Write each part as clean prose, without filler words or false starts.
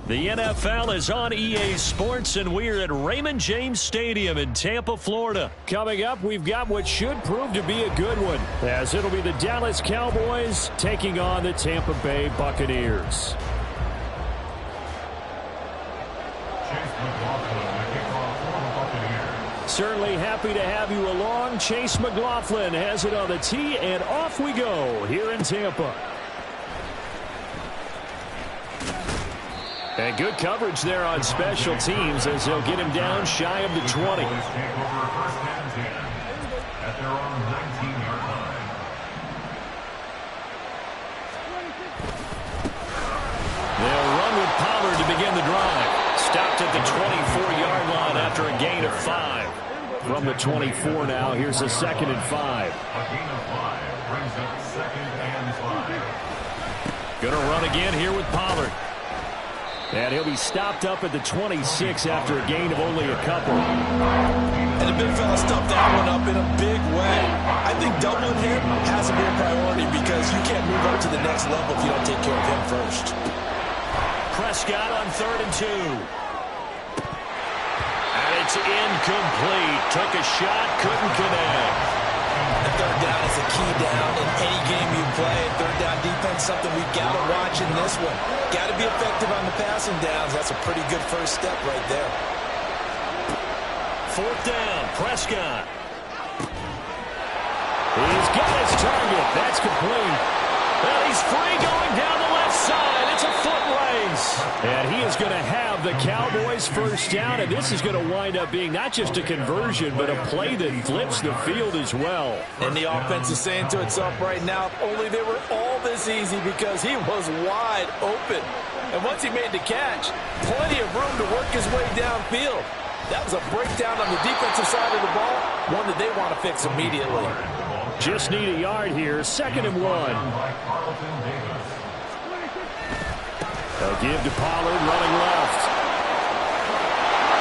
The NFL is on EA Sports, and we're at Raymond James Stadium in Tampa, Florida. Coming up, we've got what should prove to be a good one, as it'll be the Dallas Cowboys taking on the Tampa Bay Buccaneers. Certainly happy to have you along. Chase McLaughlin has it on the tee, and off we go here in Tampa. And good coverage there on special teams as they'll get him down shy of the 20. They'll run with Pollard to begin the drive. Stopped at the 24-yard line after a gain of 5. From the 24 now, here's a 2nd and 5. A gain of 5 brings up 2nd and 5. Going to run again here with Pollard. And he'll be stopped up at the 26 after a gain of only a couple. And the big fella stuffed that one up in a big way. I think doubling him has to be a priority because you can't move up to the next level if you don't take care of him first. Prescott on 3rd and 2. And it's incomplete. Took a shot, couldn't connect. The 3rd down is a key down in any game you play. 3rd down defense, something we've got to watch in this one. Got to be effective on the passing downs. That's a pretty good first step right there. 4th down, Prescott. He's got his target. That's complete. And he's free going down the left side. It's a foot race. And he is going to have the Cowboys first down, and this is going to wind up being not just a conversion, but a play that flips the field as well. And the offense is saying to itself right now, if only they were all this easy, because he was wide open. And once he made the catch, plenty of room to work his way downfield. That was a breakdown on the defensive side of the ball, one that they want to fix immediately. Just need a yard here, 2nd and 1. They'll give to Pollard, running left.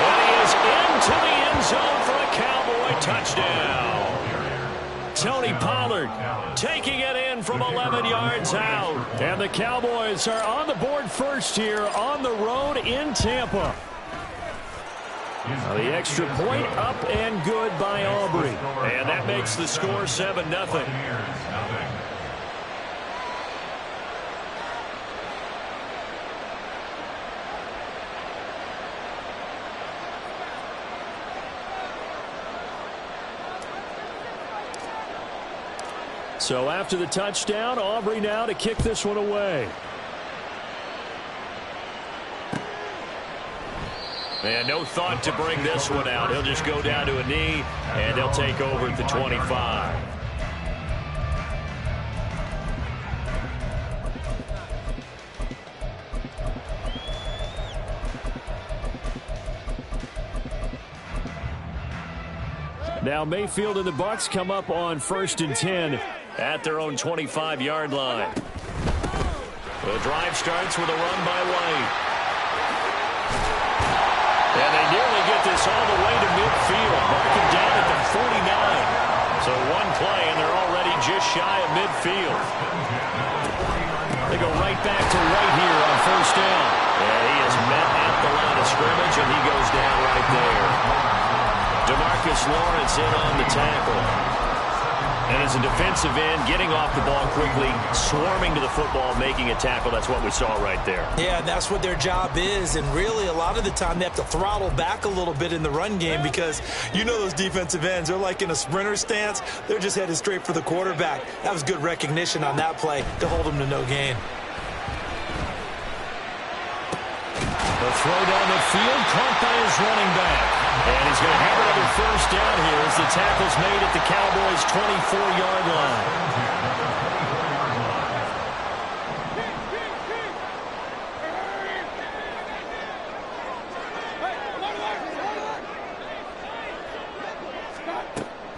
And he is into the end zone for a Cowboy touchdown. Tony Pollard taking it in from 11 yards out. And the Cowboys are on the board first here on the road in Tampa. Now the extra point up and good by Aubrey. And that makes the score 7-0. So after the touchdown, Aubrey now to kick this one away. And no thought to bring this one out. He'll just go down to a knee, and they'll take over at the 25. Now Mayfield and the Bucs come up on 1st and 10 at their own 25-yard line. The drive starts with a run by White. And they nearly get this all the way to midfield. Marking down at the 49. So one play, and they're already just shy of midfield. They go right back to White here on 1st down. And he is met at the line of scrimmage, and he goes down right there. DeMarcus Lawrence in on the tackle. And as a defensive end, getting off the ball quickly, swarming to the football, making a tackle. That's what we saw right there. Yeah, that's what their job is. And really, a lot of the time, they have to throttle back a little bit in the run game because you know those defensive ends, they're like in a sprinter stance. They're just headed straight for the quarterback. That was good recognition on that play to hold them to no gain. The throw down the field, caught by his running back. And he's going to have another first down here as the tackle's made at the Cowboys' 24-yard line.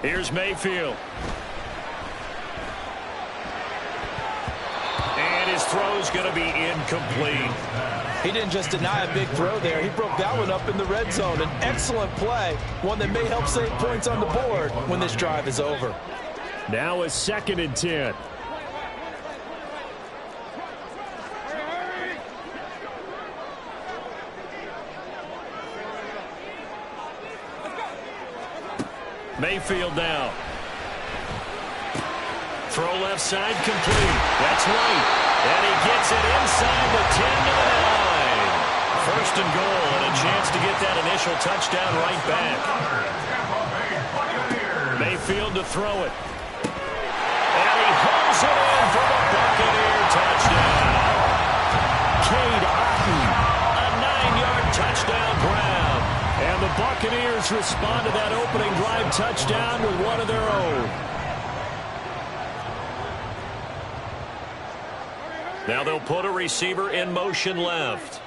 Here's Mayfield. And his throw's going to be incomplete. He didn't just deny a big throw there. He broke that one up in the red zone. An excellent play, one that may help save points on the board when this drive is over. Now a 2nd and 10. Mayfield now. Throw left side complete. That's right. And he gets it inside the 10 to the 9. First and goal and a chance to get that initial touchdown right back. Mayfield to throw it. And he hauls it in for the Buccaneer touchdown. Cade Otton, a 9-yard touchdown grab. And the Buccaneers respond to that opening drive touchdown with one of their own. Now they'll put a receiver in motion left.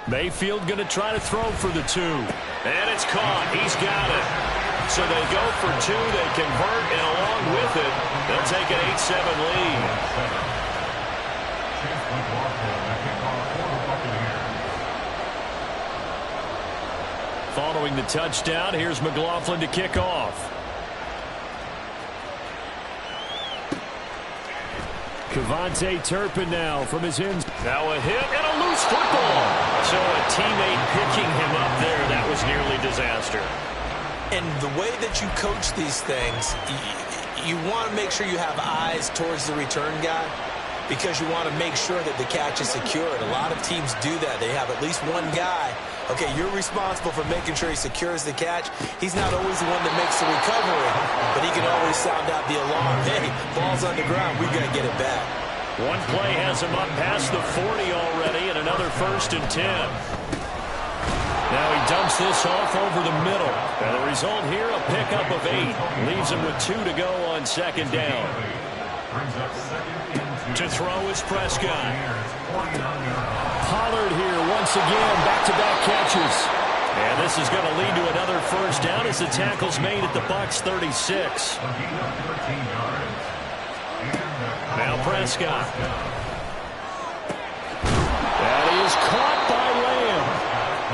Mayfield going to try to throw for the 2. And it's caught. He's got it. So they go for 2. They convert, and along with it, they'll take an 8-7 lead. Following the touchdown, here's McLaughlin to kick off. Kevontae Turpin now from his ends. Now a hit and a loose football. So a teammate picking him up there, that was nearly disaster. And the way that you coach these things, you want to make sure you have eyes towards the return guy because you want to make sure that the catch is secured. A lot of teams do that. They have at least one guy. Okay, you're responsible for making sure he secures the catch. He's not always the one that makes the recovery, but he can always sound out the alarm. Hey, ball's on the ground. We've got to get it back. One play has him up past the 40 already, and another 1st and 10. Now he dumps this off over the middle. And the result here, a pickup of 8. Leaves him with 2 to go on 2nd down. To throw is Prescott. Pollard here once again, back-to-back catches. And this is going to lead to another 1st down as the tackle's made at the Bucs 36. Now Prescott. That is caught by Lamb.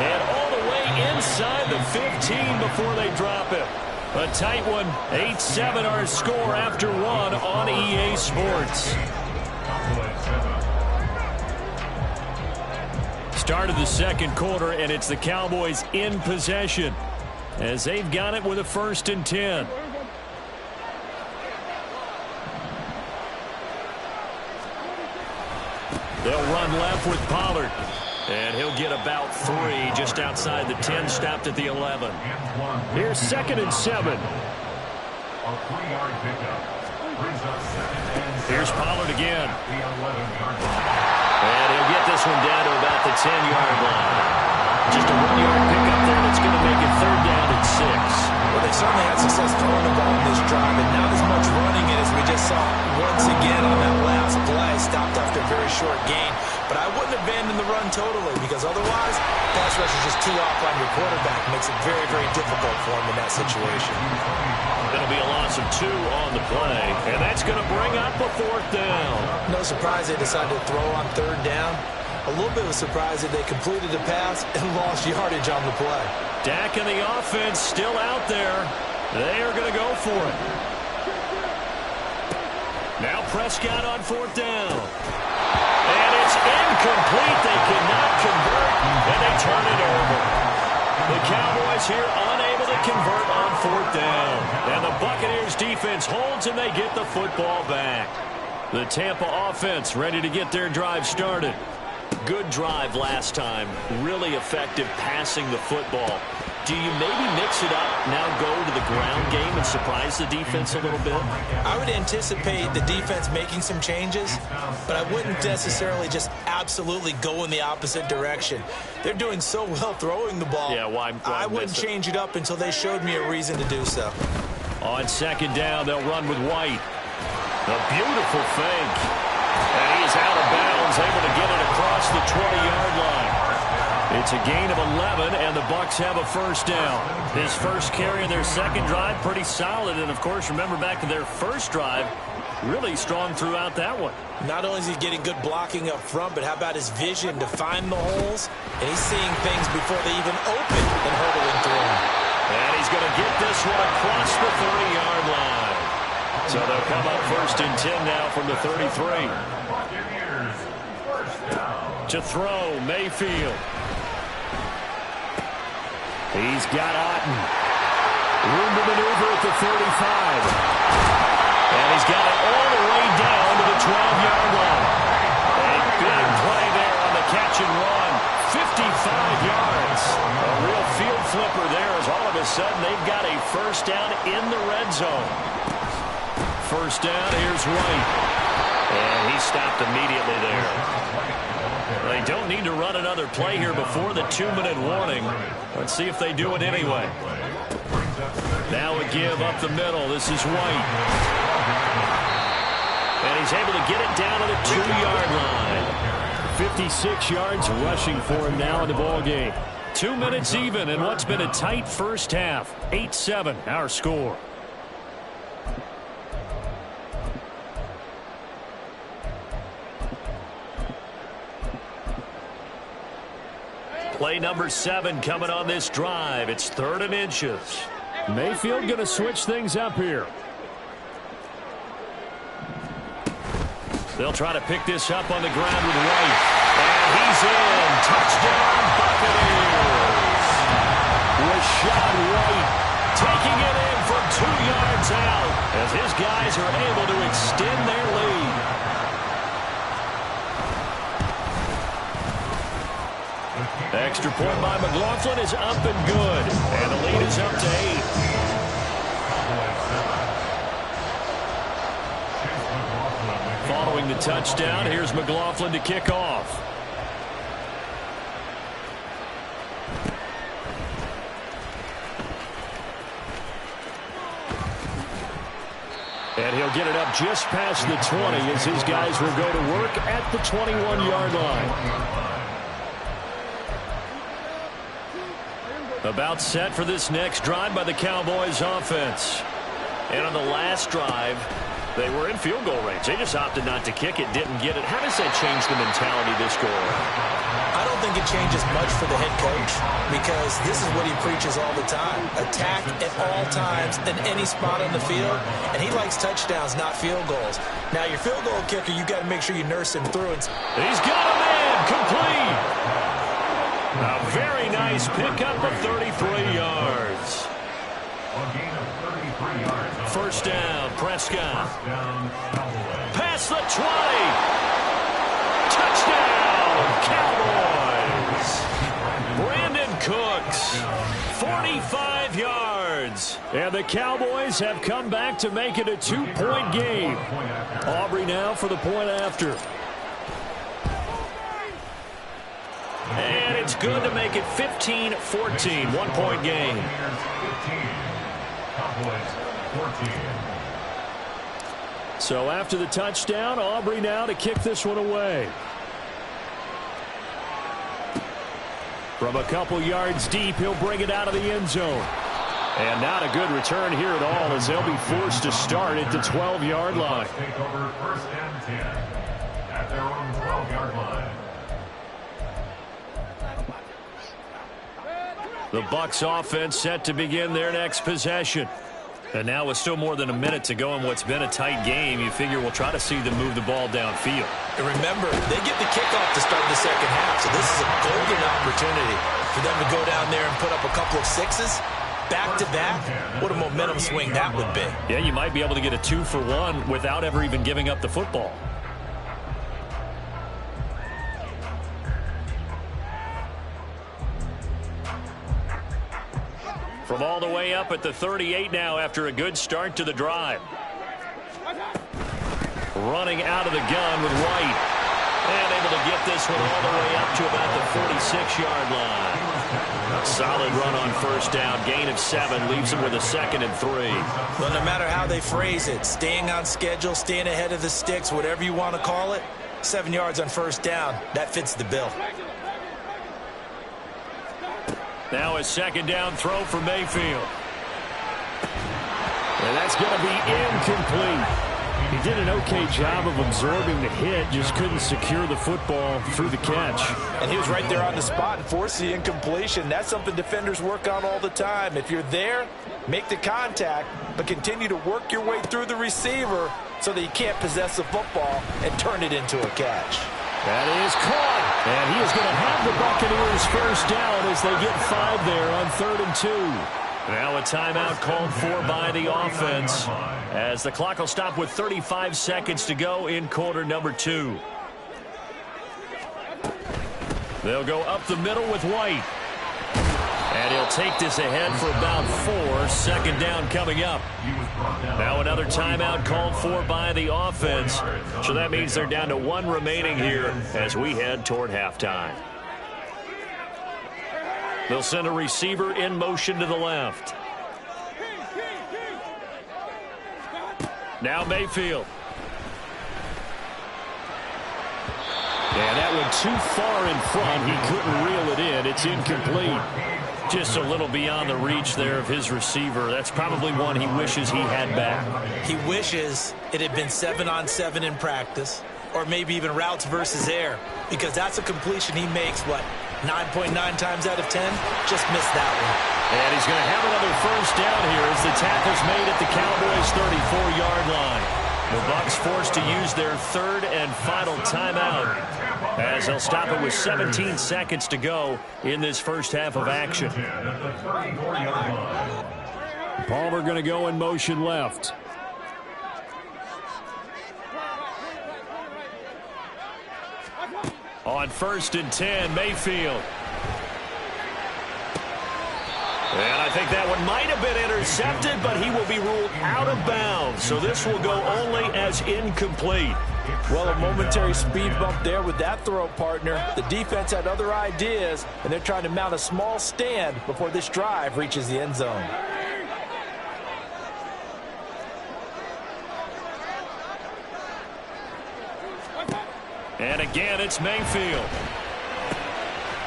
And all the way inside the 15 before they drop it. A tight one. 8-7 our score after 1 on EA Sports. Start of the 2nd quarter, and it's the Cowboys in possession as they've got it with a 1st and 10. They'll run left with Pollard. And he'll get about 3 just outside the 10, stopped at the 11. Here's 2nd and 7. Here's Pollard again. And he'll get this one down to about the 10-yard line. Just a 1-yard pickup there that's going to make it 3rd down and 6. Well, they certainly had success throwing the ball in this drive, and not as much running it as we just saw once again on that last play. Stopped after a very short gain. But I wouldn't abandon the run totally because otherwise, pass rush is just too off on your quarterback. It makes it very, very difficult for him in that situation. That'll be a loss of 2 on the play, and that's going to bring up a 4th down. No surprise they decided to throw on 3rd down. A little bit of a surprise that they completed the pass and lost yardage on the play. Dak and the offense still out there. They are going to go for it. Now Prescott on 4th down. And it's incomplete. They cannot convert, and they turn it over. The Cowboys here unable to convert on 4th down. And the Buccaneers defense holds, and they get the football back. The Tampa offense ready to get their drive started. Good drive last time. Really effective passing the football. Do you maybe mix it up, now go to the ground game and surprise the defense a little bit? I would anticipate the defense making some changes, but I wouldn't necessarily just absolutely go in the opposite direction. They're doing so well throwing the ball. Yeah, why I wouldn't change it up until they showed me a reason to do so. On 2nd down, they'll run with White. A beautiful fake. And he's out of bounds, able to get it across the 20-yard line. It's a gain of 11, and the Bucs have a 1st down. His first carry of their 2nd drive, pretty solid. And, of course, remember back to their 1st drive, really strong throughout that one. Not only is he getting good blocking up front, but how about his vision to find the holes? And he's seeing things before they even open and hurdling through them. And he's going to get this one across the 30-yard line. So they'll come up 1st and 10 now from the 33. To throw, Mayfield. He's got Otten. Room to maneuver at the 35. And he's got it all the way down to the 12-yard line. A big play there on the catch and run. 55 yards. A real field flipper there as all of a sudden they've got a first down in the red zone. First down, here's White. And he stopped immediately there. They don't need to run another play here before the 2-minute warning. Let's see if they do it anyway. Now a give up the middle. This is White. And he's able to get it down to the 2-yard line. 56 yards rushing for him now in the ball game. 2 minutes even in what's been a tight first half. 8-7 our score. Play number 7 coming on this drive. It's 3rd and inches. Mayfield going to switch things up here. They'll try to pick this up on the ground with White. And he's in. Touchdown, Buccaneers. Rashad White taking it in from 2 yards out as his guys are able to extend their lead. Extra point by McLaughlin is up and good. And the lead is up to 8. Following the touchdown, here's McLaughlin to kick off. And he'll get it up just past the 20 as his guys will go to work at the 21-yard line. About set for this next drive by the Cowboys offense. And on the last drive, they were in field goal range. They just opted not to kick it, didn't get it. How does that change the mentality this go around? I don't think it changes much for the head coach because this is what he preaches all the time. Attack at all times in any spot on the field. And he likes touchdowns, not field goals. Now, your field goal kicker, you got to make sure you nurse him through. He's got a man complete. A very nice pickup of 33 yards. First down, Prescott. Past the 20. Touchdown, Cowboys. Brandon Cooks, 45 yards. And the Cowboys have come back to make it a 2-point game. Aubrey now for the point after. And it's good to make it 15-14, 1-point game. So after the touchdown, Aubrey now to kick this one away. From a couple yards deep, he'll bring it out of the end zone. And not a good return here at all as they'll be forced to start at the 12-yard line. Take over 1st and 10 at their own 12-yard line. The Bucs offense set to begin their next possession. And now with still more than a minute to go in what's been a tight game, you figure we'll try to see them move the ball downfield. And remember, they get the kickoff to start the second half, so this is a golden opportunity for them to go down there and put up a couple of sixes. Back-to-back, what a momentum swing that would be. Yeah, you might be able to get a 2-for-1 without ever even giving up the football. From all the way up at the 38 now after a good start to the drive. Running out of the gun with White. And able to get this one all the way up to about the 46-yard line. A solid run on first down. Gain of 7 leaves them with a 2nd and 3. Well, no matter how they phrase it, staying on schedule, staying ahead of the sticks, whatever you want to call it, 7 yards on first down, that fits the bill. Now a 2nd down throw for Mayfield. And that's going to be incomplete. He did an okay job of absorbing the hit, just couldn't secure the football through the catch. And he was right there on the spot and forced the incompletion. That's something defenders work on all the time. If you're there, make the contact, but continue to work your way through the receiver so that you can't possess the football and turn it into a catch. That is caught. And he is going to have the Buccaneers first down as they get 5 there on 3rd and 2. Now a timeout called for by the offense as the clock will stop with 35 seconds to go in quarter number 2. They'll go up the middle with White. And he'll take this ahead for about 4. Second down coming up. Now another timeout called for by the offense. So that means they're down to 1 remaining here as we head toward halftime. They'll send a receiver in motion to the left. Now Mayfield. And that went too far in front. He couldn't reel it in. It's incomplete. Just a little beyond the reach there of his receiver. That's probably one he wishes he had back. He wishes it had been 7-on-7 in practice, or maybe even routes versus air, because that's a completion he makes, 9.9 times out of 10? Just missed that one. And he's going to have another first down here as the tackle's made at the Cowboys' 34-yard line. The Bucs forced to use their 3rd and final timeout as they'll stop it with 17 seconds to go in this first half of action. Palmer going to go in motion left. On 1st and 10, Mayfield. And I think that one might have been intercepted, but he will be ruled out of bounds. So this will go only as incomplete. Well, a momentary speed bump there with that throw, partner. The defense had other ideas, and they're trying to mount a small stand before this drive reaches the end zone. And again, it's Mayfield.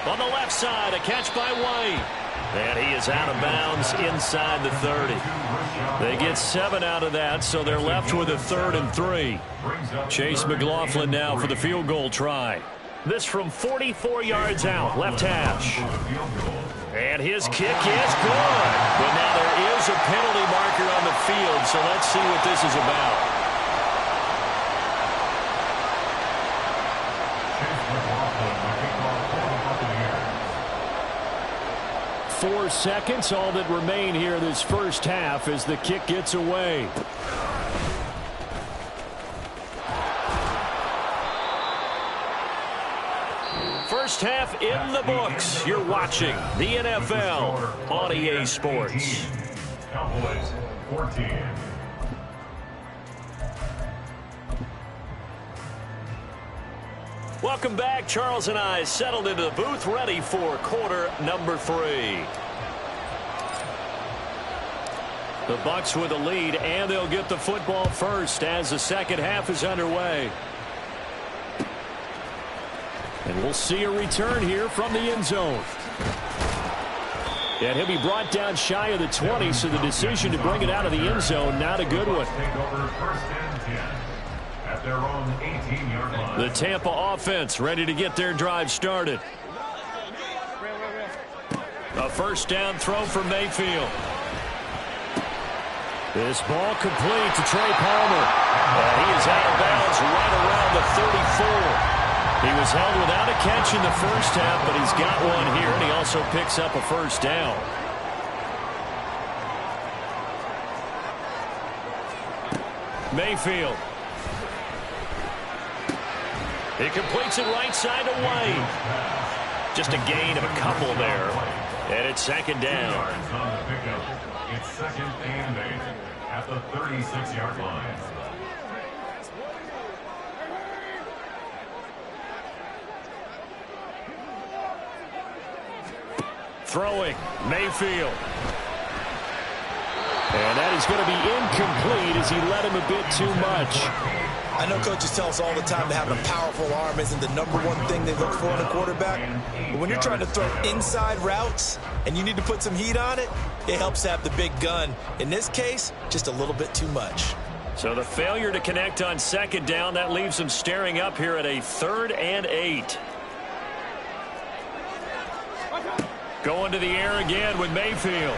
On the left side, a catch by White. And he is out of bounds inside the 30. They get 7 out of that, so they're left with a 3rd and 3. Chase McLaughlin now for the field goal try. This from 44 yards out, left hash. And his kick is good. But now there is a penalty marker on the field, so let's see what this is about. 4 seconds, all that remain here this first half as the kick gets away. First half in the books. You're watching the NFL on EA Sports. Cowboys 14. Welcome back. Charles and I settled into the booth ready for quarter number 3. The Bucs with a lead, and they'll get the football first as the second half is underway. And we'll see a return here from the end zone. And he'll be brought down shy of the 20, so the decision to bring it out of the end zone, not a good one. At their own 18-yard line. The Tampa offense ready to get their drive started. A first down throw for Mayfield. This ball complete to Trey Palmer. And he is out of bounds right around the 34. He was held without a catch in the first half, but he's got one here, and he also picks up a first down. Mayfield. He completes it right side to White. Just a gain of a couple there. And it's second down. It's 2nd and 8 at the 36-yard line. Throwing, Mayfield. And that is going to be incomplete as he led him a bit too much. I know coaches tell us all the time that having a powerful arm isn't the number one thing they look for in a quarterback. But when you're trying to throw inside routes and you need to put some heat on it, it helps have the big gun. In this case, just a little bit too much. So the failure to connect on second down, that leaves him staring up here at a 3rd and 8. Going to the air again with Mayfield.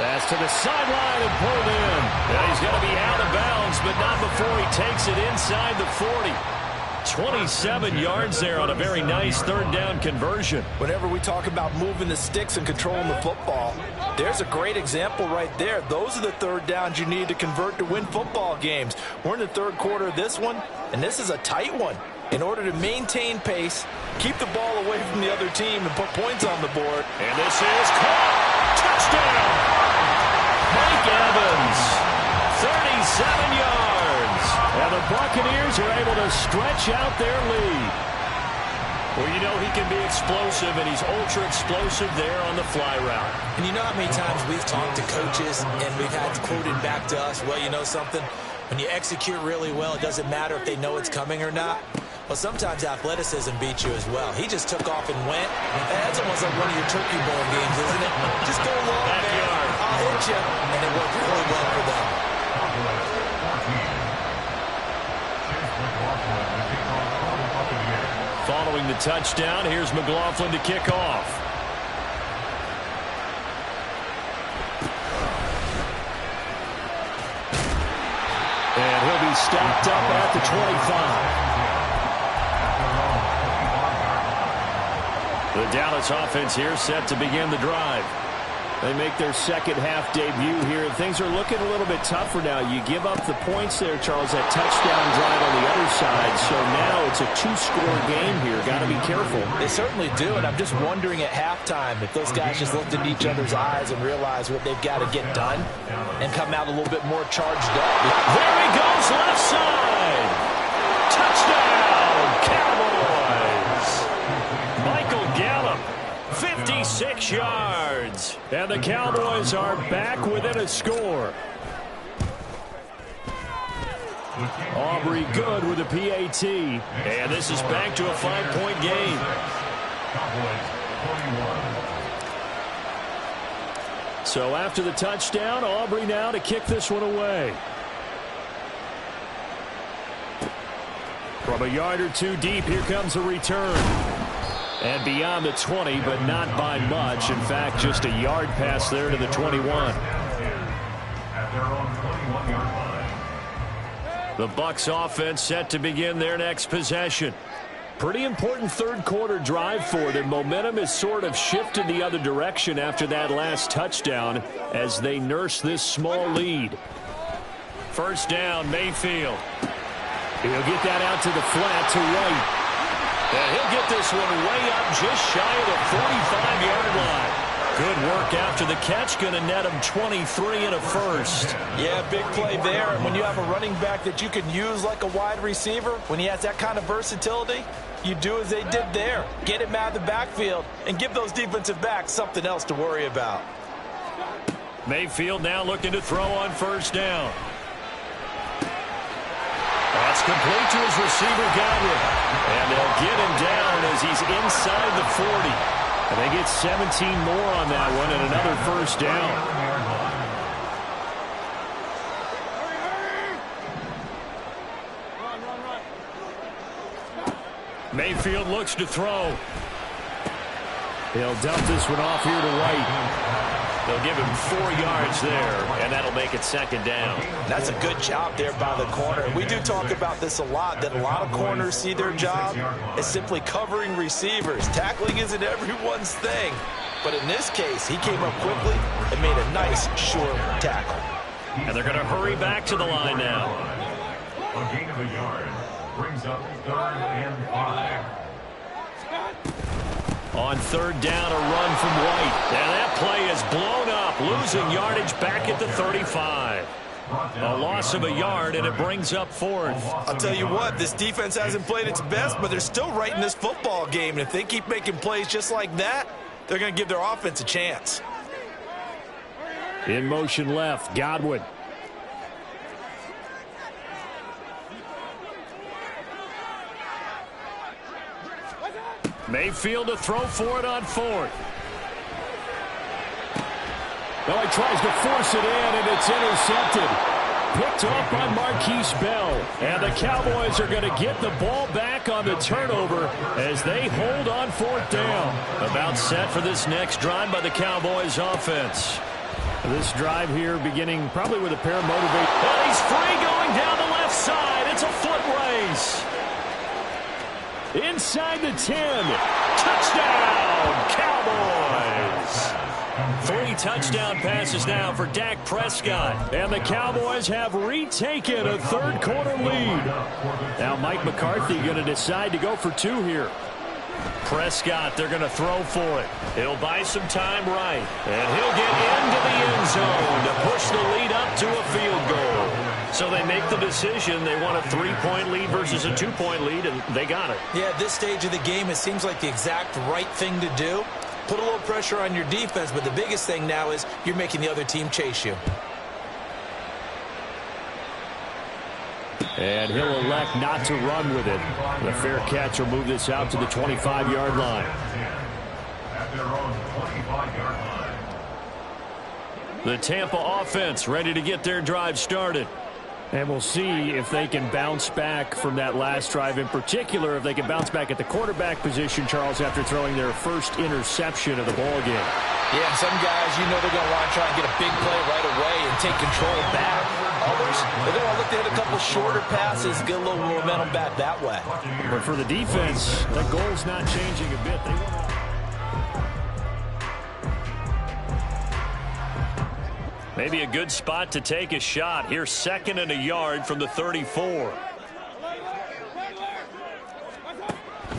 Pass to the sideline and pulled in. Yeah, he's going to be out of bounds, but not before he takes it inside the 40. 27 yards there on a very nice third down conversion. Whenever we talk about moving the sticks and controlling the football, there's a great example right there. Those are the third downs you need to convert to win football games. We're in the third quarter of this one, and this is a tight one. In order to maintain pace, keep the ball away from the other team, and put points on the board. And this is caught. Touchdown! Mike Evans, 37 yards. And the Buccaneers are able to stretch out their lead. Well, you know he can be explosive, and he's ultra-explosive there on the fly route. And you know how many times we've talked to coaches, and we've had quoted back to us, well, you know something? When you execute really well, it doesn't matter if they know it's coming or not. Well, sometimes athleticism beats you as well. He just took off and went. That's almost like one of your turkey bowl games, isn't it? Just go long, man. I'll hit you. And it worked really well for them. Following the touchdown, here's McLaughlin to kick off. And he'll be stopped up at the 25. The Dallas offense here set to begin the drive. They make their second half debut here. Things are looking a little bit tougher now. You give up the points there, Charles, that touchdown drive on the other side. So now it's a two-score game here. Got to be careful. They certainly do, and I'm just wondering at halftime if those guys just looked into each other's eyes and realized what they've got to get done and come out a little bit more charged up. There he goes, left side. Touchdown, Cowboys. Michael Gallup, 56 yards. And the Cowboys are back within a score. Aubrey good with a PAT. And this is back to a 5-point game. So after the touchdown, Aubrey now to kick this one away. From a yard or two deep, here comes a return. And beyond the 20, but not by much. In fact, just a yard pass there to the 21. The Bucs offense set to begin their next possession. Pretty important third quarter drive for them. Momentum has sort of shifted the other direction after that last touchdown as they nurse this small lead. First down, Mayfield. He'll get that out to the flat to White. And he'll get this one way up just shy of the 45-yard line. Good work after the catch. Going to net him 23 and a first. Yeah, big play there. And when you have a running back that you can use like a wide receiver, when he has that kind of versatility, you do as they did there. Get him out of the backfield and give those defensive backs something else to worry about. Mayfield now looking to throw on first down. That's complete to his receiver, Godwin. And they'll get him down as he's inside the 40. And they get 17 more on that one and another first down. Mayfield looks to throw. He'll dump this one off here to White. They'll give him 4 yards there, and that'll make it second down. That's a good job there by the corner. We do talk about this a lot, that a lot of corners see their job as simply covering receivers. Tackling isn't everyone's thing. But in this case, he came up quickly and made a nice, sure tackle. And they're going to hurry back to the line now. A gain of a yard brings up 3rd and 5. On third down, a run from White. And that play is blown up, losing yardage back at the 35. A loss of a yard, and it brings up 4th. I'll tell you what, this defense hasn't played its best, but they're still right in this football game. And if they keep making plays just like that, they're going to give their offense a chance. In motion left, Godwin. Mayfield to throw for it on 4th. Now he tries to force it in, and it's intercepted. Picked off by Marquise Bell. And the Cowboys are going to get the ball back on the turnover as they hold on 4th down. About set for this next drive by the Cowboys offense. This drive here beginning probably with a pair of motivate. And he's free going down the left side. It's a foot race. Inside the 10. Touchdown, Cowboys. 3 touchdown passes now for Dak Prescott. And the Cowboys have retaken a third-quarter lead. Now Mike McCarthy going to decide to go for 2 here. Prescott, they're going to throw for it. He'll buy some time right. And he'll get into the end zone to push the lead up to a field goal. So they make the decision. They want a 3-point lead versus a 2-point lead, and they got it. Yeah, at this stage of the game, it seems like the exact right thing to do. Put a little pressure on your defense, but the biggest thing now is you're making the other team chase you. And he'll elect not to run with it. The fair catch will move this out to the 25-yard line. At their own 25-yard line. The Tampa offense ready to get their drive started. And we'll see if they can bounce back from that last drive, in particular if they can bounce back at the quarterback position, Charles, after throwing their first interception of the ball game. Yeah, and some guys, you know they're going to want to try and get a big play right away and take control back. Others, they're going to look to hit a couple shorter passes, get a little momentum back that way. But for the defense, that goal's not changing a bit. They want to... Maybe a good spot to take a shot. Here's 2nd and a yard from the 34.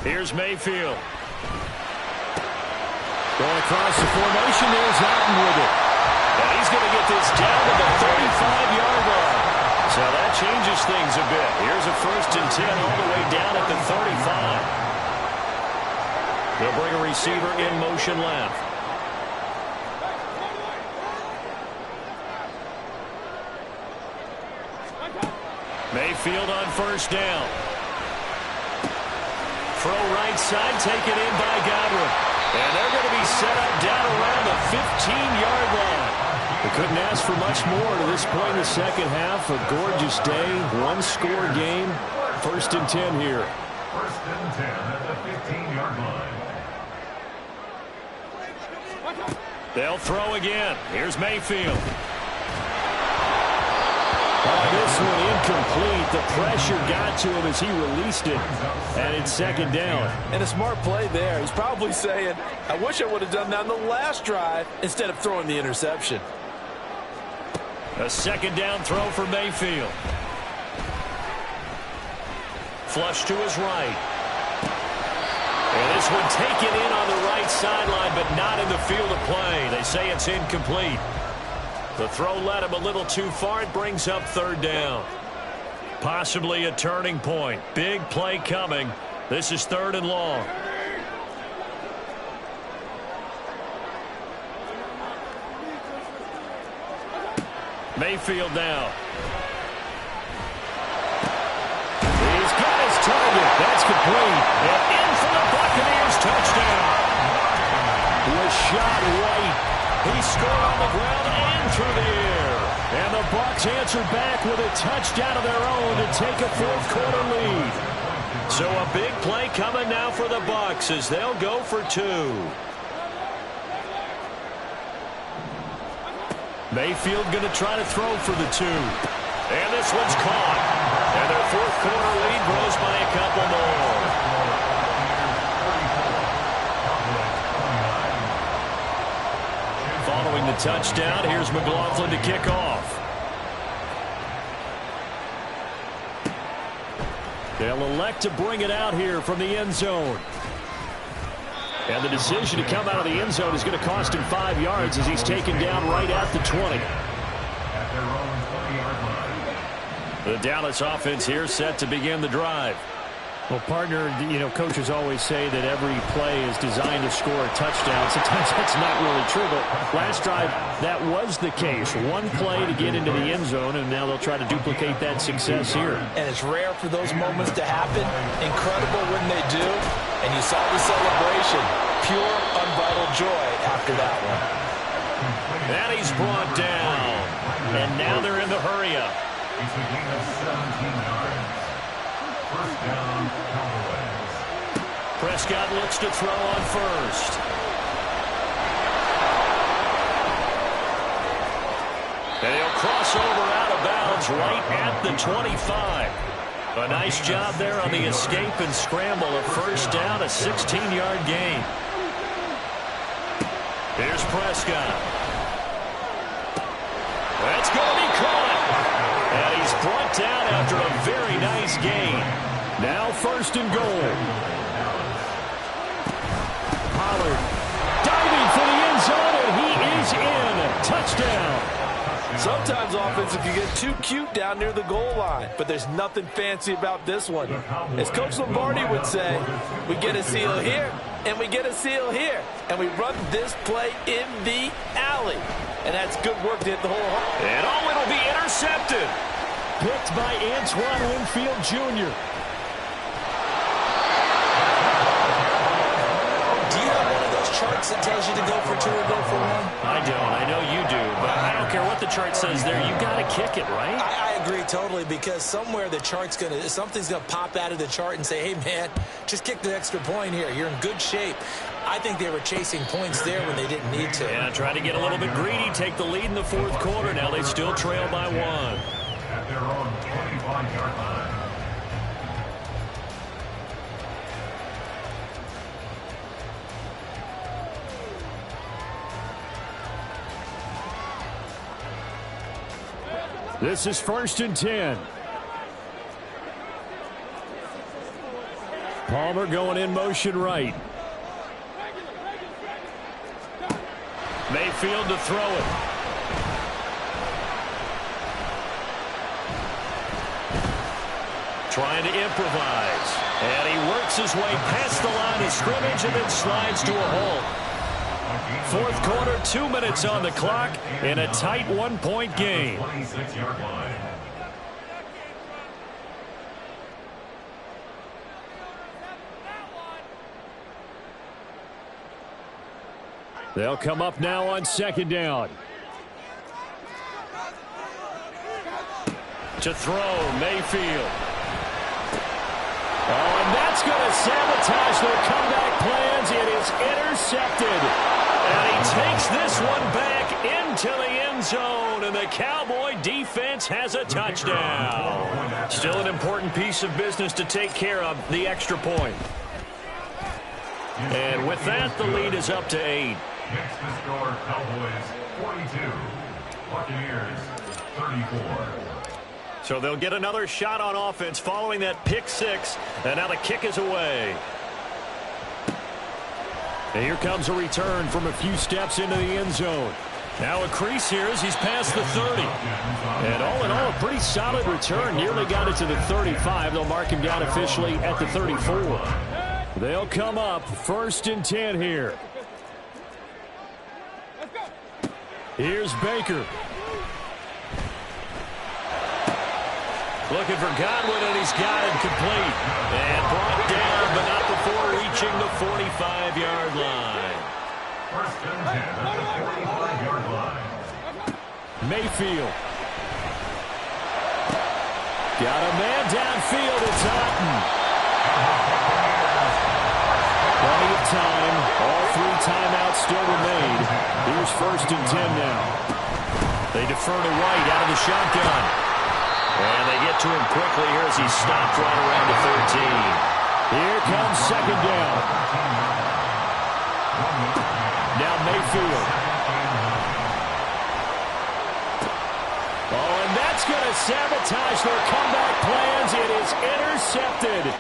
Here's Mayfield. Going across the formation, there's Alton with it. And he's going to get this down to the 35-yard line. So that changes things a bit. Here's a 1st and 10 all the way down at the 35. They'll bring a receiver in motion left. Mayfield on 1st down. Throw right side, taken in by Godwin. And they're going to be set up down around the 15-yard line. They couldn't ask for much more to this point in the second half. A gorgeous day, 1-score game. 1st and 10 here. 1st and 10 at the 15-yard line. They'll throw again. Here's Mayfield. This one incomplete. The pressure got to him as he released it. And it's 2nd down. And a smart play there. He's probably saying, I wish I would have done that on the last drive instead of throwing the interception. A 2nd down throw for Mayfield. Flush to his right. And this one taken in on the right sideline, but not in the field of play. They say it's incomplete. The throw led him a little too far. It brings up 3rd down. Possibly a turning point. Big play coming. This is 3rd and long. Mayfield now. He's got his target. That's complete. And in for the Buccaneers touchdown. Was shot right. He scored on the ground and through the air. And the Bucs answered back with a touchdown of their own to take a 4th-quarter lead. So a big play coming now for the Bucs as they'll go for 2. Mayfield going to try to throw for the 2. And this one's caught. And their 4th-quarter lead grows by a couple more. Following the touchdown, here's McLaughlin to kick off. They'll elect to bring it out here from the end zone. And the decision to come out of the end zone is going to cost him 5 yards as he's taken down right at the 20. At their own 20-yard line. The Dallas offense here set to begin the drive. Well, partner, you know, coaches always say that every play is designed to score a touchdown. Sometimes that's not really true, but last drive, that was the case. One play to get into the end zone, and now they'll try to duplicate that success here. And it's rare for those moments to happen. Incredible when they do. And you saw the celebration. Pure, unbridled joy after that one. And he's brought down. And now they're in the hurry-up. He's a gain of 17 yards. 1st down, Cowboys. Prescott looks to throw on 1st. crossover out of bounds right at the 25. A nice job there on the escape and scramble. A first down, a 16-yard gain. Here's Prescott. That's going to be caught. And he's brought down after a very nice gain. Now first and goal. Pollard diving for the end zone, and he is in. Touchdown. Sometimes offenses can get too cute down near the goal line, but there's nothing fancy about this one. As Coach Lombardi would say, we get a seal here, and we get a seal here, and we run this play in the alley. And that's good work to hit the hole. And it'll be intercepted. Picked by Antoine Winfield Jr. Do you have one of those charts that tells you to go for 2 or go for 1? I don't. I know you do, but I don't care what the chart says there. You got to kick it, right? I agree totally, because somewhere the chart's something's gonna pop out of the chart and say, hey man, just kick the extra point here. You're in good shape. I think they were chasing points there when they didn't need to. Yeah, trying to get a little bit greedy, take the lead in the fourth quarter. Now they still trail by 1. At their own 25-yard line. This is first and 10. Palmer going in motion right. Mayfield to throw it. Trying to improvise. And he works his way past the line of scrimmage and then slides to a halt. Fourth quarter, 2 minutes on the clock in a tight 1-point game. 26-yard line. They'll come up now on second down. To throw, Mayfield. Oh, and that's going to sabotage their comeback plans. It is intercepted. And he takes this one back into the end zone, and the Cowboy defense has a touchdown. Still an important piece of business to take care of, the extra point. And with that, the lead is up to 8. Next to score, Cowboys 42, Buccaneers 34. So they'll get another shot on offense following that pick 6, and now the kick is away. And here comes a return from a few steps into the end zone. Now a crease here as he's past the 30. And all in all, a pretty solid return. Nearly got it to the 35. They'll mark him down officially at the 34. They'll come up first and 10 here. Here's Baker. Looking for Godwin, and he's got it complete. And brought down, but not before reaching the 45-yard line. First and 10 at the 45-yard line. Mayfield. Got a man downfield. It's Otten. Plenty of time. All 3 timeouts still remain. Here's first and 10 now. They defer to White out of the shotgun. And they get to him quickly here as he stopped right around the 13. Here comes second down. Now Mayfield. Oh, and that's going to sabotage their comeback plans. It is intercepted.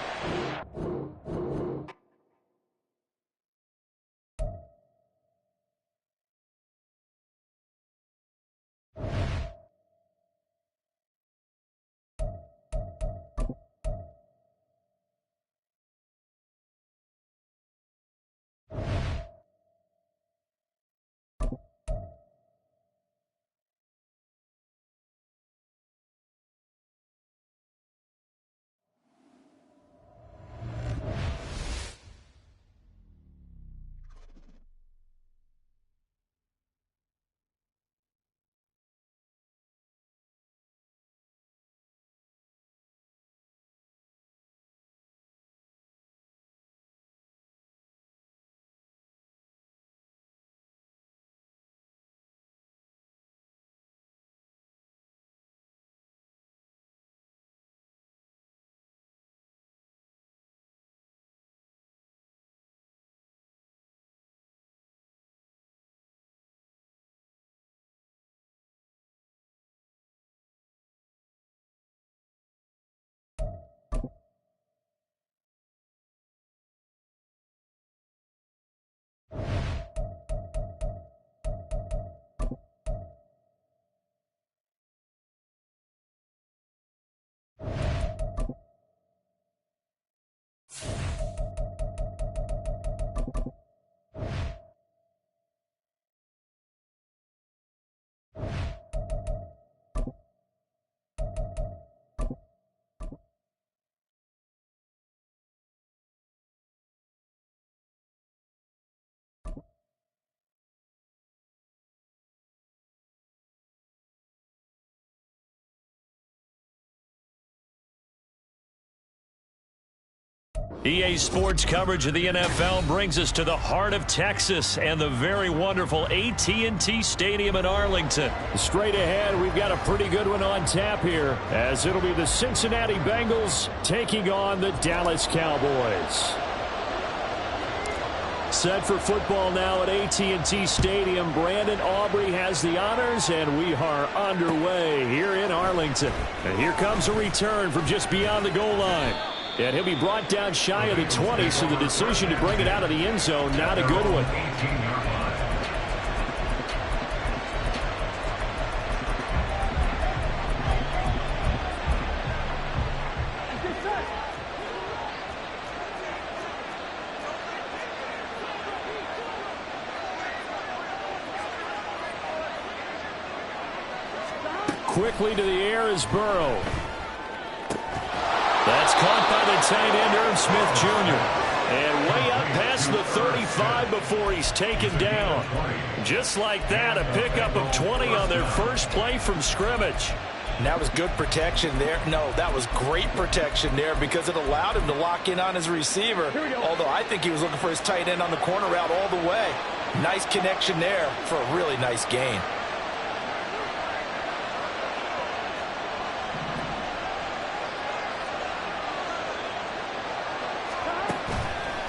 EA Sports coverage of the NFL brings us to the heart of Texas and the very wonderful AT&T Stadium in Arlington. Straight ahead, we've got a pretty good one on tap here, as it'll be the Cincinnati Bengals taking on the Dallas Cowboys. Set for football now at AT&T Stadium. Brandon Aubrey has the honors, and we are underway here in Arlington. And here comes a return from just beyond the goal line. And he'll be brought down shy of the 20, so the decision to bring it out of the end zone, not a good one. Quickly to the air is Burrow. That's caught by the tight end, Irv Smith Jr. And way up past the 35 before he's taken down. Just like that, a pickup of 20 on their first play from scrimmage. And that was good protection there. No, that was great protection there because it allowed him to lock in on his receiver. Although I think he was looking for his tight end on the corner route all the way. Nice connection there for a really nice gain.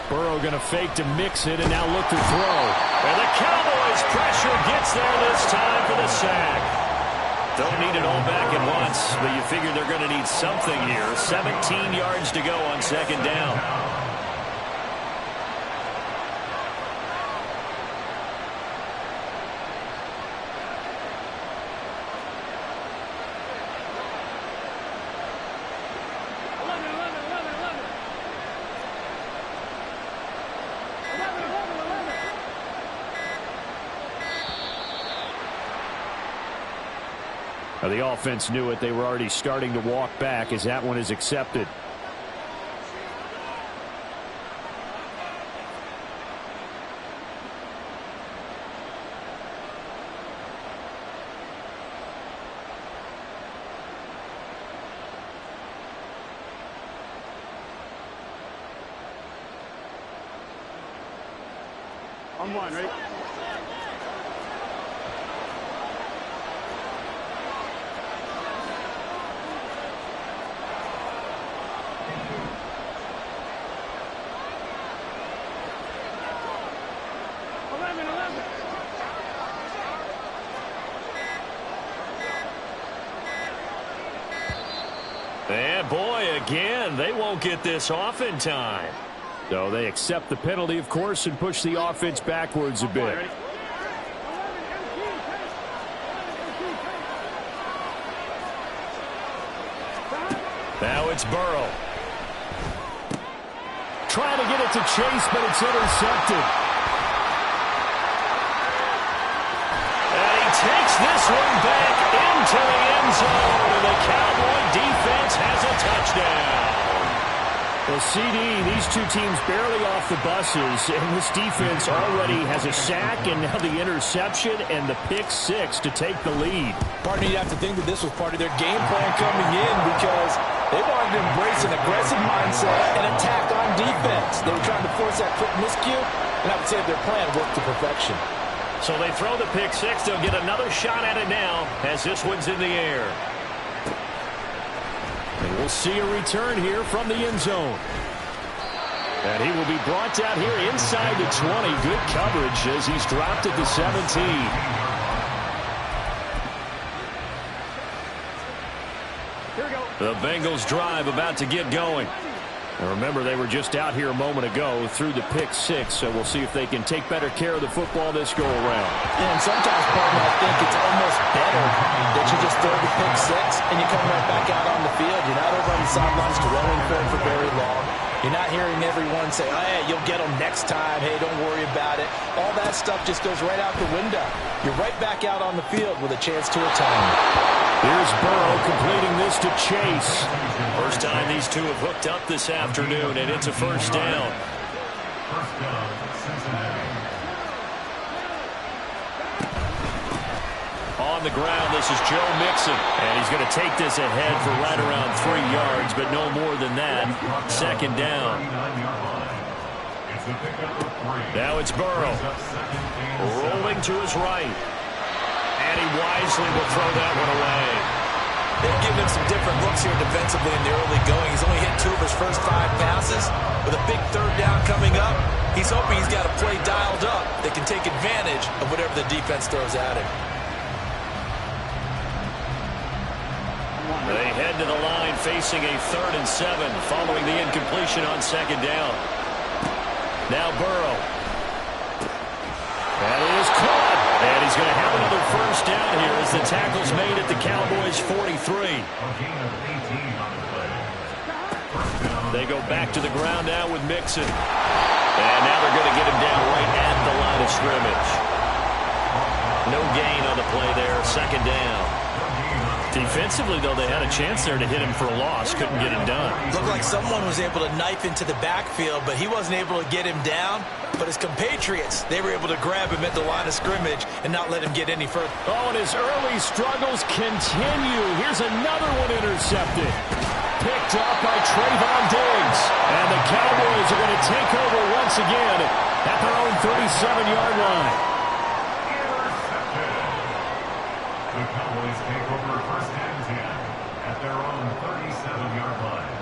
Burrow going to fake to mix it and now look to throw. And the Cowboys pressure gets there this time for the sack. Don't need it all back at once, but you figure they're going to need something here. 17 yards to go on second down. The offense knew it. They were already starting to walk back as that one is accepted. On one, ready? And boy, again, they won't get this off in time. So they accept the penalty, of course, and push the offense backwards a bit. Now it's Burrow. Trying to get it to Chase, but it's intercepted. And he takes this one back into the end zone, and the Cowboy defense has a touchdown. Well, CD, these two teams barely off the buses, and this defense already has a sack and now the interception and the pick six to take the lead. Partner, you'd have to think that this was part of their game plan coming in because they wanted to embrace an aggressive mindset and attack on defense. They were trying to force that quick miscue, and I would say their plan worked to perfection. So they throw the pick six. They'll get another shot at it now as this one's in the air. And we'll see a return here from the end zone. And he will be brought down here inside the 20. Good coverage as he's dropped at the 17. The Bengals drive about to get going. And remember, they were just out here a moment ago through the pick six, so we'll see if they can take better care of the football this go-around. And sometimes, partner, I think it's almost better that you just throw the pick six and you come right back out on the field. You're not over on the sidelines dwelling for it for very long. You're not hearing everyone say, oh, hey, you'll get them next time. Hey, don't worry about it. All that stuff just goes right out the window. You're right back out on the field with a chance to atone. Here's Burrow completing this to Chase. First time these two have hooked up this afternoon, and it's a first down. First down, Cincinnati. On the ground. This is Joe Mixon. And he's going to take this ahead for right around 3 yards, but no more than that. Second down. Now it's Burrow. Rolling to his right. And he wisely will throw that one away. They've given him some different looks here defensively in the early going. He's only hit 2 of his first 5 passes. With a big third down coming up, he's hoping he's got a play dialed up that can take advantage of whatever the defense throws at him. They head to the line facing a 3rd and 7 following the incompletion on second down. Now Burrow. That is caught. And he's going to have another first down here as the tackle's made at the Cowboys' 43. They go back to the ground now with Mixon. And now they're going to get him down right at the line of scrimmage. No gain on the play there. Second down. Defensively, though, they had a chance there to hit him for a loss. Couldn't get him done. Looked like someone was able to knife into the backfield, but he wasn't able to get him down. But his compatriots, they were able to grab him at the line of scrimmage and not let him get any further. Oh, and his early struggles continue. Here's another one intercepted. Picked up by Trayvon Diggs. And the Cowboys are going to take over once again at their own 37-yard line. The Cowboys take over first and 10 at their own 37-yard line.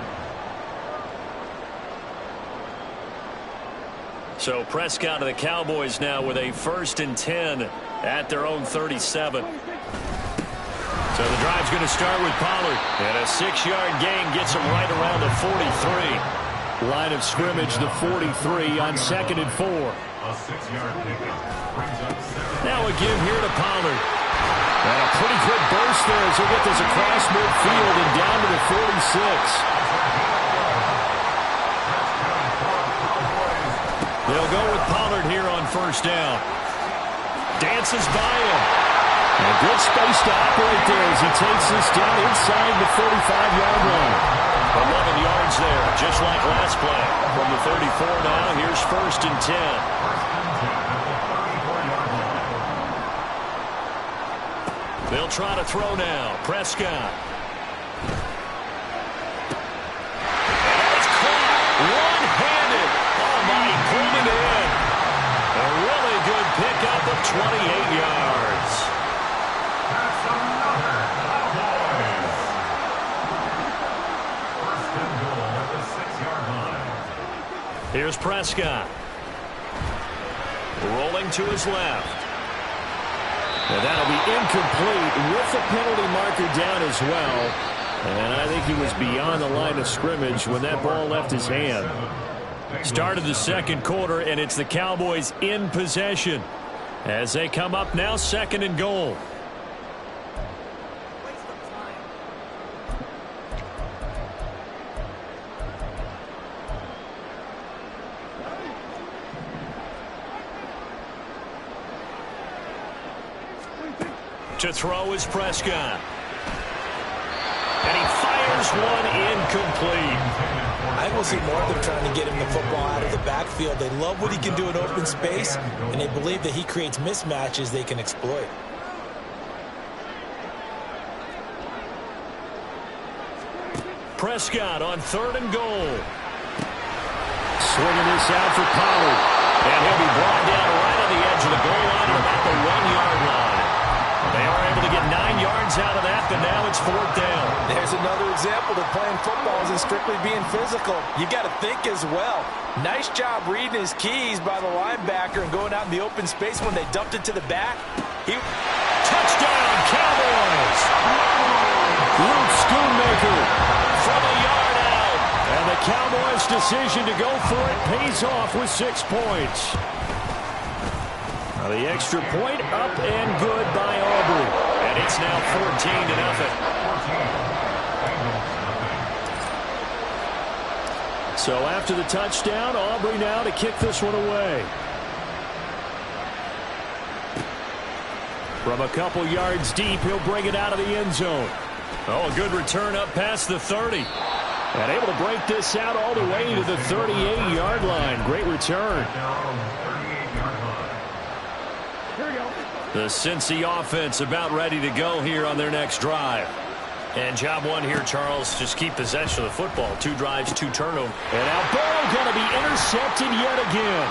So Prescott of the Cowboys now with a 1st and 10 at their own 37. So the drive's going to start with Pollard. And a 6-yard gain gets him right around the 43. Line of scrimmage, the 43 on 2nd and 4. A 6-yard pickup brings up 7. Now a give here to Pollard. And a pretty good burst there as he'll get this across midfield and down to the 46. They'll go with Pollard here on first down. Dances by him. And a good space to operate there as he takes this down inside the 45-yard line. 11 yards there, just like last play. From the 34 now, here's 1st and 10. They'll try to throw now. Prescott. And it's caught. One-handed. Oh, my, he pulled it in. A really good pickup of 28 yards. That's another Cowboys. First and goal at the 6-yard line. Here's Prescott. Rolling to his left. And that'll be incomplete with the penalty marker down as well. And I think he was beyond the line of scrimmage when that ball left his hand. Started the 2nd quarter, and it's the Cowboys in possession as they come up now 2nd and goal. To throw is Prescott. And he fires one incomplete. I think we'll see more of them trying to get him the football out of the backfield. They love what he can do in open space, and they believe that he creates mismatches they can exploit. Prescott on 3rd and goal. Swinging this out for Pollard. And he'll be brought down right on the edge of the goal line at about the 1-yard line. They are able to get 9 yards out of that, but now it's 4th down. There's another example that playing football isn't strictly being physical. You got to think as well. Nice job reading his keys by the linebacker and going out in the open space when they dumped it to the back. Touchdown, Cowboys! Luke Schoonmaker from a yard out. And the Cowboys' decision to go for it pays off with 6 points. Now the extra point up and good by Aubrey. And it's now 14-0. So after the touchdown, Aubrey now to kick this one away. From a couple yards deep, he'll bring it out of the end zone. Oh, a good return up past the 30. And able to break this out all the way to the 38-yard line. Great return. Here we go. The Cincy offense about ready to go here on their next drive. And job one here, Charles, just keep possession of the football. 2 drives, 2 turnovers. And now Burrow going to be intercepted yet again.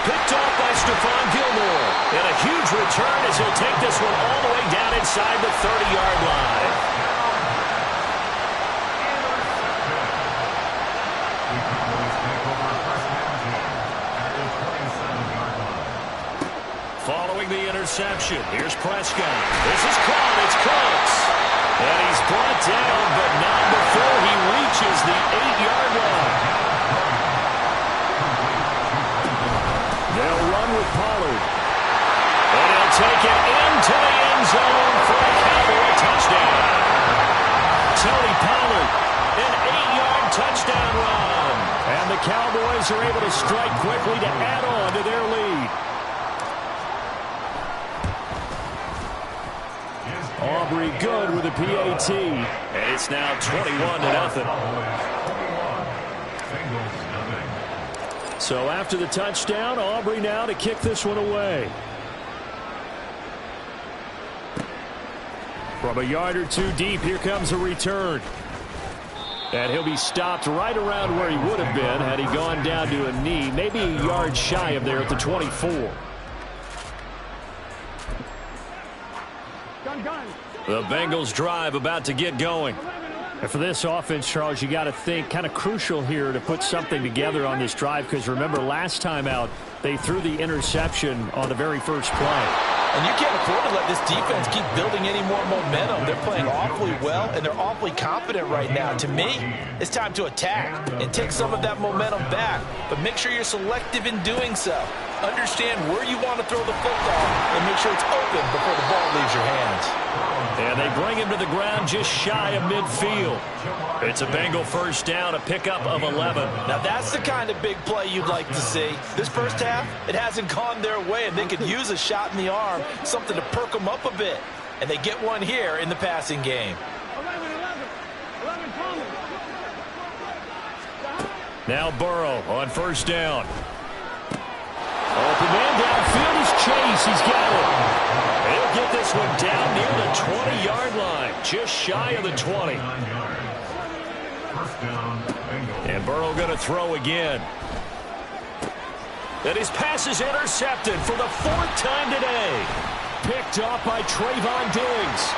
Picked off by Stephon Gilmore. And a huge return as he'll take this one all the way down inside the 30-yard line. Following the interception, here's Prescott. This is caught. It's Cooks. And he's brought down, but not before he reaches the 8-yard line. They'll run with Pollard. And he'll take it into the end zone for a Cowboy touchdown. Tony Pollard, an 8-yard touchdown run. And the Cowboys are able to strike quickly to add on to their lead. Aubrey good with a PAT. And it's now 21-0. So after the touchdown, Aubrey now to kick this one away. From a yard or 2 deep, here comes a return. And he'll be stopped right around where he would have been had he gone down to a knee, maybe a yard shy of there at the 24. The Bengals drive about to get going. And for this offense, Charles, you got to think kind of crucial here to put something together on this drive, because remember last time out they threw the interception on the very first play. And you can't afford to let this defense keep building any more momentum. They're playing awfully well, and they're awfully confident right now. To me, it's time to attack and take some of that momentum back. But make sure you're selective in doing so. Understand where you want to throw the football and make sure it's open before the ball leaves your hands. And they bring him to the ground just shy of midfield. It's a Bengal first down, a pickup of 11. Now that's the kind of big play you'd like to see. This first half, it hasn't gone their way, and they could use a shot in the arm, something to perk them up a bit. And they get one here in the passing game. Now Burrow on first down. Open man downfield is Chase. He's got it. He'll get this one down near the 20-yard line, just shy of the 20. And Burrow going to throw again. And his pass is intercepted for the 4th time today. Picked off by Trayvon Diggs.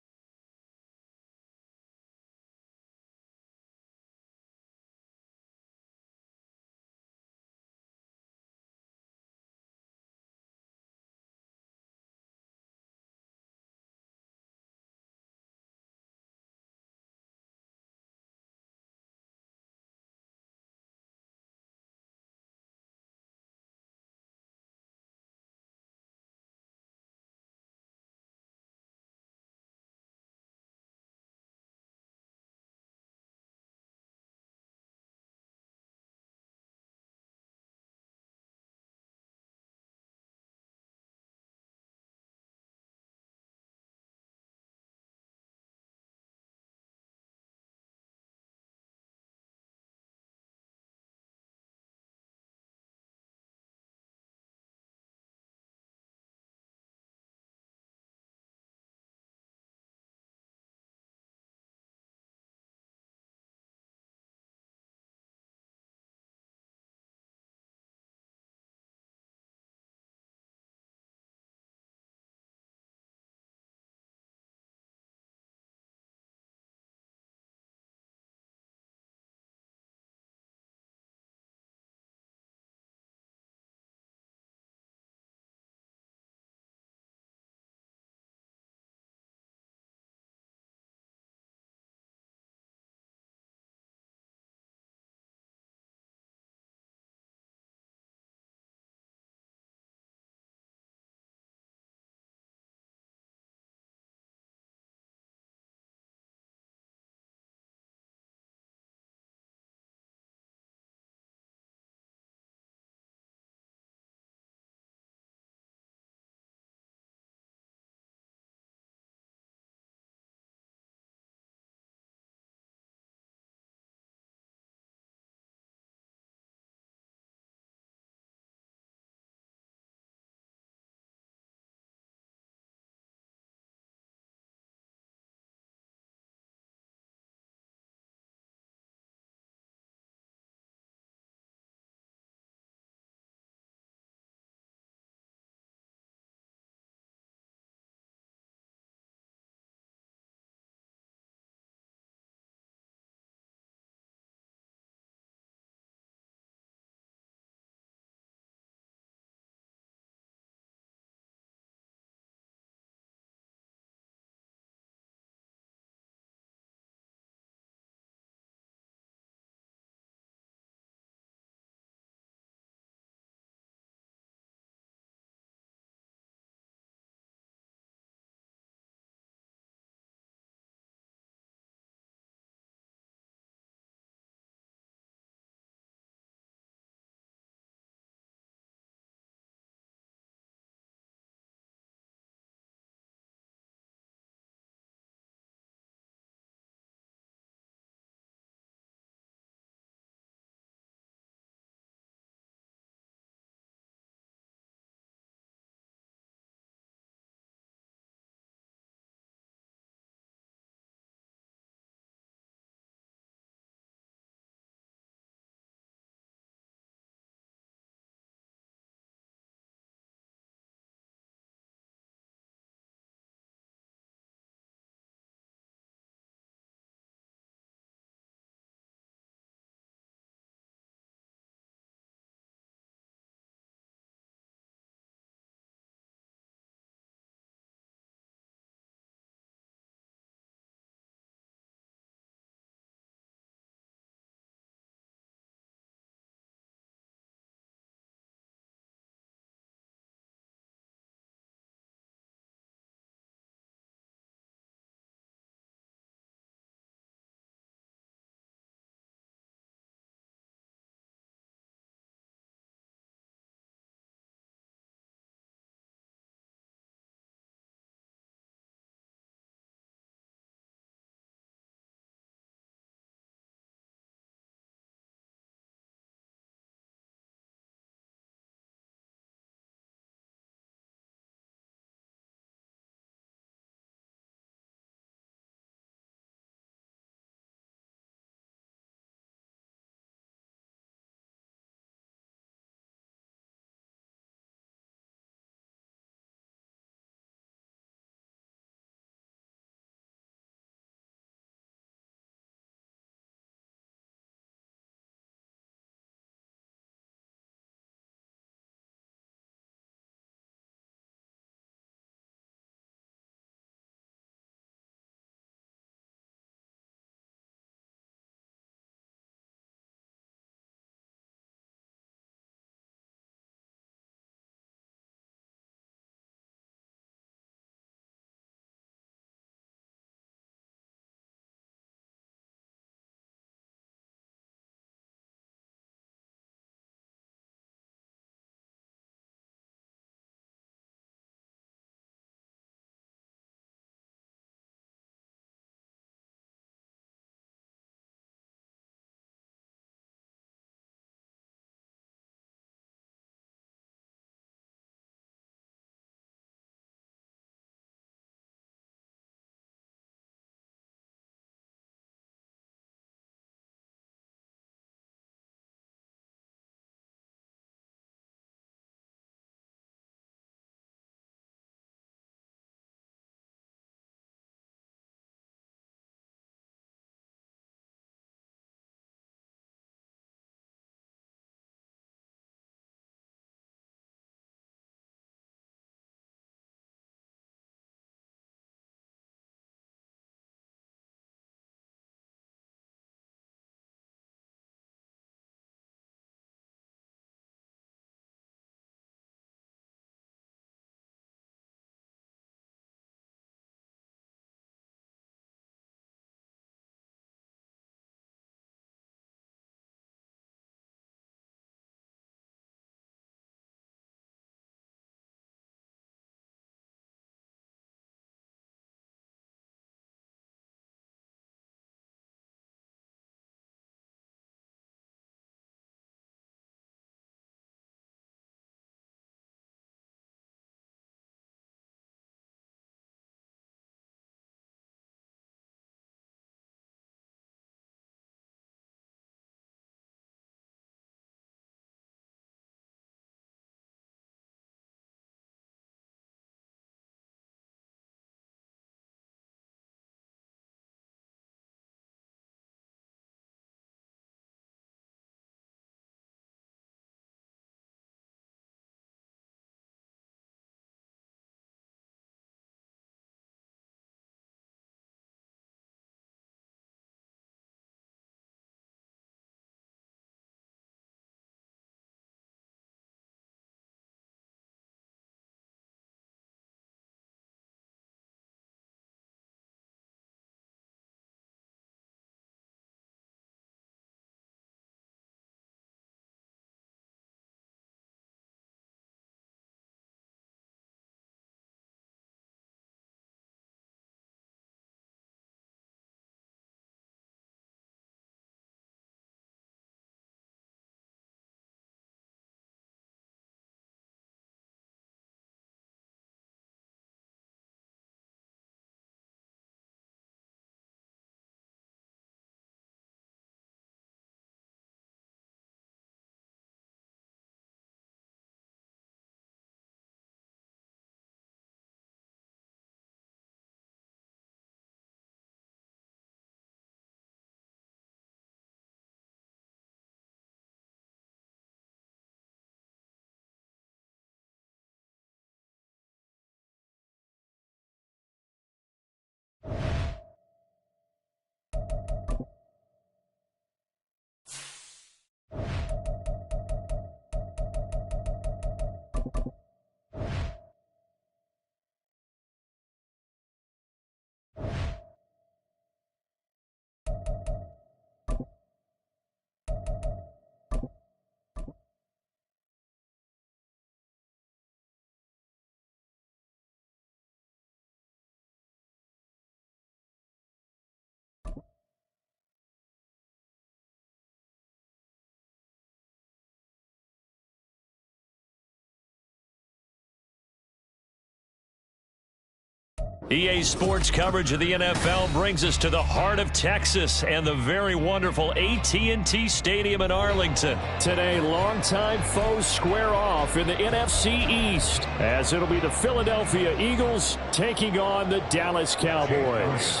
EA Sports coverage of the NFL brings us to the heart of Texas and the very wonderful AT&T Stadium in Arlington. Today, longtime foes square off in the NFC East, as it'll be the Philadelphia Eagles taking on the Dallas Cowboys.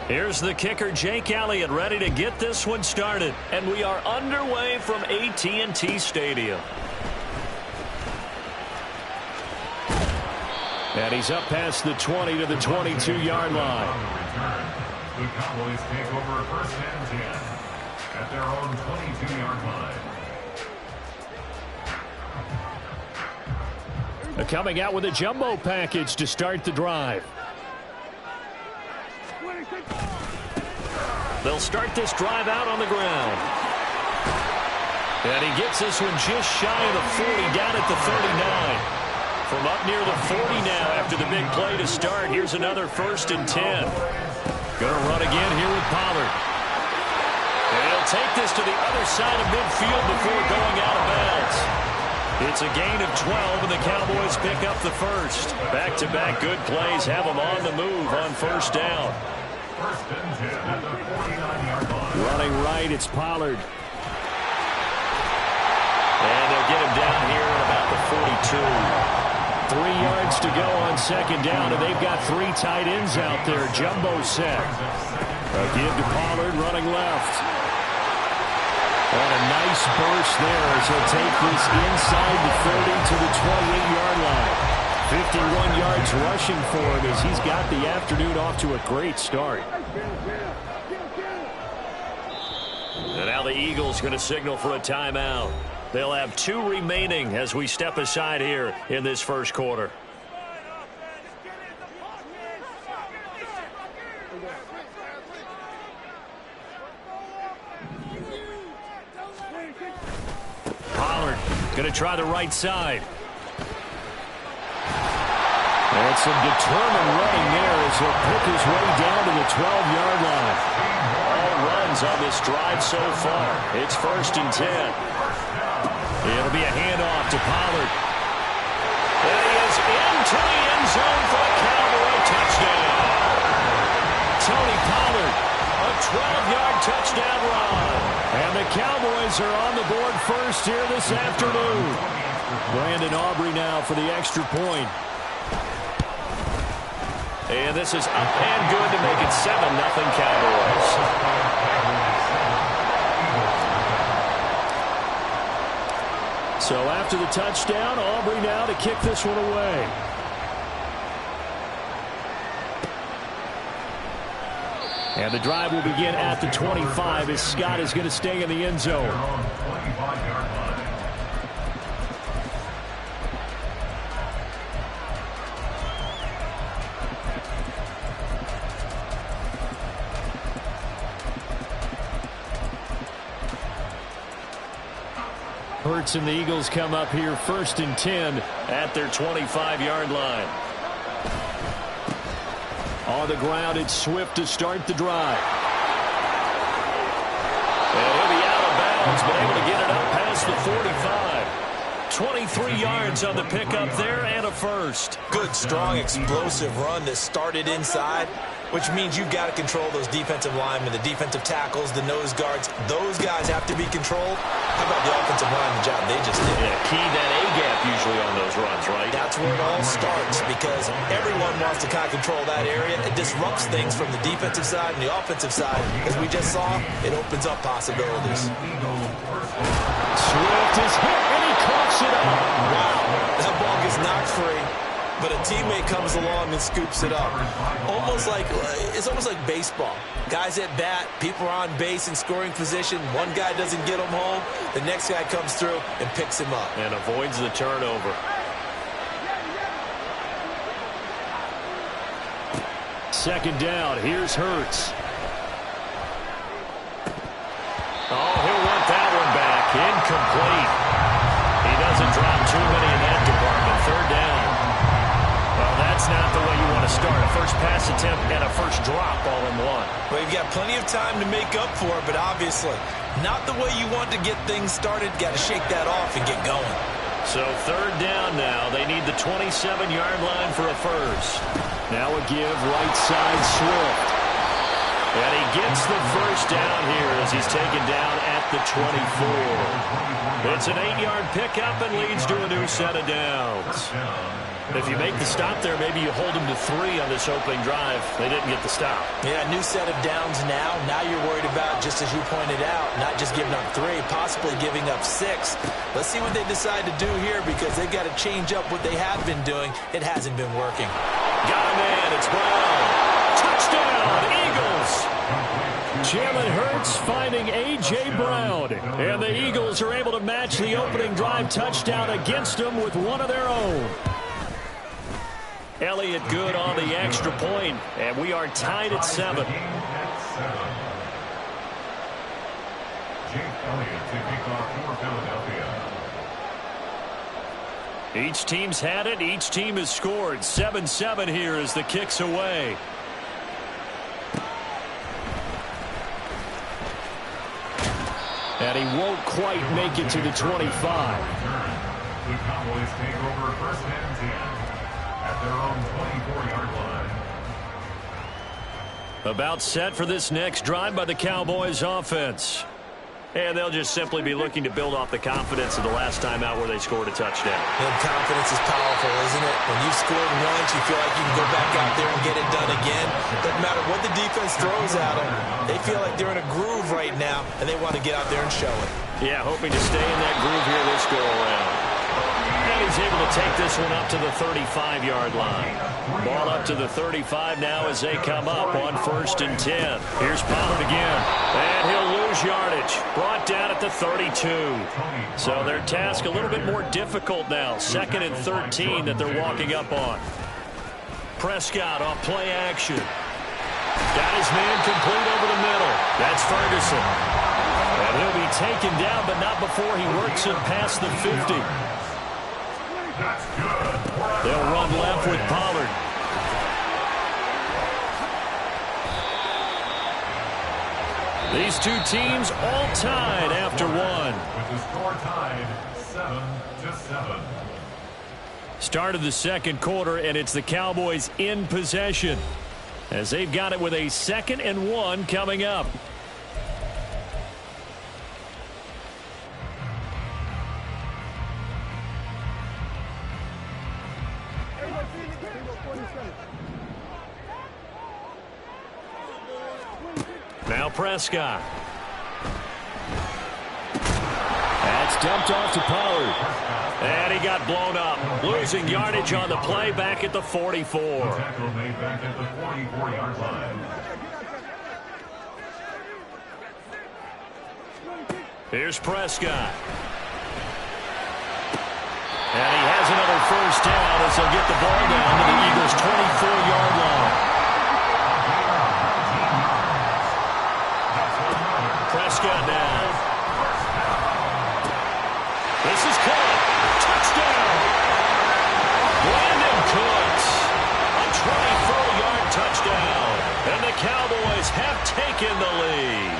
Here's the kicker, Jake Elliott, ready to get this one started. And we are underway from AT&T Stadium. And he's up past the 20 to the 22-yard line. The Cowboys take over first and 10 at their own 22-yard line. They're coming out with a jumbo package to start the drive. They'll start this drive out on the ground. And he gets this one just shy of the 40, down at the 39. From up near the 40 now after the big play to start. Here's another 1st and 10. Going to run again here with Pollard. And he'll take this to the other side of midfield before going out of bounds. It's a gain of 12, and the Cowboys pick up the first. Back-to-back good plays have them on the move on first down. First and 10 at the 49-yard line. Running right, it's Pollard. And they'll get him down here at about the 42. 3 yards to go on second down, and they've got 3 tight ends out there. Jumbo set. A give to Pollard, running left. And a nice burst there as he'll take this inside the 30 to the 28-yard line. 51 yards rushing for him as he's got the afternoon off to a great start. And now the Eagles going to signal for a timeout. They'll have 2 remaining as we step aside here in this first quarter. Pollard going to try the right side. And some determined running there as he'll pick his way down to the 12-yard line. All runs on this drive so far. It's 1st and 10. It'll be a handoff to Pollard. And he is into the end zone for a Cowboy touchdown. Tony Pollard, a 12-yard touchdown run. And the Cowboys are on the board first here this afternoon. Brandon Aubrey now for the extra point. And this is up and good to make it 7-0 Cowboys. So after the touchdown, Aubrey now to kick this one away. And the drive will begin at the 25 as Scott is going to stay in the end zone. Hurts and the Eagles come up here 1st and 10 at their 25-yard line. On the ground, it's Swift to start the drive. And he'll be out of bounds, but able to get it up past the 45. 23 yards on the pickup there and a first. Good, strong, explosive run that started inside, which means you've got to control those defensive linemen, the defensive tackles, the nose guards. Those guys have to be controlled. How about the offensive line, the job they just did? Yeah, key that A-gap usually on those runs, right? That's where it all starts because everyone wants to kind of control that area. It disrupts things from the defensive side and the offensive side. As we just saw, it opens up possibilities. Swift is hit and he coughs it up. Wow, that ball gets knocked free. But a teammate comes along and scoops it up. It's almost like baseball. Guys at bat, people are on base in scoring position. One guy doesn't get him home. The next guy comes through and picks him up. And avoids the turnover. Second down. Here's Hurts. Oh, he'll want that one back. Incomplete. He doesn't drop too many in that department. Third down. Well, that's not the way you want to start. A first pass attempt and a first drop all in one. Well, you've got plenty of time to make up for it, but obviously not the way you want to get things started. Got to shake that off and get going. So third down now. They need the 27-yard line for a first. Now a give right side Swift. And he gets the first down here as he's taken down at the 24. It's an 8-yard pickup and leads to a new set of downs. If you make the stop there, maybe you hold them to 3 on this opening drive. They didn't get the stop. Yeah, new set of downs now. Now you're worried about, just as you pointed out, not just giving up 3, possibly giving up 6. Let's see what they decide to do here because they've got to change up what they have been doing. It hasn't been working. Got a man. It's Brown. Touchdown, Eagles. Jalen Hurts finding A.J. Brown. And the Eagles are able to match the opening drive touchdown against them with one of their own. Elliott good on the extra point, and we are tied at 7. Jake Elliott to kick off for Philadelphia. Each team's had it. Each team has scored. 7-7 here as the kick's away. And he won't quite make it to the 25. The Cowboys take over first and 10 at their own 24-yard line. About set for this next drive by the Cowboys offense. And they'll just simply be looking to build off the confidence of the last time out where they scored a touchdown. And confidence is powerful, isn't it? When you've scored once, you feel like you can go back out there and get it done again. Doesn't matter what the defense throws at them. They feel like they're in a groove right now, and they want to get out there and show it. Yeah, hoping to stay in that groove here this go-around. And he's able to take this one up to the 35-yard line. Ball up to the 35 now as they come up on 1st and 10. Here's Pollard again. And he'll lose yardage. Brought down at the 32. So their task a little bit more difficult now. 2nd and 13 that they're walking up on. Prescott off play action. Got his man complete over the middle. That's Ferguson. And he'll be taken down, but not before he works it past the 50. They'll run left with Pollard. These two teams all tied after one. With the score tied 7-7. Start of the second quarter, and it's the Cowboys in possession as they've got it with a 2nd and 1 coming up. Now Prescott. That's dumped off to Pollard. And he got blown up. Losing yardage on the play back at the 44. Tackle made back at the 44-yard line. Here's Prescott. And he has another first down as they'll get the ball down to the Eagles' 24-yard line. Prescott now. This is caught. Touchdown. Brandon Cooks. A 24-yard touchdown. And the Cowboys have taken the lead.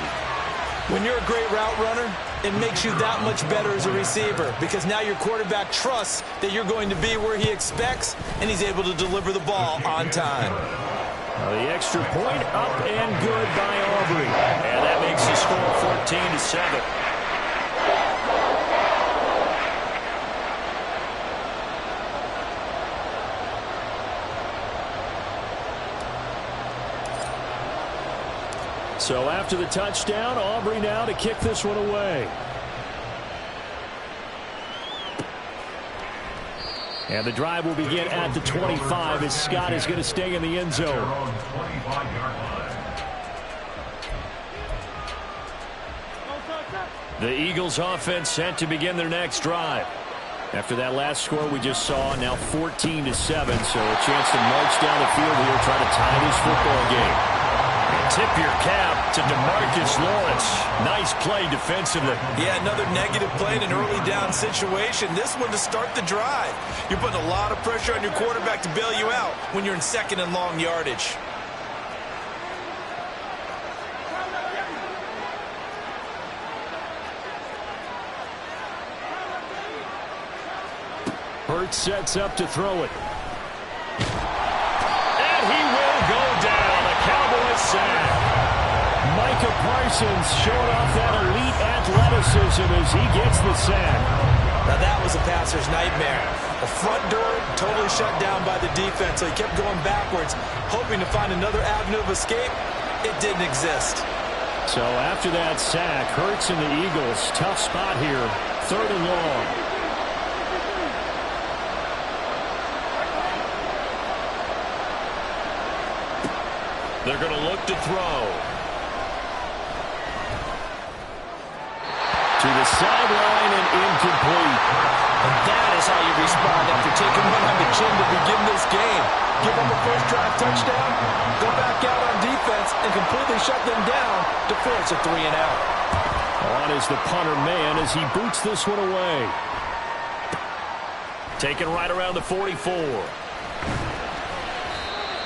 When you're a great route runner, it makes you that much better as a receiver because now your quarterback trusts that you're going to be where he expects, and he's able to deliver the ball on time. The extra point up and good by Aubrey. And that makes the score 14-7. So after the touchdown, Aubrey now to kick this one away. And the drive will begin at the 25 as Scott is going to stay in the end zone. The Eagles offense set to begin their next drive. After that last score we just saw, now 14-7, so a chance to march down the field here, try to tie this football game. Tip your cap to DeMarcus Lawrence. Nice play defensively. Yeah, another negative play in an early down situation. This one to start the drive. You're putting a lot of pressure on your quarterback to bail you out when you're in 2nd and long yardage. Hurts sets up to throw it. And he will go down. A Cowboys sack. Micah Parsons showing off that elite athleticism as he gets the sack. Now that was a passer's nightmare. The front door totally shut down by the defense, so he kept going backwards, hoping to find another avenue of escape. It didn't exist. So after that sack, Hurts and the Eagles, tough spot here, 3rd and long. They're going to look to throw. To the sideline and incomplete. And that is how you respond after taking one on the chin to begin this game. Give up a first drive touchdown, go back out on defense, and completely shut them down to force a 3-and-out. On is the punter man as he boots this one away. Taken right around the 44.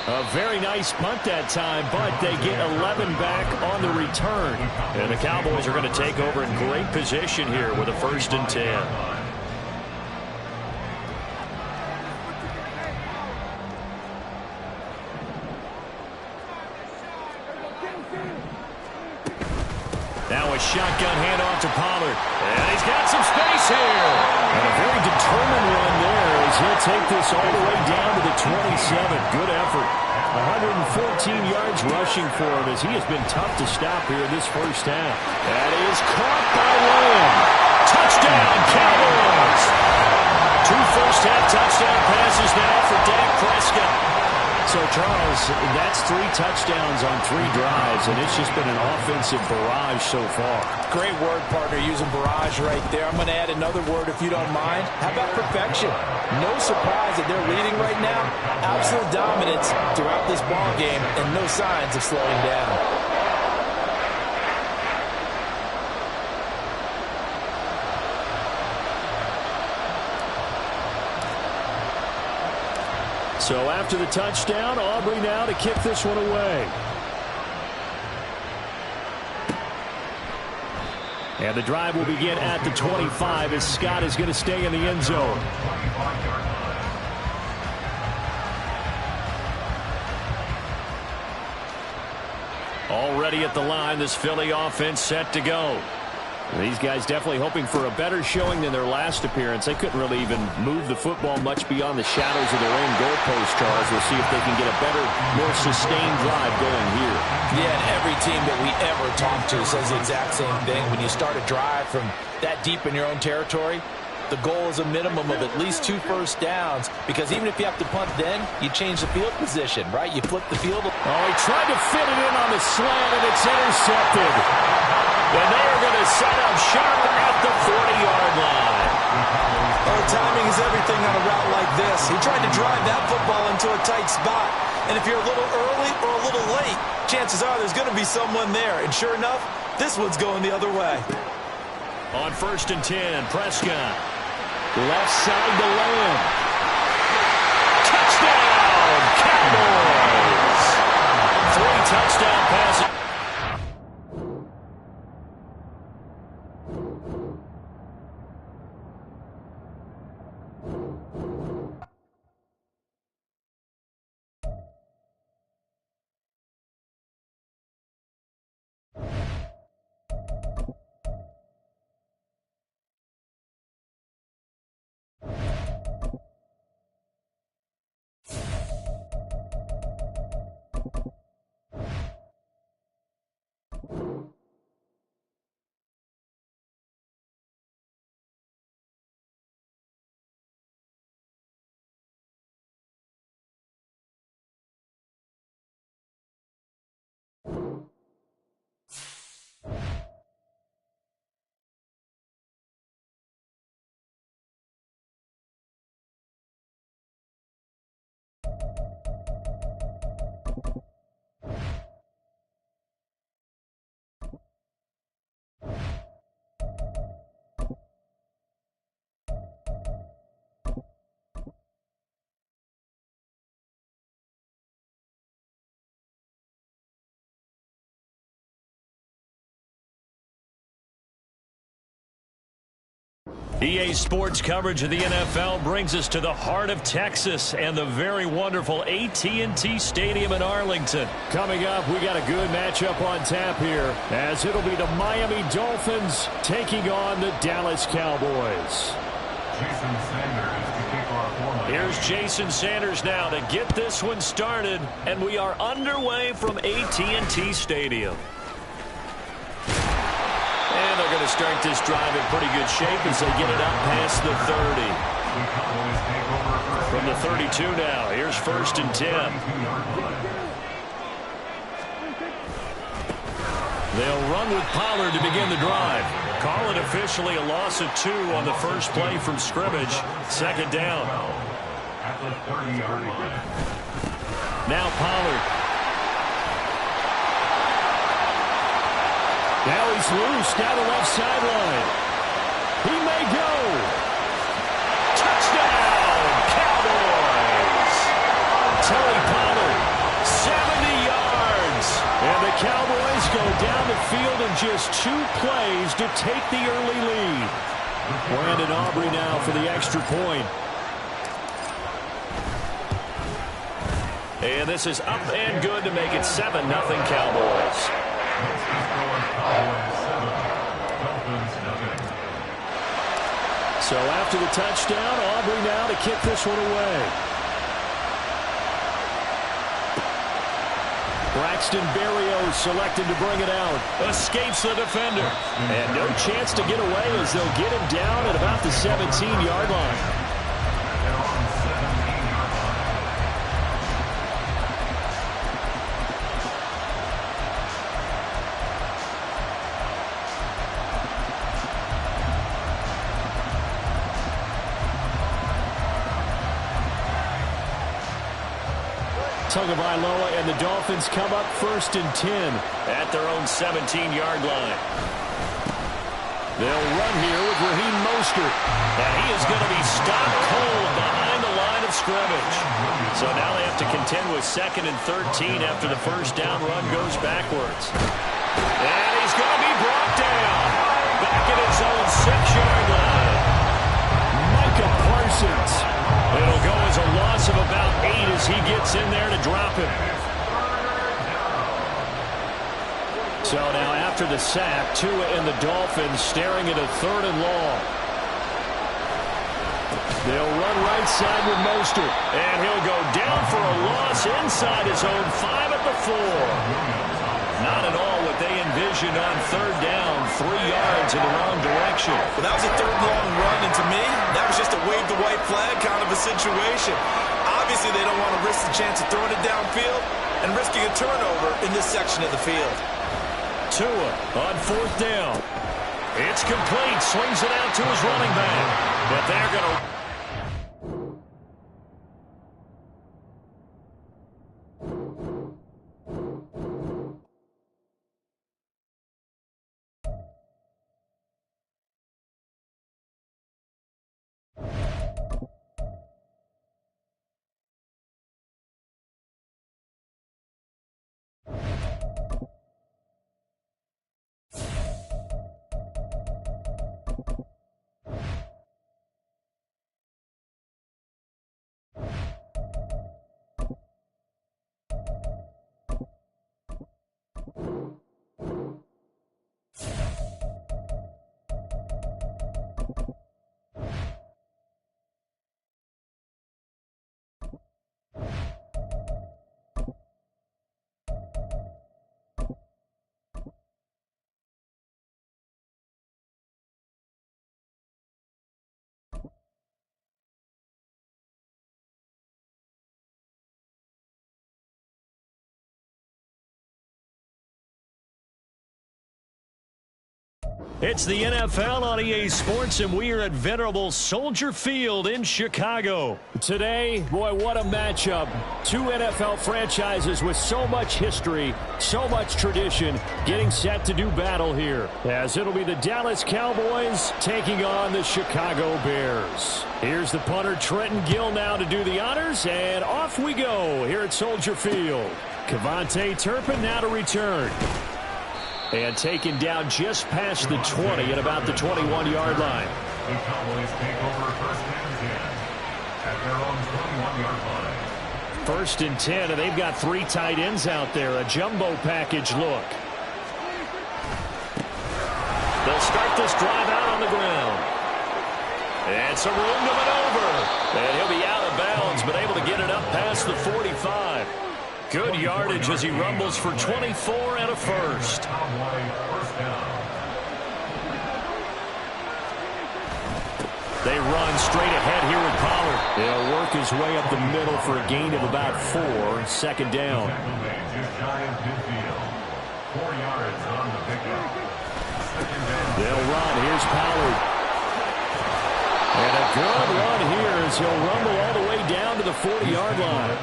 A very nice punt that time, but they get 11 back on the return. And the Cowboys are going to take over in great position here with a 1st and 10. Now a shotgun handoff to Pollard. And he's got some space here. And a very determined run there as he'll take this all the way down to the 27. Good effort. 114 yards rushing for him as he has been tough to stop here in this first half. That is caught by Lamb. Touchdown, Cowboys. 2 first-half touchdown passes now for Dak Prescott. So, Charles, that's 3 touchdowns on 3 drives, and it's just been an offensive barrage so far. Great word, partner, using barrage right there. I'm going to add another word if you don't mind. How about perfection? No surprise that they're leading right now. Absolute dominance throughout this ball game and no signs of slowing down. So after the touchdown, Aubrey now to kick this one away. And the drive will begin at the 25 as Scott is going to stay in the end zone. Already at the line, this Philly offense set to go. These guys definitely hoping for a better showing than their last appearance. They couldn't really even move the football much beyond the shadows of their own goalpost, Charles. We'll see if they can get a better, more sustained drive going here. Yeah, and every team that we ever talk to says the exact same thing. When you start a drive from that deep in your own territory, the goal is a minimum of at least 2 first downs, because even if you have to punt then, you change the field position, right? You flip the field. Oh, he tried to fit it in on the slant, and it's intercepted. And they are going to set up shop at the 40-yard line. Oh, timing is everything on a route like this. He tried to drive that football into a tight spot. And if you're a little early or a little late, chances are there's going to be someone there. And sure enough, this one's going the other way. On 1st and 10, Prescott. Left side to Lamb. Touchdown, Cowboys. 3 touchdown passes. EA Sports coverage of the NFL brings us to the heart of Texas and the very wonderful AT&T Stadium in Arlington. Coming up, we got a good matchup on tap here, as it'll be the Miami Dolphins taking on the Dallas Cowboys. Jason Sanders to kick off one. Here's Jason Sanders now to get this one started, and we are underway from AT&T Stadium. And they're going to start this drive in pretty good shape as they get it up past the 30. From the 32 now, here's 1st and 10. They'll run with Pollard to begin the drive. Call it officially a loss of 2 on the first play from scrimmage. 2nd down. At the 30-yard line. Now Pollard. Now he's loose down the left sideline. He may go. Touchdown, Cowboys. Terry Pollard, 70 yards. And the Cowboys go down the field in just 2 plays to take the early lead. Brandon Aubrey now for the extra point. And this is up and good to make it 7-0 Cowboys. So after the touchdown, Aubrey now to kick this one away. Braxton Berrios selected to bring it out. Escapes the defender. And no chance to get away as they'll get him down at about the 17-yard line. Tagovailoa and the Dolphins come up 1st and 10 at their own 17-yard line. They'll run here with Raheem Mostert. And he is going to be stopped cold behind the line of scrimmage. So now they have to contend with 2nd and 13 after the first down run goes backwards. And he's going to be brought down back at his own 6-yard line. Micah Parsons. It'll go as a loss of about 8 as he gets in there to drop him. So now after the sack, Tua and the Dolphins staring at a 3rd and long. They'll run right side with Mostert. And he'll go down for a loss inside his own 5 at the 4. Not at all what they envisioned on 3rd down, 3 yards in the wrong direction. Well, that was a 3rd long run, and to me, that was just a wave the white flag kind of a situation. Obviously, they don't want to risk the chance of throwing it downfield and risking a turnover in this section of the field. Tua on 4th down. It's complete. Swings it out to his running back. But they're going to... It's the NFL on EA Sports, and we are at venerable Soldier Field in Chicago. Today, boy, what a matchup. 2 NFL franchises with so much history, so much tradition, getting set to do battle here, as it'll be the Dallas Cowboys taking on the Chicago Bears. Here's the punter, Trenton Gill, now to do the honors, and off we go here at Soldier Field. Kevontae Turpin now to return. And taken down just past the 20 at about the 21-yard line. The Cowboys take over first and 10 at their own 21-yard line. First and 10, and they've got 3 tight ends out there. A jumbo package look. They'll start this drive out on the ground. And some room to maneuver. And he'll be out of bounds, but able to get it up past the 45. Good yardage as he rumbles for 24 and a first. Cowboy first down. They run straight ahead here with Pollard. He'll work his way up the middle for a gain of about 4. Second down. Just shy of midfield. 4 yards on the pickup. Second down. They'll run. Here's Pollard. And a good run here as he'll rumble all the way down to the 40-yard line.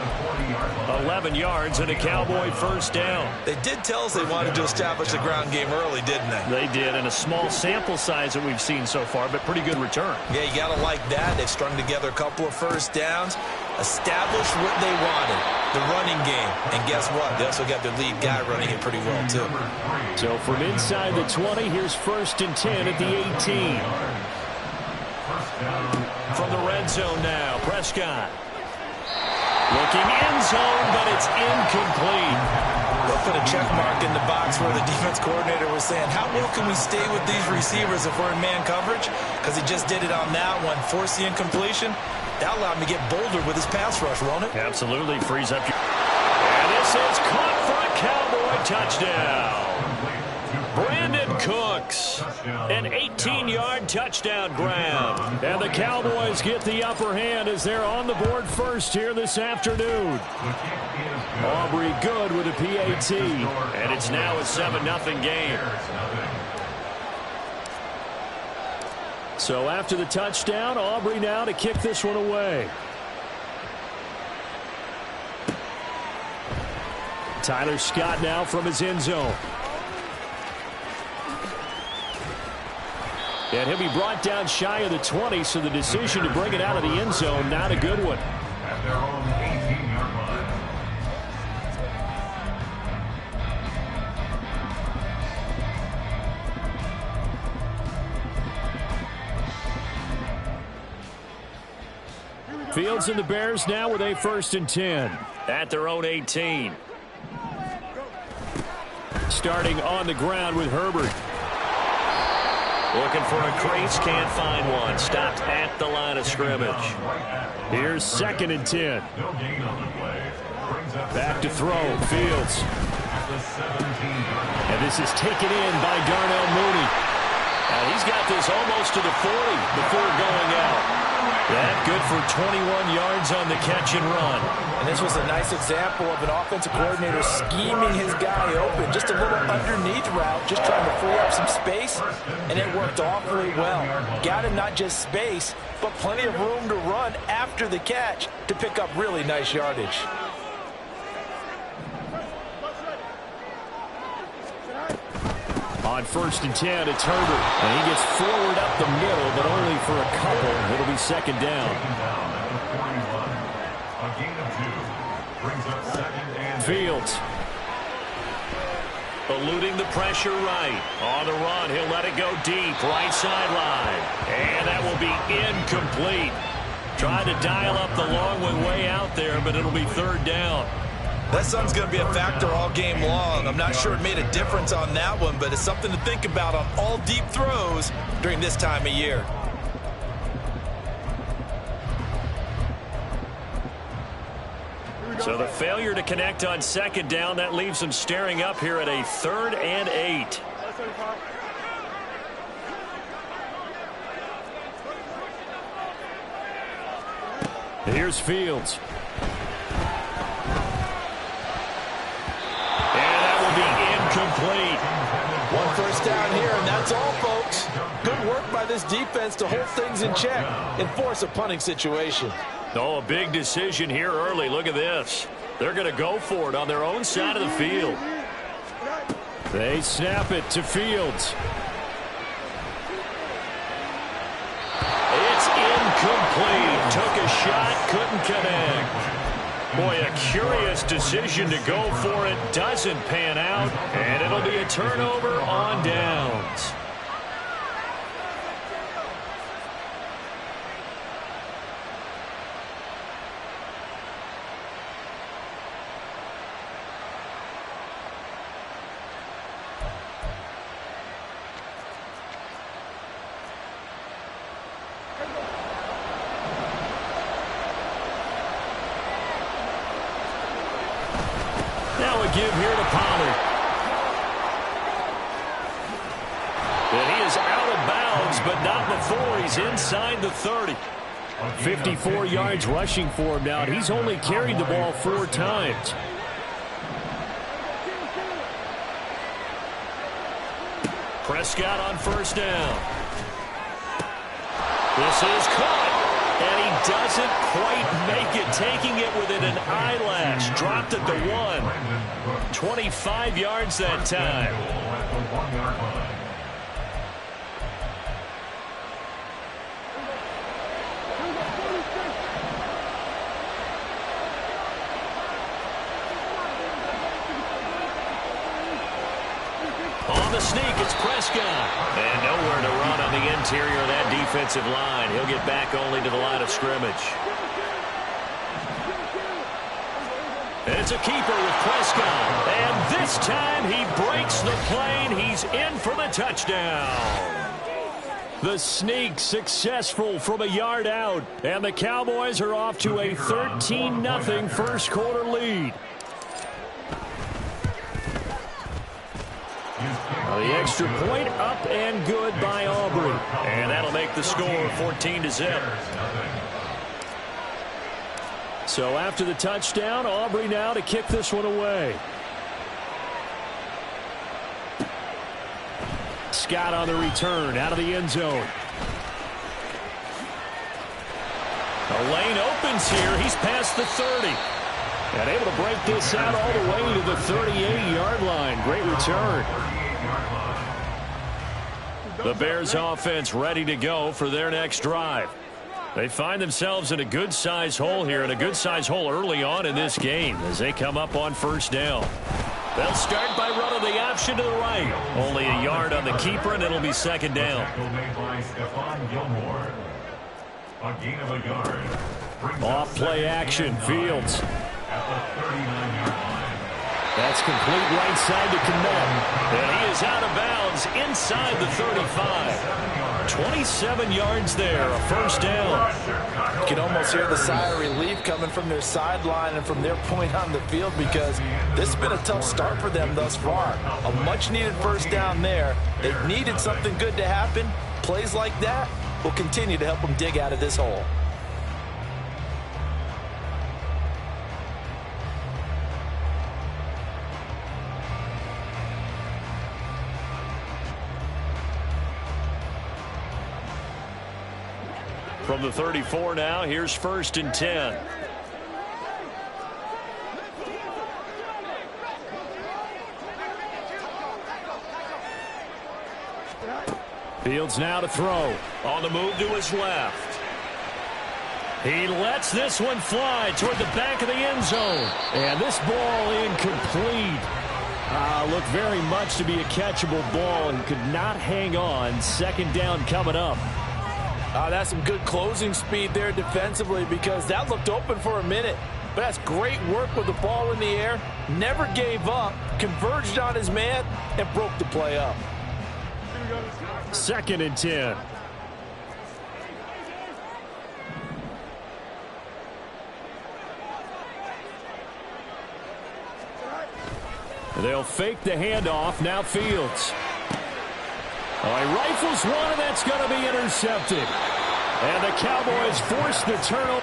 11 yards and a Cowboy first down. They did tell us they wanted to establish the ground game early, didn't they? They did, and a small sample size that we've seen so far, but pretty good return. Yeah, you got to like that. They've strung together a couple of first downs, established what they wanted, the running game. And guess what? They also got their lead guy running it pretty well, too. So from inside the 20, here's first and 10 at the 18. From the red zone now, Prescott. Looking end zone, but it's incomplete. They'll put a check mark in the box where the defense coordinator was saying, how well can we stay with these receivers if we're in man coverage? Because he just did it on that one. Force the incompletion. That allowed him to get bolder with his pass rush, won't it? Absolutely. Frees up your... And this is caught for a Cowboy touchdown. Brandon Cooks, an 18-yard touchdown grab. And the Cowboys get the upper hand as they're on the board first here this afternoon. Aubrey good with a PAT. And it's now a 7-0 game. So after the touchdown, Aubrey now to kick this one away. Tyler Scott now from his end zone. And he'll be brought down shy of the 20, so the decision to bring it out of the end zone, not a good one. At their own 18-yard line. Fields and the Bears now with a first and 10 at their own 18. Starting on the ground with Herbert. Looking for a crease, can't find one. Stopped at the line of scrimmage. Here's second and 10. Back to throw, Fields. And this is taken in by Darnell Mooney. He's got this almost to the 40 before going out. That good for 21 yards on the catch and run. And this was a nice example of an offensive coordinator scheming his guy open. Just a little underneath route, just trying to free up some space, and it worked awfully well. Got him not just space, but plenty of room to run after the catch to pick up really nice yardage. On first and 10, it's Herbert. And he gets forward up the middle, but only for a couple. It'll be second down. A gain of 2. Brings up second and Fields. Eluding the pressure right. On the run, he'll let it go deep. Right sideline. And that will be incomplete. Tried to dial up the long one way out there, but it'll be third down. That sun's going to be a factor all game long. I'm not sure it made a difference on that one, but it's something to think about on all deep throws during this time of year. So the failure to connect on second down, that leaves them staring up here at a 3rd and 8. Here's Fields. Incomplete. One first down here, and that's all, folks. Good work by this defense to hold things in check and force a punting situation. Oh, a big decision here early. Look at this. They're going to go for it on their own side of the field. They snap it to Fields. It's incomplete. Took a shot, couldn't connect. Boy, a curious decision to go for it. Doesn't pan out, and it'll be a turnover on downs. Now a give here to Pollard. And he is out of bounds, but not before he's inside the 30. 54 yards rushing for him now, and he's only carried the ball 4 times. Prescott on first down. This is caught, and he doesn't quite make it, taking it within an eyelash. Dropped at the 1. 25 yards that time. On the sneak, it's Prescott. And nowhere to run on the interior of that defensive line. He'll get back only to the line of scrimmage. It's a keeper with Prescott. And this time he breaks the plane. He's in for the touchdown. The sneak successful from a yard out. And the Cowboys are off to a 13-0 first quarter lead. The extra point up and good by Aubrey. And that'll make the score 14-0. So after the touchdown, Aubrey now to kick this one away. Scott on the return out of the end zone. The lane opens here. He's past the 30. And able to break this out all the way to the 38-yard line. Great return. The Bears offense ready to go for their next drive. They find themselves in a good-sized hole here, and a good-sized hole early on in this game as they come up on first down. They'll start by running the option to the right. Only a yard on the keeper, and it'll be second down. Off play action, Fields. That's complete right side to Kmet. And he is out of bounds inside the 35. 27 yards there, a first down. You can almost hear the sigh of relief coming from their sideline and from their point on the field, because this has been a tough start for them thus far. A much-needed first down there. They've needed something good to happen. Plays like that will continue to help them dig out of this hole. From the 34 now, here's first and 10. Fields now to throw. On the move to his left. He lets this one fly toward the back of the end zone. And this ball incomplete. Looked very much to be a catchable ball and could not hang on. Second down coming up. That's some good closing speed there defensively, because that looked open for a minute. But that's great work with the ball in the air. Never gave up, converged on his man, and broke the play up. Second and 10. They'll fake the handoff. Now Fields. Oh, he rifles one, and that's going to be intercepted. And the Cowboys force the turnover.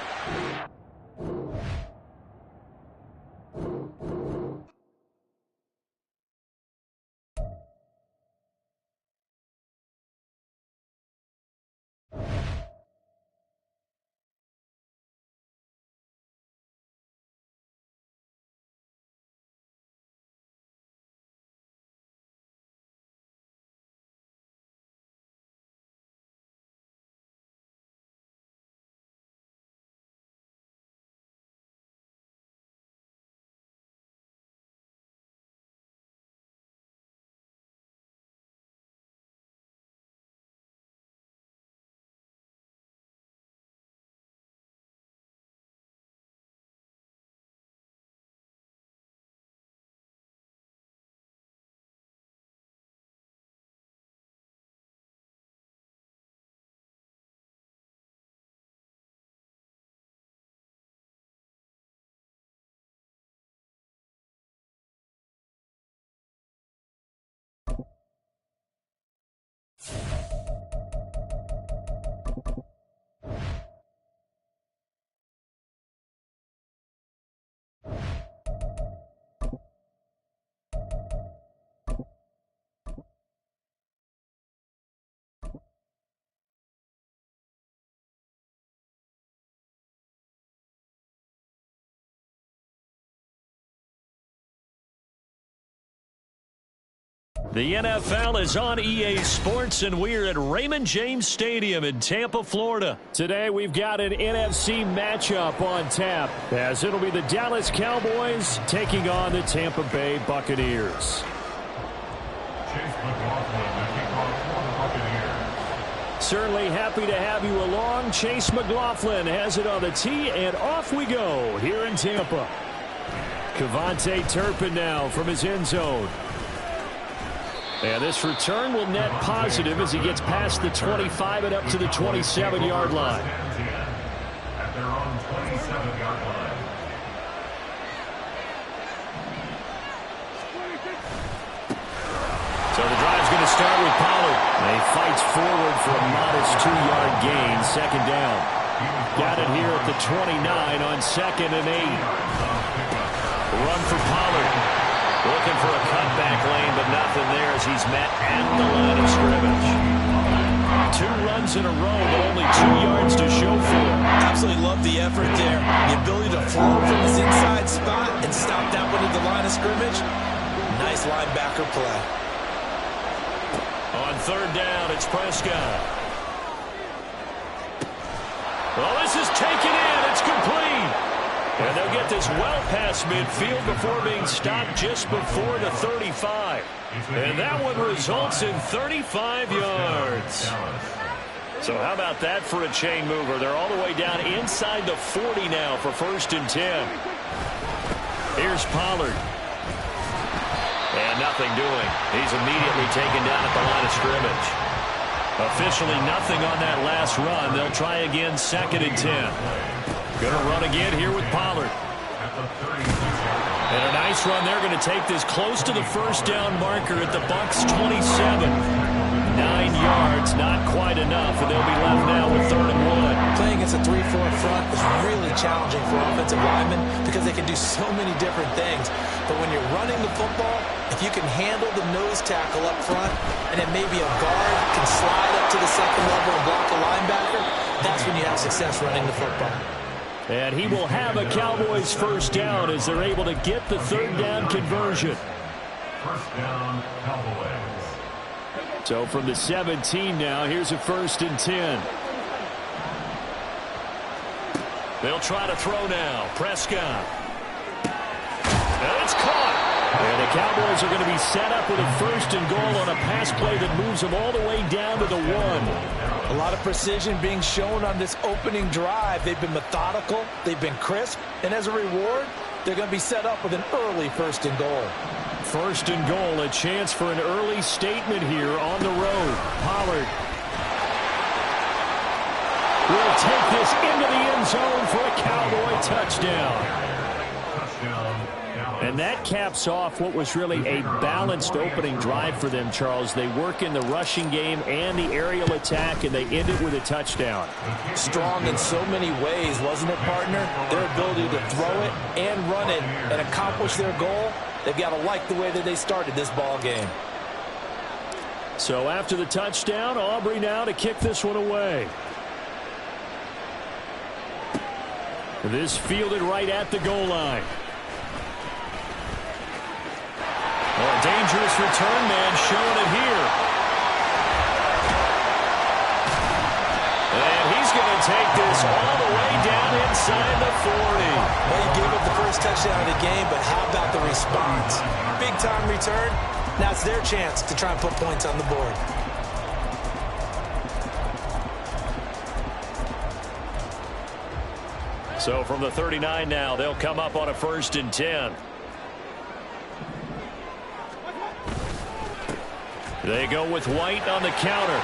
The NFL is on EA Sports, and we're at Raymond James Stadium in Tampa, Florida. Today, we've got an NFC matchup on tap, as it'll be the Dallas Cowboys taking on the Tampa Bay Buccaneers. Certainly happy to have you along. Chase McLaughlin has it on the tee, and off we go here in Tampa. Kevontae Turpin now from his end zone. And this return will net positive as he gets past the 25 and up to the 27-yard line. At their own 27-yard line. So the drive's going to start with Pollard. And he fights forward for a modest 2-yard gain, second down. Got it here at the 29 on 2nd and 8. Run for Pollard. Looking for a cutback lane, but nothing there as he's met at the line of scrimmage. 2 runs in a row, but only 2 yards to show for it. Absolutely love the effort there. The ability to flow from his inside spot and stop that one at the line of scrimmage. Nice linebacker play. On 3rd down, it's Prescott. Well, this is taken in. It's complete. And they'll get this well past midfield before being stopped just before the 35. And that one results in 35 yards. So how about that for a chain mover? They're all the way down inside the 40 now for 1st and 10. Here's Pollard. And nothing doing. He's immediately taken down at the line of scrimmage. Officially nothing on that last run. They'll try again 2nd and 10. Going to run again here with Pollard. And a nice run. They're going to take this close to the 1st down marker at the Bucs' 27. 9 yards, not quite enough, and they'll be left now with 3rd and 1. Playing against a 3-4 front is really challenging for offensive linemen because they can do so many different things. But when you're running the football, if you can handle the nose tackle up front, and then maybe a guard can slide up to the 2nd level and block a linebacker, that's when you have success running the football. And he will have a Cowboys 1st down as they're able to get the 3rd down conversion. 1st down, Cowboys. So from the 17 now, here's a 1st and 10. They'll try to throw now. Prescott. And it's caught. And the Cowboys are going to be set up with a 1st and goal on a pass play that moves them all the way down to the 1. A lot of precision being shown on this opening drive. They've been methodical. They've been crisp. And as a reward, they're going to be set up with an early 1st and goal. 1st and goal, a chance for an early statement here on the road. Pollard will take this into the end zone for a Cowboy touchdown. And that caps off what was really a balanced opening drive for them, Charles. They work in the rushing game and the aerial attack, and they end it with a touchdown. Strong in so many ways, wasn't it, partner? Their ability to throw it and run it and accomplish their goal, they've got to like the way that they started this ball game. So after the touchdown, Aubrey now to kick this one away. This fielded right at the goal line. A dangerous return man showing it here. And he's going to take this all the way down inside the 40. Well, he gave up the first touchdown of the game, but how about the response? Big-time return. Now it's their chance to try and put points on the board. So from the 39 now, they'll come up on a 1st and 10. They go with White on the counter.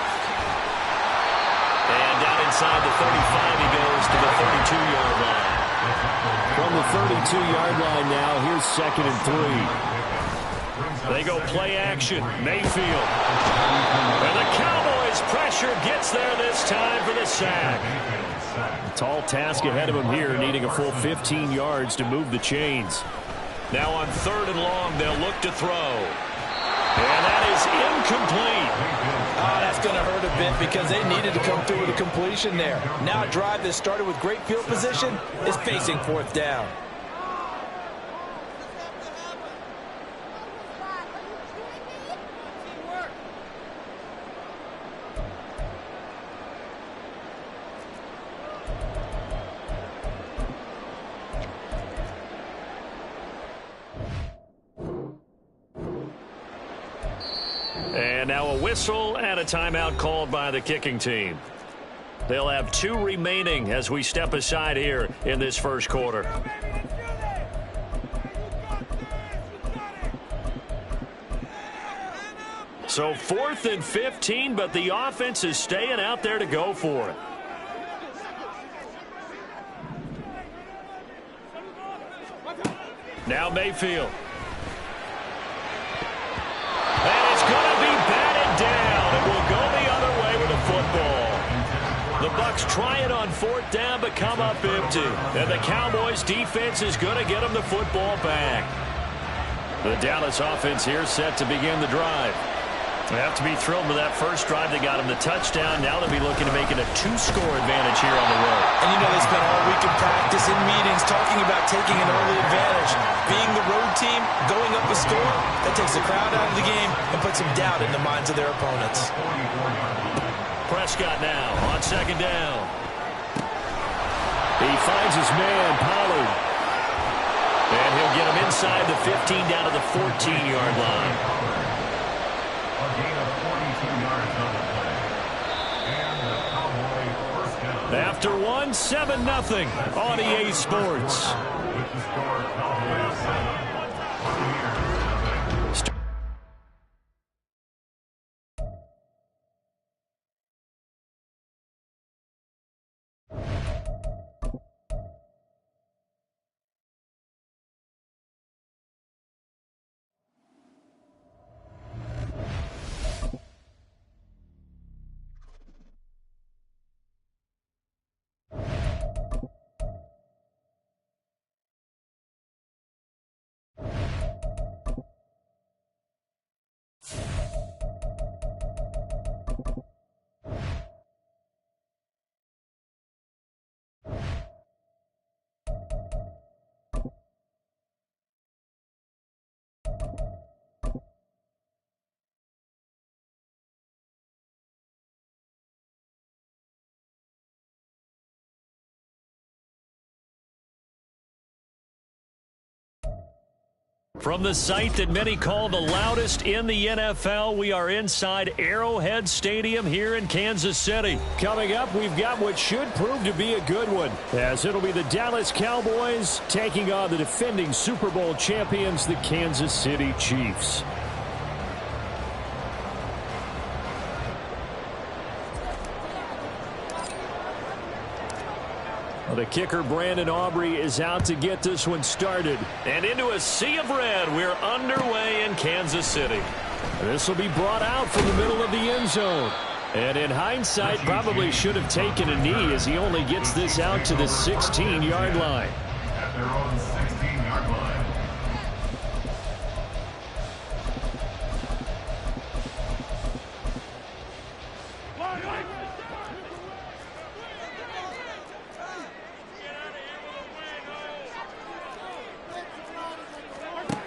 And down inside the 35, he goes to the 32-yard line. From the 32-yard line now, here's 2nd and 3. They go play action. Mayfield. And the Cowboys' pressure gets there this time for the sack. A tall task ahead of him here, needing a full 15 yards to move the chains. Now on 3rd and long, they'll look to throw. And that is incomplete. Oh, that's going to hurt a bit because they needed to come through with a completion there. Now a drive that started with great field position is facing 4th down. And now a whistle and a timeout called by the kicking team. They'll have 2 remaining as we step aside here in this first quarter. So 4th and 15, but the offense is staying out there to go for it. Now Mayfield. And it's going to be batted down. It will go the other way with the football. The Bucs try it on 4th down, but come up empty. And the Cowboys defense is going to get them the football back. The Dallas offense here set to begin the drive. They have to be thrilled with that first drive. They got him the touchdown. Now they'll be looking to make it a 2-score advantage here on the road. And you know they spent all week in practice and meetings talking about taking an early advantage. Being the road team, going up a score, that takes the crowd out of the game and puts some doubt in the minds of their opponents. Prescott now on 2nd down. He finds his man, Pollard. And he'll get him inside the 15 down to the 14-yard line. A gain of 42 yards on the play. And the Cowboy first down. After 1, 7-0 on EA Sports. With the score, Cowboys 7. From the site that many call the loudest in the NFL, we are inside Arrowhead Stadium here in Kansas City. Coming up, we've got what should prove to be a good one, as it'll be the Dallas Cowboys taking on the defending Super Bowl champions, the Kansas City Chiefs. The kicker, Brandon Aubrey, is out to get this one started. And into a sea of red, we're underway in Kansas City. This will be brought out from the middle of the end zone. And in hindsight, probably should have taken a knee as he only gets this out to the 16-yard line. At their own 16-yard line.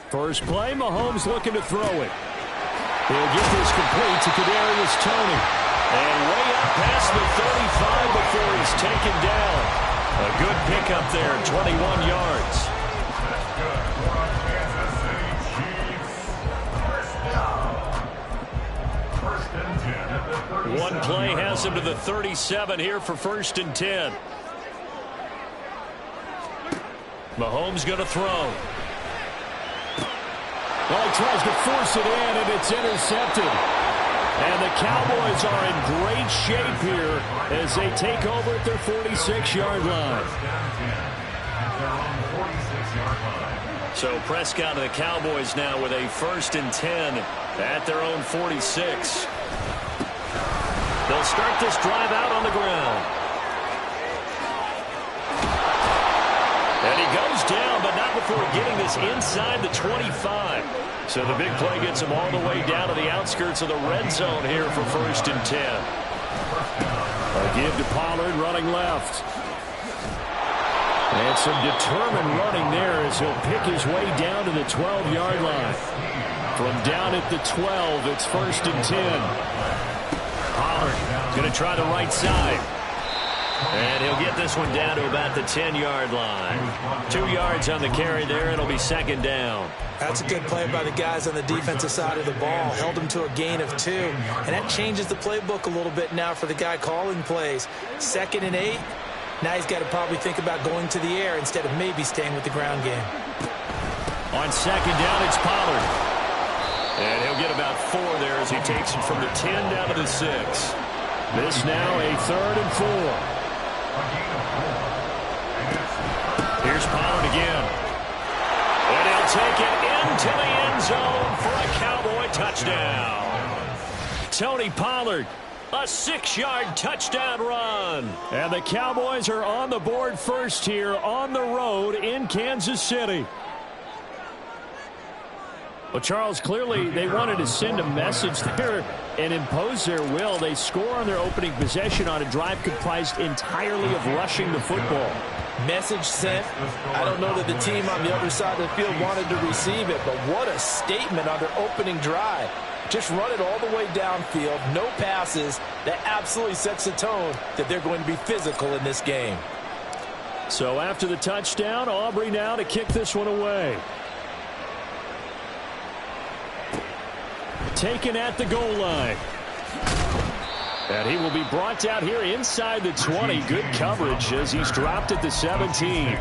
First play, Mahomes looking to throw it. He'll get this complete to Kadarius Toney. And way up past the 35 before he's taken down. A good pickup there, 21 yards. That's good for our Kansas City Chiefs. First down. First and 10 at the 37. One play has him to the 37 here for 1st and 10. Mahomes going to throw. Well, he tries to force it in, and it's intercepted. And the Cowboys are in great shape here as they take over at their 46-yard line. So Prescott and the Cowboys now with a 1st and 10 at their own 46. They'll start this drive out on the ground. And he goes down, but not before getting this inside the 25. So the big play gets him all the way down to the outskirts of the red zone here for 1st and 10. A give to Pollard running left. And some determined running there as he'll pick his way down to the 12-yard line. From down at the 12, it's 1st and 10. Pollard going to try the right side. And he'll get this one down to about the 10-yard line. 2 yards on the carry there. It'll be second down. That's a good play by the guys on the defensive side of the ball. Held them to a gain of 2. And that changes the playbook a little bit now for the guy calling plays. 2nd and 8. Now he's got to probably think about going to the air instead of maybe staying with the ground game. On second down, it's Pollard. And he'll get about 4 there as he takes it from the 10 down to the 6. This now a 3rd and 4. Here's Pollard again. And he'll take it into the end zone for a Cowboy touchdown. Tony Pollard, a 6-yard touchdown run. And the Cowboys are on the board first here on the road in Kansas City. Well, Charles, clearly they wanted to send a message there and impose their will. They score on their opening possession on a drive comprised entirely of rushing the football. Message sent. I don't know that the team on the other side of the field wanted to receive it, but what a statement on their opening drive. Just run it all the way downfield, no passes. That absolutely sets the tone that they're going to be physical in this game. So after the touchdown, Aubrey now to kick this one away. Taken at the goal line. And he will be brought down here inside the 20. Good coverage as he's dropped at the 17.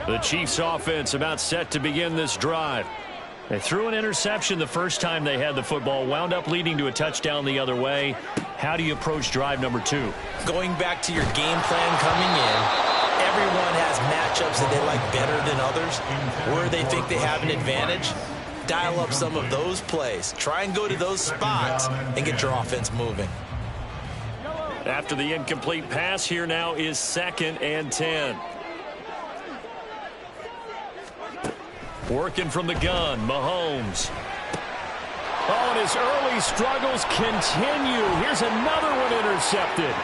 The Chiefs offense about set to begin this drive. They threw an interception the first time they had the football, wound up leading to a touchdown the other way. How do you approach drive number 2? Going back to your game plan coming in, everyone has matchups that they like better than others, where they think they have an advantage. Dial up some of those plays. Try and go to those spots and get your offense moving. After the incomplete pass, here now is 2nd and 10. Working from the gun, Mahomes. Oh, and his early struggles continue. Here's another one intercepted.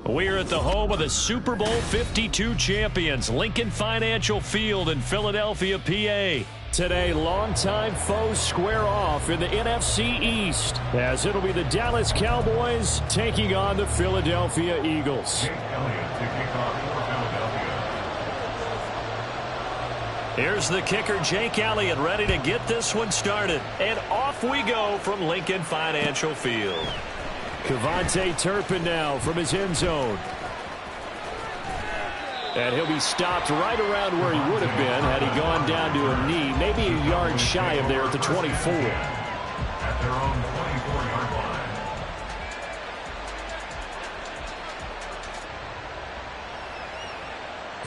We're at the home of the Super Bowl 52 champions, Lincoln Financial Field in Philadelphia, PA. Today, longtime foes square off in the NFC East, as it'll be the Dallas Cowboys taking on the Philadelphia Eagles. Here's the kicker, Jake Elliott, ready to get this one started. And off we go from Lincoln Financial Field. Kevontae Turpin now from his end zone. And he'll be stopped right around where he would have been had he gone down to a knee, maybe a yard shy of there at the 24. At their own 24-yard line.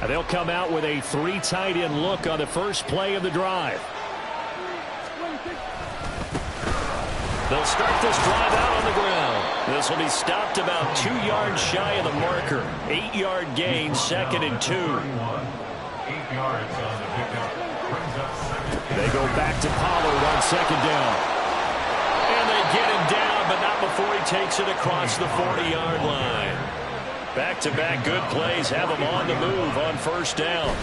And they'll come out with a 3 tight end look on the first play of the drive. They'll start this drive out on the ground. This will be stopped about 2 yards shy of the marker. 8-yard gain, 2nd and 2. 8 yards on the pickup. Brings up 2nd. They go back to Pollard on 2nd down. And they get him down, but not before he takes it across the 40-yard line. Back-to-back good plays have him on the move on 1st down.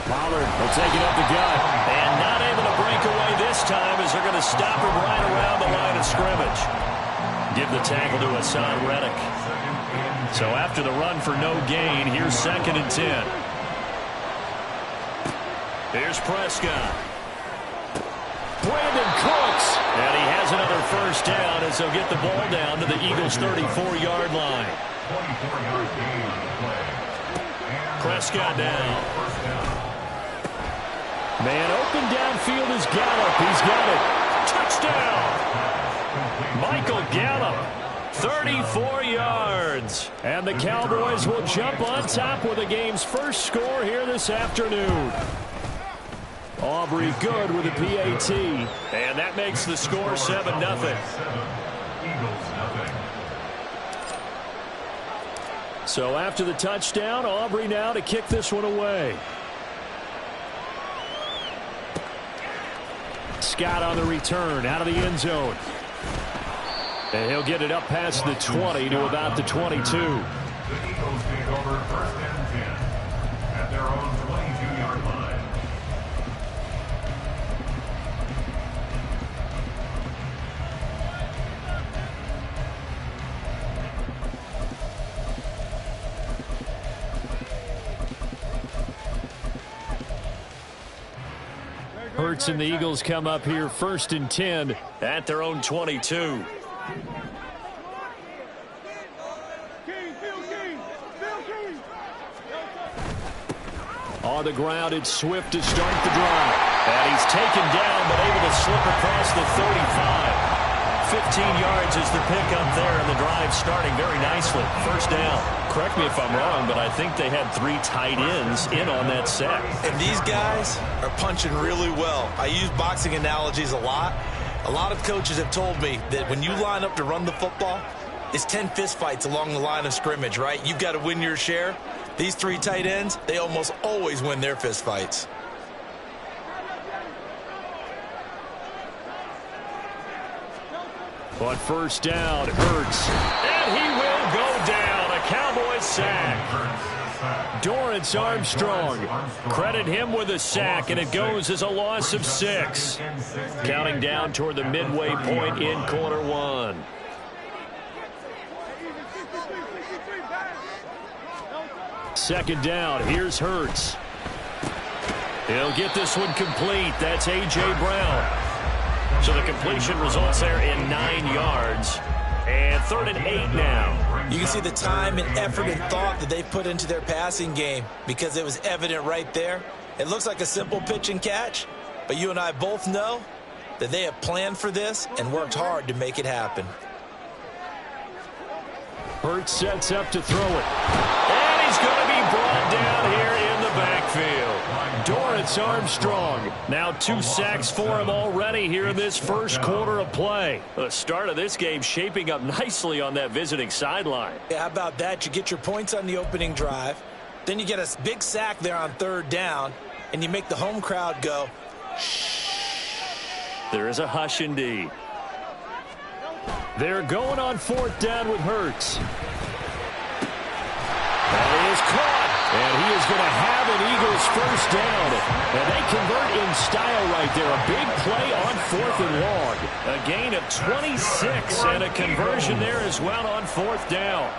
Pollard will take it up the gut. And not able to break away this time as they're going to stop him right around the line of scrimmage. Give the tackle to Hassan Reddick. So after the run for no gain, here's 2nd and 10. Here's Prescott. And he has another first down as they'll get the ball down to the Eagles' 34-yard line. 24-yard gain on the play. Prescott now. Man open downfield is Gallup. He's got it. Touchdown! Michael Gallup, 34 yards. And the Cowboys will jump on top with the game's first score here this afternoon. Aubrey good with a PAT. And that makes the score 7-0. Eagles nothing. So after the touchdown, Aubrey now to kick this one away. Scott on the return out of the end zone. And he'll get it up past the 20 to about the 22. The Eagles take over 1st and 10 at their own 22-yard line. Hurts and the Eagles come up here 1st and 10 at their own 22. On the ground, it's Swift to start the drive. And he's taken down, but able to slip across the 35. 15 yards is the pickup there, and the drive starting very nicely. First down. Correct me if I'm wrong, but I think they had 3 tight ends in on that set. And these guys are punching really well. I use boxing analogies a lot. A lot of coaches have told me that when you line up to run the football, it's 10 fistfights along the line of scrimmage, right? You've got to win your share. These 3 tight ends, they almost always win their fistfights. On first down, Hurts. And he will go down. A Cowboys sack. Dorrance Armstrong. Credit him with a sack, and it goes as a loss of 6. Counting down toward the midway point in quarter 1. Second down, here's Hurts. He'll get this one complete. That's A.J. Brown. So the completion results there in 9 yards. And 3rd and 8 now. You can see the time and effort and thought that they put into their passing game because it was evident right there. It looks like a simple pitch and catch, but you and I both know that they have planned for this and worked hard to make it happen. Hurts sets up to throw it. And he's going to be brought down here in the backfield. Dorrance Armstrong. Now 2 sacks for him already here in this first quarter of play. The start of this game shaping up nicely on that visiting sideline. Yeah, how about that? You get your points on the opening drive. Then you get a big sack there on 3rd down. And you make the home crowd go, shh. There is a hush indeed. They're going on 4th down with Hurts. That is caught. And he is going to have an Eagles first down. And they convert in style right there. A big play on 4th and long. A gain of 26 and a conversion there as well on 4th down.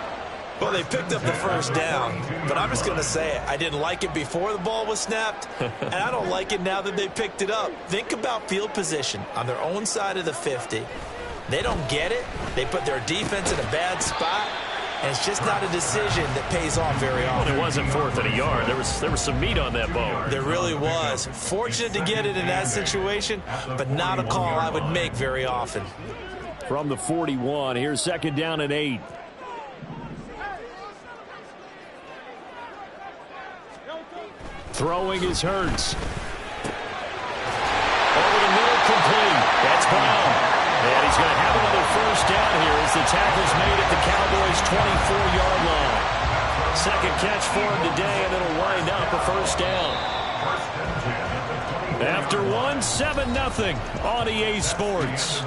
Well, they picked up the first down, but I'm just going to say it. I didn't like it before the ball was snapped, and I don't like it now that they picked it up. Think about field position on their own side of the 50. They don't get it. They put their defense in a bad spot. And it's just not a decision that pays off very often. Well, it wasn't 4th and a yard. There was some meat on that bone. There really was. Fortunate to get it in that situation, but not a call I would make very often. From the 41, here's 2nd down and 8. Throwing is Hurts. Over the middle, complete. That's Brown. And he's going to have another first down here as the tackle's made at the Cowboys' 24-yard line. Second catch for him today, and it'll wind up a first down. After 1, 7-0 on EA Sports.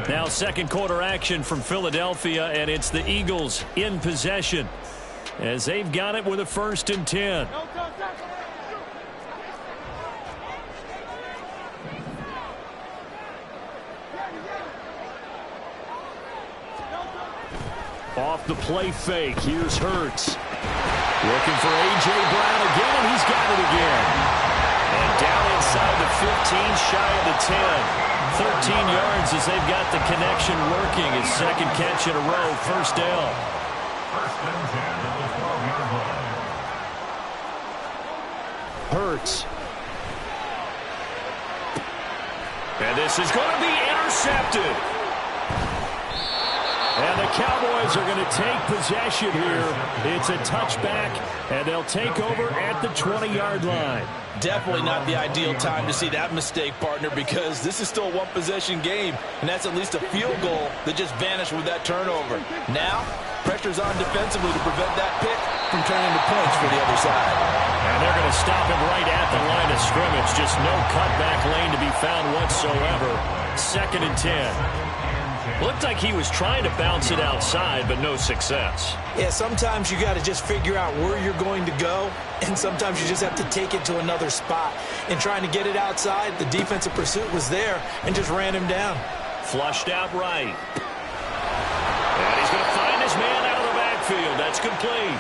Now second quarter action from Philadelphia, and it's the Eagles in possession as they've got it with a 1st and 10. Off the play fake, here's Hurts. Looking for A.J. Brown again, and he's got it again. And Down inside the 15, shy of the 10. 13 yards as they've got the connection working. His second catch in a row, first down. First and 10 at the 12-yard line. Hurts. And this is going to be intercepted. And the Cowboys are going to take possession here. It's a touchback, and they'll take over at the 20-yard line. Definitely not the ideal time to see that mistake, partner, because this is still a one-possession game, and that's at least a field goal that just vanished with that turnover. Now, pressure's on defensively to prevent that pick from turning into points for the other side. And they're going to stop him right at the line of scrimmage. Just no cutback lane to be found whatsoever. Second and 10. Looked like he was trying to bounce it outside, but no success. Yeah, sometimes you got to just figure out where you're going to go, and sometimes you just have to take it to another spot. And trying to get it outside, the defensive pursuit was there and just ran him down. Flushed out right. And he's going to find his man out of the backfield. That's complete.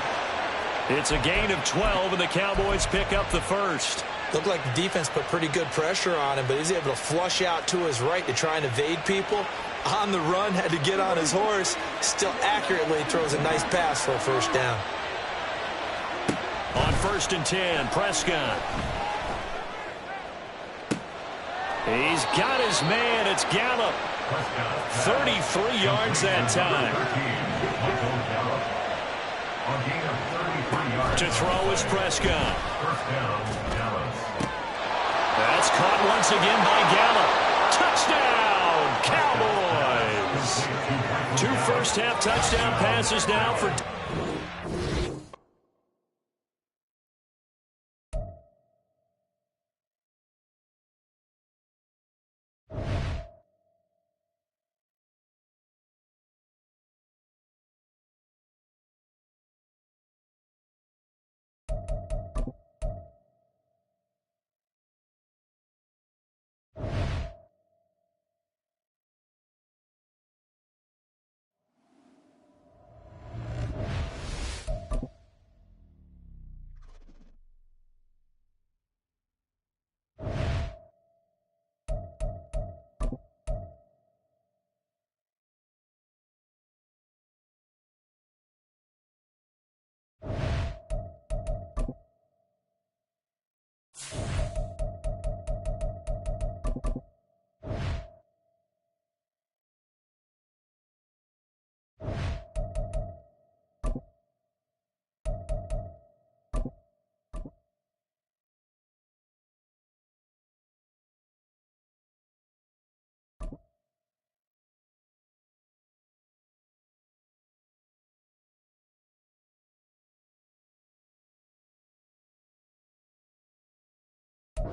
It's a gain of 12, and the Cowboys pick up the first. Looked like the defense put pretty good pressure on him, but he's able to flush out to his right to try and evade people. On the run, had to get on his horse. Still accurately throws a nice pass for a first down. On first and 10, Prescott. He's got his man. It's Gallup. 33 yards that time. To throw is Prescott. That's caught once again by Gallup. Touchdown, Cowboys. 2 first-half touchdown passes now for...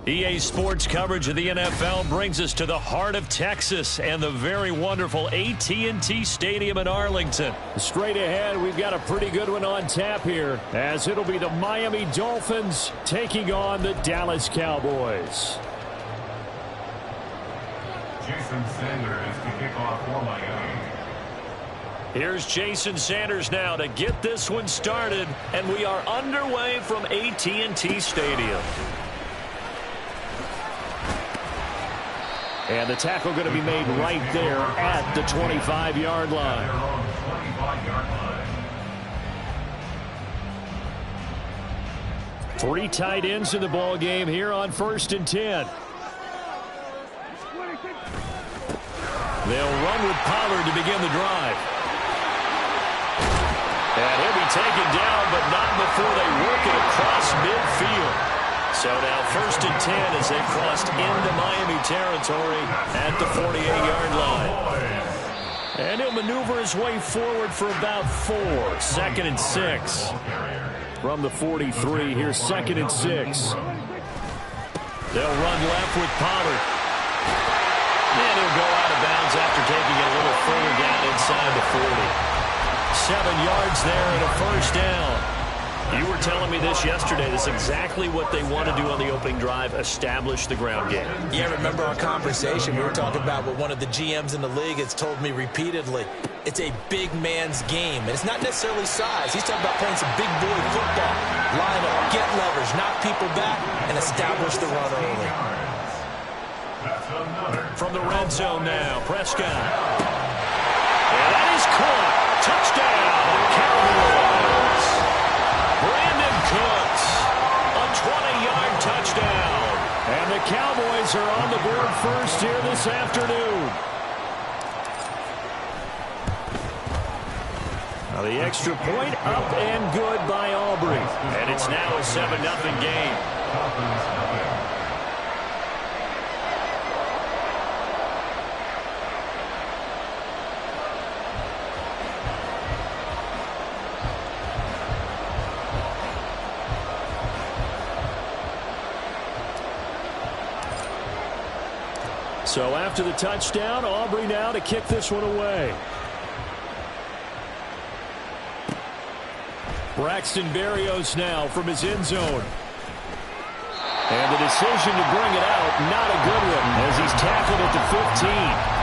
EA Sports coverage of the NFL brings us to the heart of Texas and the very wonderful AT&T Stadium in Arlington. Straight ahead, we've got a pretty good one on tap here, as it'll be the Miami Dolphins taking on the Dallas Cowboys. Jason Sanders to kick off for Miami. Here's Jason Sanders now to get this one started, and we are underway from AT&T Stadium. And the tackle going to be made right there at the 25-yard line. 25-yard line. 3 tight ends in the ball game here on first and 10. They'll run with Pollard to begin the drive. And he'll be taken down, but not before they work it across midfield. So now first and 10 as they crossed into Miami territory at the 48-yard line. And he'll maneuver his way forward for about 4. Second and 6. From the 43, here's second and 6. They'll run left with Pollard. And he'll go out of bounds after taking it a little further down inside the 40. 7 yards there and a first down. You were telling me this yesterday. This is exactly what they want to do on the opening drive, establish the ground game. Yeah, remember our conversation? We were talking about what one of the GMs in the league has told me repeatedly. It's a big man's game, and it's not necessarily size. He's talking about playing some big boy football. Line up, get leverage, knock people back, and establish the run early. From the red zone now, Prescott. And that is caught. Touchdown, Cowboys. Brandon Cooks, a 20-yard touchdown. And the Cowboys are on the board first here this afternoon. Now the extra point up and good by Aubrey. And it's now a 7-0 game. So after the touchdown, Aubrey now to kick this one away. Braxton Berrios now from his end zone. And the decision to bring it out, not a good one, as he's tackled at the 15.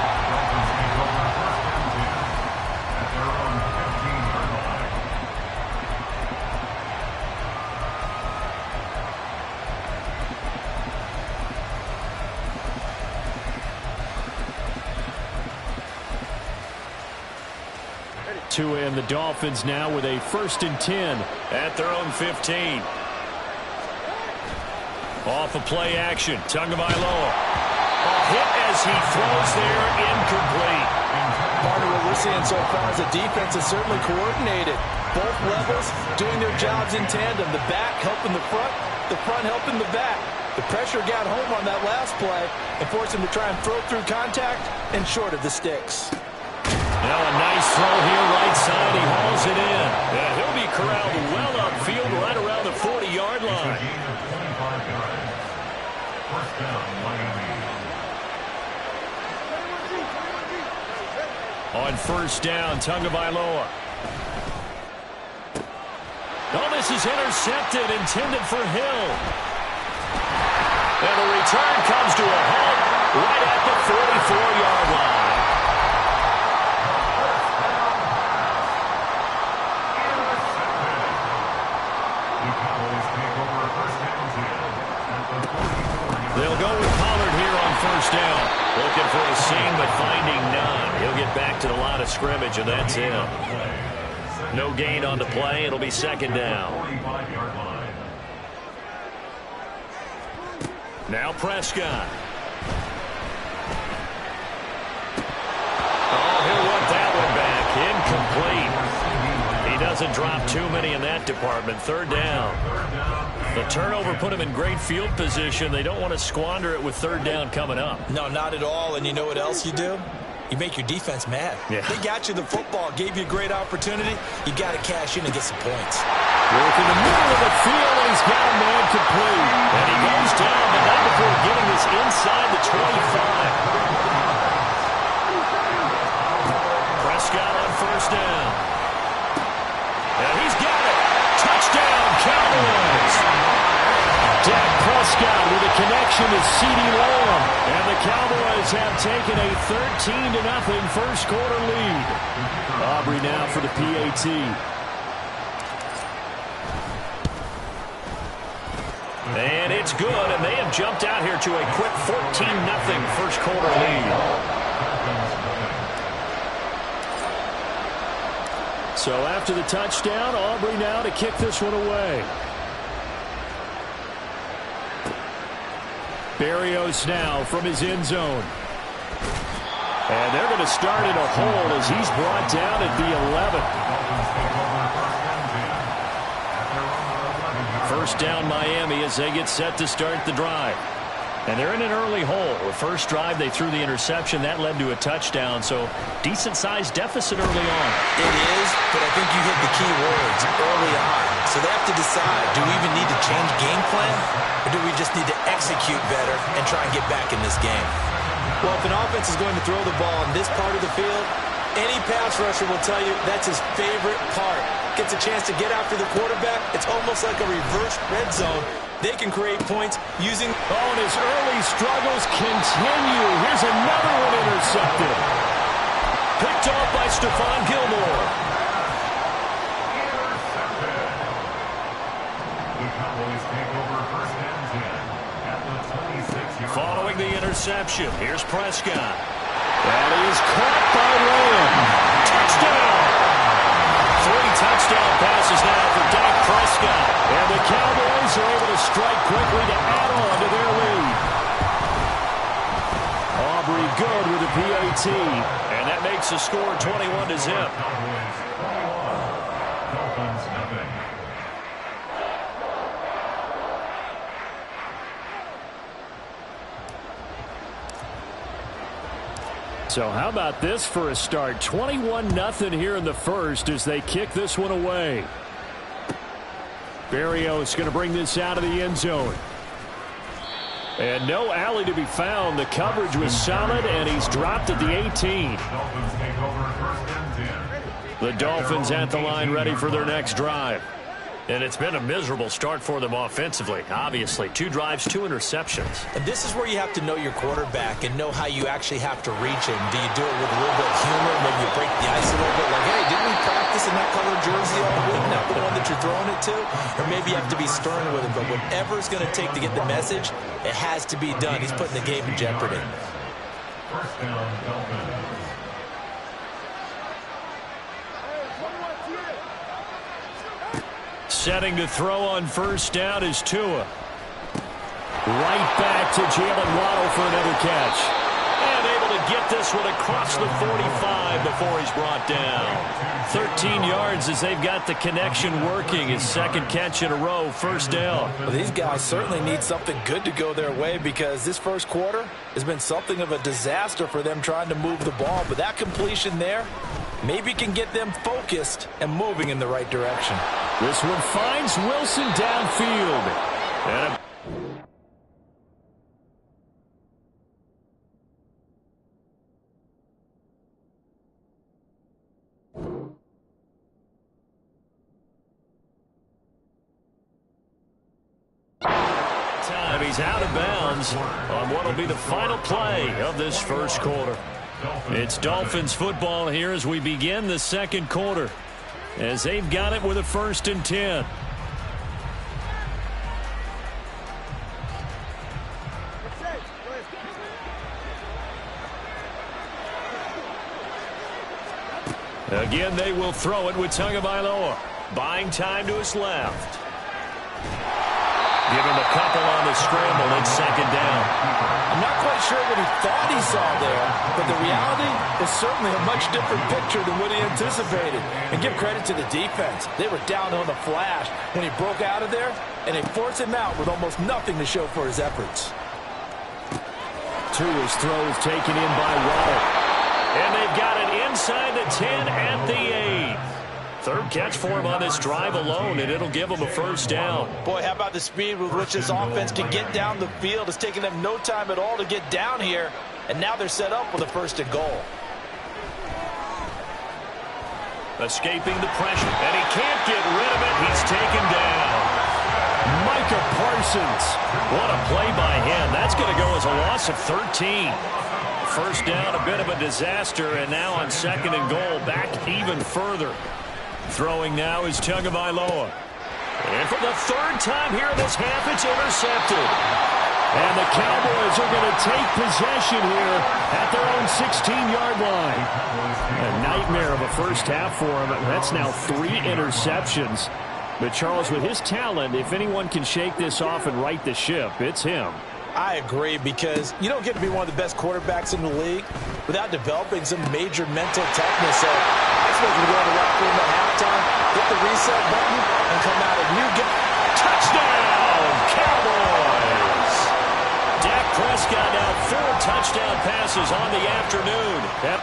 And the Dolphins now with a 1st and 10 at their own 15. Off of play action, Tagovailoa. A hit as he throws there, incomplete. Part of what we're seeing so far is the defense is certainly coordinated. Both levels doing their jobs in tandem. The back helping the front helping the back. The pressure got home on that last play and forced him to try and throw through contact and short of the sticks. Now a nice throw here, right side. He hauls it in. And he'll be corralled well upfield right around the 40-yard line. On 1st down, Tagovailoa. Oh, this is intercepted, intended for Hill. And the return comes to a halt right at the 44-yard line. They'll go with Pollard here on 1st down. Looking for a seam, but finding none. He'll get back to the line of scrimmage, and that's him. No gain on the play. It'll be 2nd down. Now Prescott. Oh, he'll want that one back. Incomplete. He doesn't drop too many in that department. 3rd down. The turnover put him in great field position. They don't want to squander it with 3rd down coming up. No, not at all. And you know what else you do? You make your defense mad. Yeah. They got you the football, gave you a great opportunity. You got to cash in and get some points. Work in the middle of the field, and he's got a man complete. And he goes down, but not before getting this inside the 25. Prescott on 1st down. And he's got it. Touchdown, Cowboys. Dak Prescott with a connection to CeeDee Lamb. And the Cowboys have taken a 13-0 first quarter lead. Aubrey now for the PAT. And it's good, and they have jumped out here to a quick 14-0 first quarter lead. So after the touchdown, Aubrey now to kick this one away. Berrios now from his end zone. And they're going to start in a hole as he's brought down at the 11. 1st down Miami as they get set to start the drive. And they're in an early hole. The first drive, they threw the interception. That led to a touchdown. So decent-sized deficit early on. It is, but I think you hit the key words early on. So they have to decide, do we even need to change game plan? Or do we just need to execute better and try and get back in this game? Well, if an offense is going to throw the ball in this part of the field, Any pass rusher will tell you that's his favorite part. Gets a chance to get after the quarterback. It's almost like a reverse red zone. They can create points using... Oh, and his early struggles continue. Here's another one intercepted. Picked off by Stephon Gilmore. Intercepted. The Cowboys take over first and 10 at the 26-yard line. Following the interception, here's Prescott. And he is caught by Lamb. Touchdown! 3 touchdown passes now for Dak Prescott. And the Cowboys are able to strike quickly to add on to their lead. Aubrey good with a PAT. And that makes the score 21-0. Cowboys 21. Dolphins nothing. So how about this for a start? 21-0 here in the first as they kick this one away. Berrios going to bring this out of the end zone. And no alley to be found. The coverage was solid, and he's dropped at the 18. Dolphins take over first and 10. The Dolphins at the line ready for their next drive. And it's been a miserable start for them offensively. Obviously, 2 drives, 2 interceptions. And this is where you have to know your quarterback and know how you actually have to reach him. Do you do it with a little bit of humor? Maybe you break the ice a little bit. Like, hey, didn't we practice in that color jersey all week? Not the one that you're throwing it to? Or maybe you have to be stern with him. But whatever it's going to take to get the message, it has to be done. He's putting the game in jeopardy. First down, Dolphins. Setting to throw on first down is Tua. Right back to Jalen Waddle for another catch. And able to get this one across the 45 before he's brought down. 13 yards as they've got the connection working. His second catch in a row, first down. Well, these guys certainly need something good to go their way because this first quarter has been something of a disaster for them trying to move the ball. But that completion there maybe can get them focused and moving in the right direction. This one finds Wilson downfield. And a time he's out of bounds on what will be the final play of this first quarter. It's Dolphins football here as we begin the second quarter, as they've got it with a 1st and 10. Again, they will throw it with Tagovailoa. Buying time to his left. Give him a couple on the scramble. It's second down. I'm not quite sure what he thought he saw there, but the reality is certainly a much different picture than what he anticipated. And give credit to the defense. They were down on the flash when he broke out of there, and they forced him out with almost nothing to show for his efforts. Tua's throw is taken in by Waddle. And they've got it inside the 10 at the 8. Third catch for him on this drive alone, and it'll give him a first down. Boy, how about the speed with which this offense can get down the field? It's taken them no time at all to get down here, and now they're set up with a 1st and goal. Escaping the pressure, and he can't get rid of it. He's taken down. Micah Parsons. What a play by him. That's going to go as a loss of 13. First down, a bit of a disaster, and now on 2nd and goal, back even further. Throwing now is Tagovailoa. And for the 3rd time here in this half, it's intercepted. And the Cowboys are going to take possession here at their own 16-yard line. A nightmare of a first half for him. That's now 3 interceptions. But Charles, with his talent, if anyone can shake this off and right the ship, it's him. I agree, because you don't get to be one of the best quarterbacks in the league without developing some major mental toughness. So I suppose we go in the locker room at halftime, hit the reset button, and come out a new game. Touchdown, Cowboys! Dak Prescott now 4 touchdown passes on the afternoon. Yep.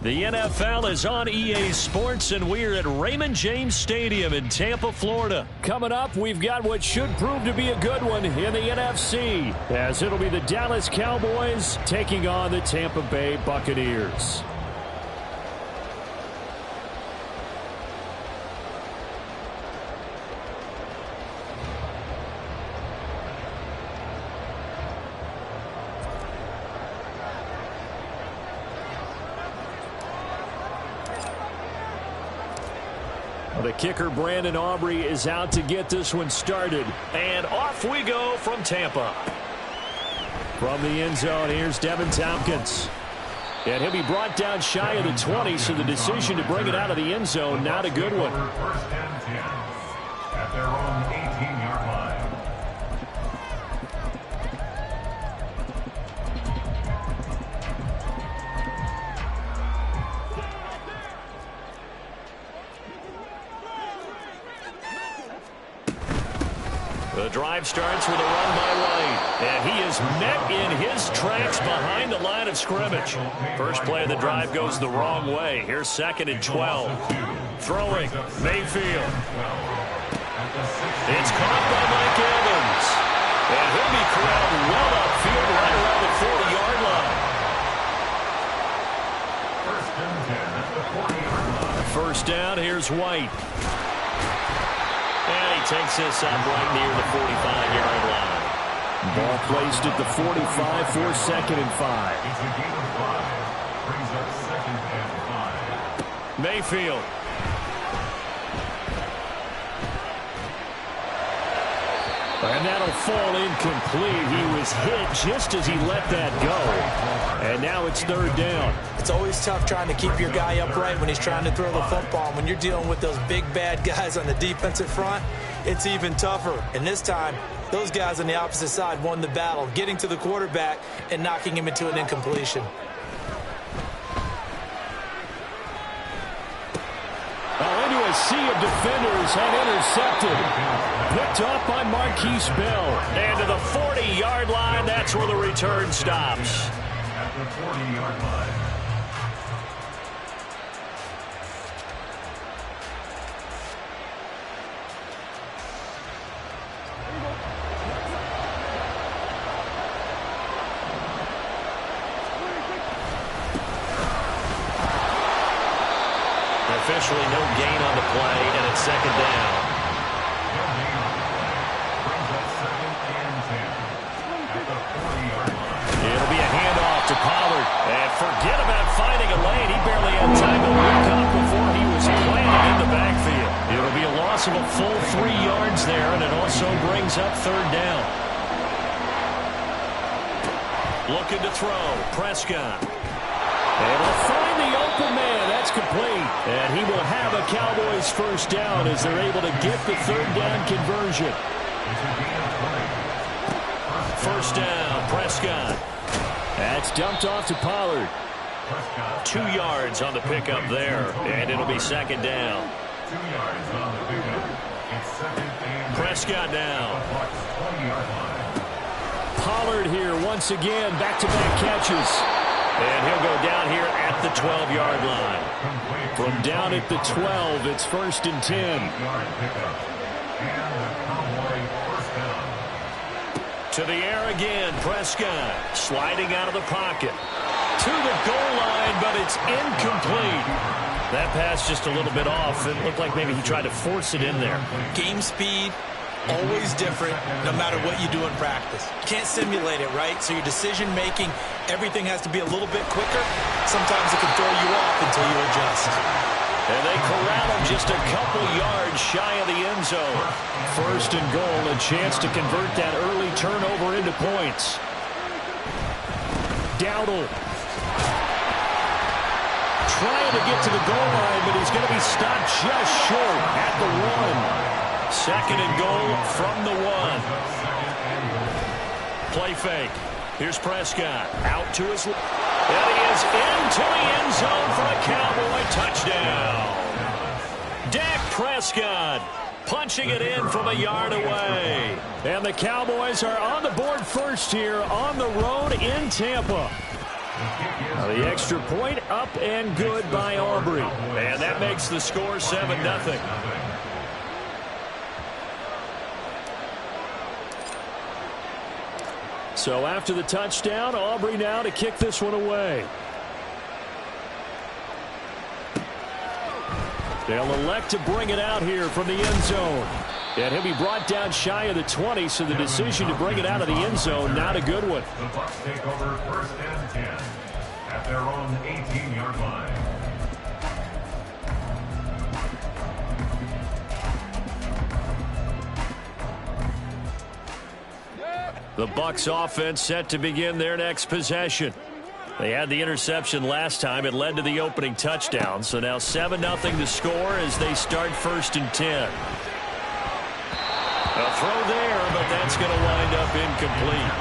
The NFL is on EA Sports, and we're at Raymond James Stadium in Tampa, Florida. Coming up, we've got what should prove to be a good one in the NFC, as it'll be the Dallas Cowboys taking on the Tampa Bay Buccaneers. The kicker, Brandon Aubrey, is out to get this one started. And off we go from Tampa. From the end zone, here's Devin Tompkins. And he'll be brought down shy of the 20, so the decision to bring it out of the end zone, not a good one. First and 10 at their own 18-yard line. The drive starts with a run by White, and he is met in his tracks behind the line of scrimmage. First play of the drive goes the wrong way. Here's 2nd and 12. Throwing, Mayfield. It's caught by Mike Evans, and he'll be corralled well upfield right around the 40-yard line. First and 10 at the 40-yard line. First down, here's White. And he takes this up right near the 45-yard line. Ball placed at the 45 for 2nd and 5. It's a gain of 5. Brings up 2nd and 5. Mayfield. And that'll fall incomplete. He was hit just as he let that go. And now it's 3rd down. It's always tough trying to keep your guy upright when he's trying to throw the football. When you're dealing with those big, bad guys on the defensive front, it's even tougher. And this time, those guys on the opposite side won the battle, getting to the quarterback and knocking him into an incompletion. Into a sea of defenders and intercepted. Picked off by Marquise Bell. And to the 40-yard line, that's where the return stops. At the 40-yard line. Officially no gain on the play, and it's 2nd down. No gain on the play. Brings up 2nd and 10 at the 40-yard line. It'll be a handoff to Pollard. And forget about finding a lane. He barely had time to look up before he was planted in the backfield. It'll be a loss of a full 3 yards there, and it also brings up 3rd down. Looking to throw. Prescott. And he'll find the open man. That's complete. And he will have a Cowboys first down as they're able to get the 3rd down conversion. First down, Prescott. That's dumped off to Pollard. 2 yards on the pickup there, and it'll be 2nd down. 2 yards on the pickup. It's 2nd and Prescott now. 20-yard line. Pollard here once again, back-to-back catches. And he'll go down here at the 12-yard line. From down at the 12, it's 1st and 10. Yard pickup. And the Cowboy first down. To the air again, Prescott sliding out of the pocket. To the goal line, but it's incomplete. That pass just a little bit off. It looked like maybe he tried to force it in there. Game speed, always different, no matter what you do in practice. You can't simulate it, right? So your decision-making, everything has to be a little bit quicker. Sometimes it can throw you off until you adjust. And they corral him just a couple yards shy of the end zone. 1st and goal, a chance to convert that early turnover into points. Dowdle. Trying to get to the goal line, but he's going to be stopped just short at the 1. 2nd and goal from the 1. Play fake. Here's Prescott. Out to his left. And he is into the end zone for a Cowboy touchdown. Dak Prescott punching it in from a yard away. And the Cowboys are on the board first here on the road in Tampa. Now the extra point up and good by Aubrey. And that makes the score 7-0. So after the touchdown, Aubrey now to kick this one away. They'll elect to bring it out here from the end zone. And he'll be brought down shy of the 20, so the decision to bring it out of the end zone, not a good one. The Bucs take over 1st and 10 at their own 18-yard line. The Bucs offense set to begin their next possession. They had the interception last time. It led to the opening touchdown. So now 7-0 to score as they start 1st and 10. A throw there, but that's going to wind up incomplete.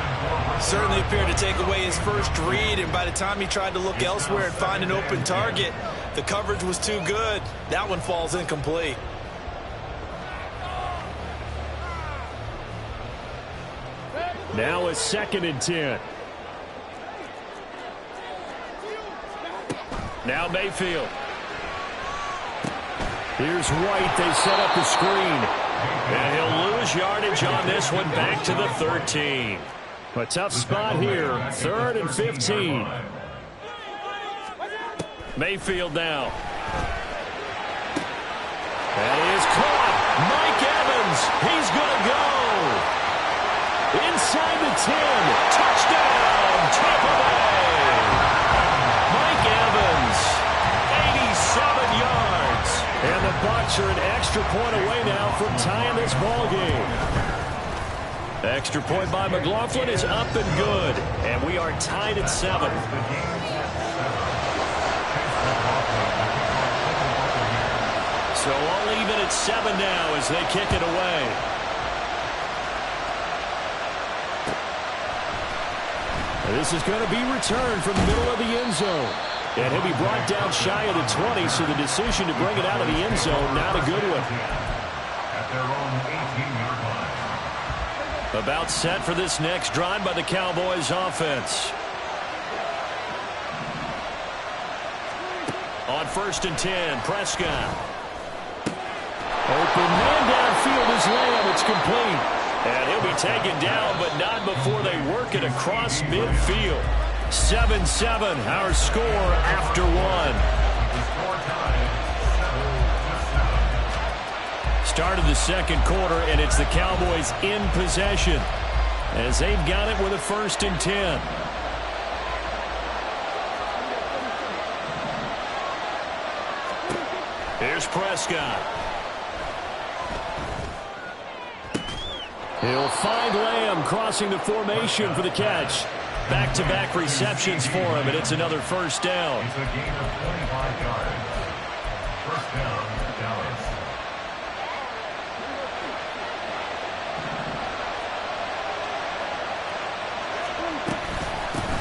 Certainly appeared to take away his first read, and by the time he tried to look elsewhere and find an open target, the coverage was too good. That one falls incomplete. Now a 2nd and 10. Now Mayfield. Here's White. They set up the screen. And he'll lose yardage on this one back to the 13. A tough spot here. 3rd and 15. Mayfield now. And he is caught. Mike Evans. He's going to go. Inside the 10. Touchdown. Tampa Bay. Mike Evans. 87 yards. And the Bucs are an extra point away now from tying this ball game. Extra point by McLaughlin is up and good. And we are tied at 7. So all even at 7 now as they kick it away. This is going to be returned from the middle of the end zone. And he'll be brought down shy of the 20, so the decision to bring it out of the end zone, not a good one. At their own 18-yard line. About set for this next drive by the Cowboys offense. On 1st and 10, Prescott. Open man downfield is Lamb. It's complete. And he'll be taken down, but not before they work it across midfield. 7-7, our score after 1. Start of the 2nd quarter, and it's the Cowboys in possession as they've got it with a 1st and 10. Here's Prescott. He'll find Lamb crossing the formation for the catch. Back-to-back receptions for him, and it's another 1st down. It's a gain of 25 yards. 1st down, Dallas.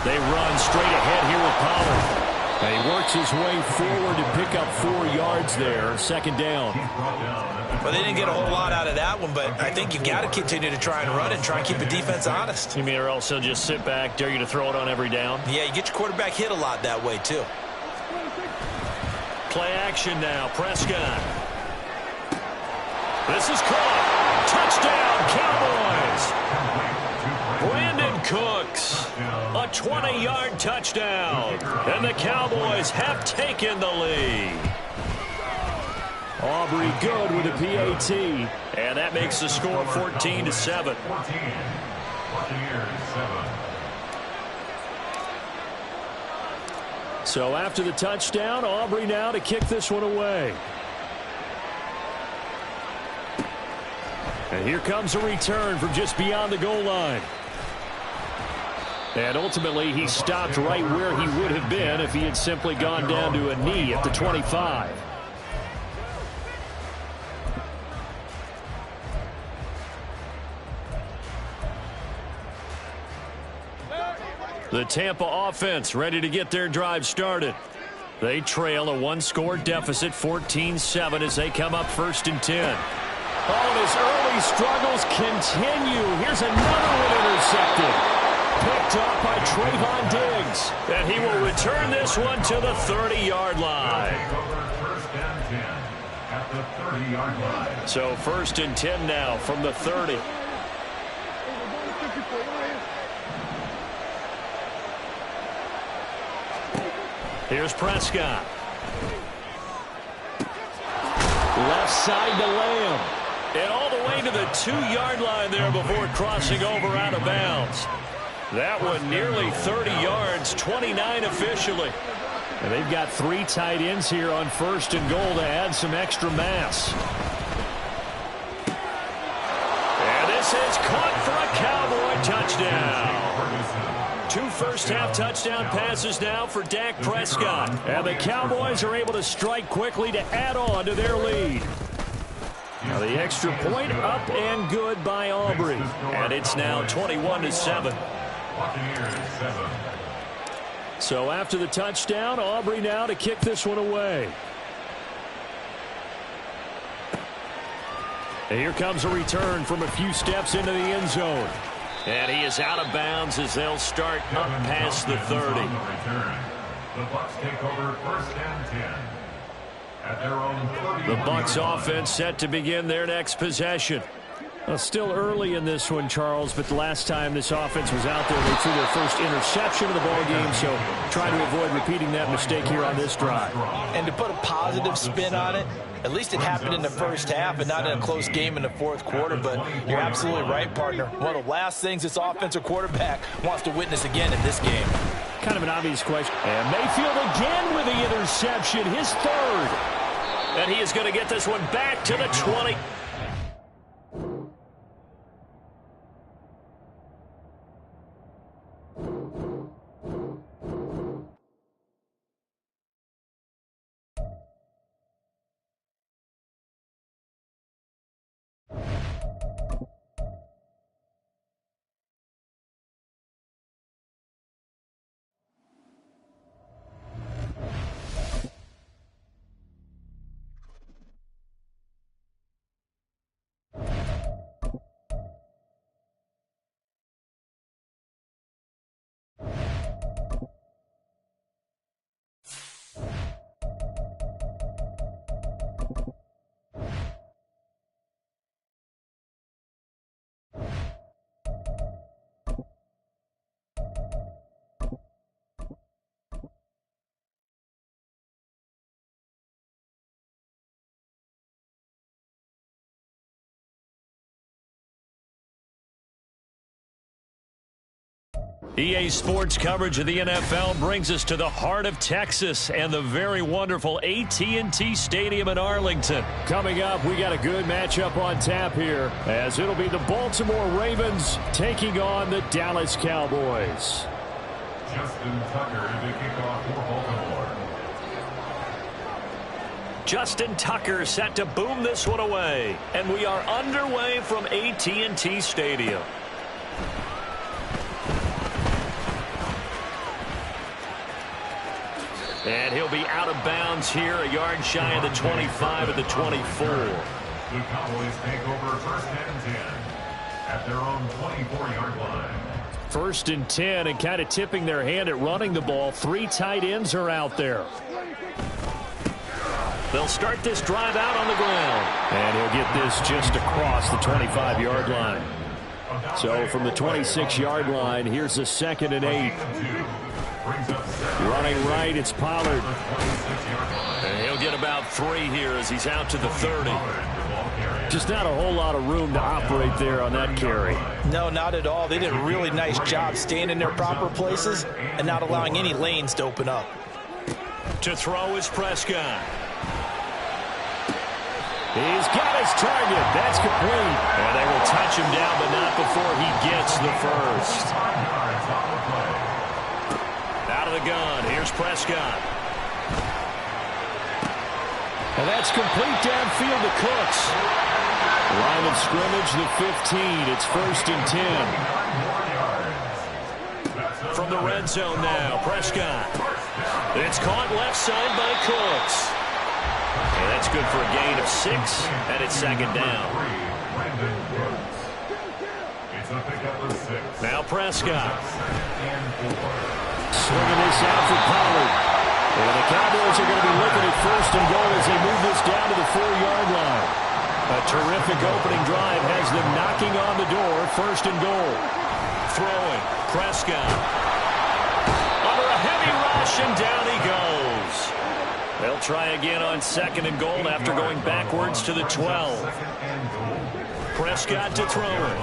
They run straight ahead here with Pollard. And he works his way forward to pick up 4 yards there. 2nd down. Well, they didn't get a whole lot out of that one, but I think you've got to continue to try and run and try and keep the defense honest. You mean or else he'll just sit back, dare you to throw it on every down? Yeah, you get your quarterback hit a lot that way, too. Play action now. Prescott. This is caught. Touchdown, Cowboys. Brandon Cooks. A 20-yard touchdown. And the Cowboys have taken the lead. Aubrey good with a PAT. And that makes the score 14-7. 14. Buccaneers 7. So after the touchdown, Aubrey now to kick this one away. And here comes a return from just beyond the goal line. And ultimately, he stopped right where he would have been if he had simply gone down to a knee at the 25. The Tampa offense ready to get their drive started. They trail a 1-score deficit, 14-7, as they come up 1st and 10. Oh, and his early struggles continue. Here's another one intercepted. Picked up by Trayvon Diggs. And he will return this one to the 30-yard line. So 1st and 10 now from the 30. Here's Prescott. Left side to Lamb. And all the way to the 2-yard line there before crossing over out of bounds. That one nearly 30 yards, 29 officially. And they've got 3 tight ends here on 1st and goal to add some extra mass. And this is caught for a Cowboy touchdown. 2 first-half touchdown passes now for Dak Prescott. And the Cowboys are able to strike quickly to add on to their lead. Now the extra point up and good by Aubrey. And it's now 21-7. So after the touchdown, Aubrey now to kick this one away. And here comes a return from a few steps into the end zone. And he is out of bounds as they'll start up past the 30. The Bucs take over 1st and 10. At their own 30. The Bucs offense set to begin their next possession. Well, still early in this one, Charles, but the last time this offense was out there, they threw their first interception of the ball game, so try to avoid repeating that mistake here on this drive. And to put a positive spin on it, at least it happened in the first half and not in a close game in the 4th quarter, but you're absolutely right, partner. One of the last things this offensive quarterback wants to witness again in this game. Kind of an obvious question. And Mayfield again with the interception, his 3rd. And he is going to get this one back to the 20. EA Sports coverage of the NFL brings us to the heart of Texas and the very wonderful AT&T Stadium in Arlington. Coming up, we got a good matchup on tap here, as it'll be the Baltimore Ravens taking on the Dallas Cowboys. Justin Tucker to kick off for Baltimore. Justin Tucker set to boom this one away, and we are underway from AT&T Stadium. And he'll be out of bounds here, a yard shy of the 25 at the 24. The Cowboys take over 1st and 10 at their own 24-yard line. 1st and 10, and kind of tipping their hand at running the ball. 3 tight ends are out there. They'll start this drive out on the ground. And he'll get this just across the 25-yard line. So from the 26-yard line, here's the 2nd and 8. Running right, it's Pollard. And he'll get about 3 here as he's out to the 30. Just not a whole lot of room to operate there on that carry. No, not at all. They did a really nice job staying in their proper places and not allowing any lanes to open up. To throw is Prescott. He's got his target. That's complete. And they will touch him down, but not before he gets the first. Out of the gun. Here's Prescott. And that's complete downfield to Cooks. Line of scrimmage, the 15. It's 1st and 10. From the red zone now, Prescott. It's caught left side by Cooks. And that's good for a gain of 6, and it's 2nd down. a pickup of 6. Now Prescott. Swinging this out for Pollard. And the Cowboys are going to be looking at first and goal as they move this down to the 4-yard line. A terrific opening drive has them knocking on the door. First and goal. Throwing. Prescott. Under a heavy rush, and down he goes. They'll try again on second and goal after going backwards to the 12. Prescott to throw it.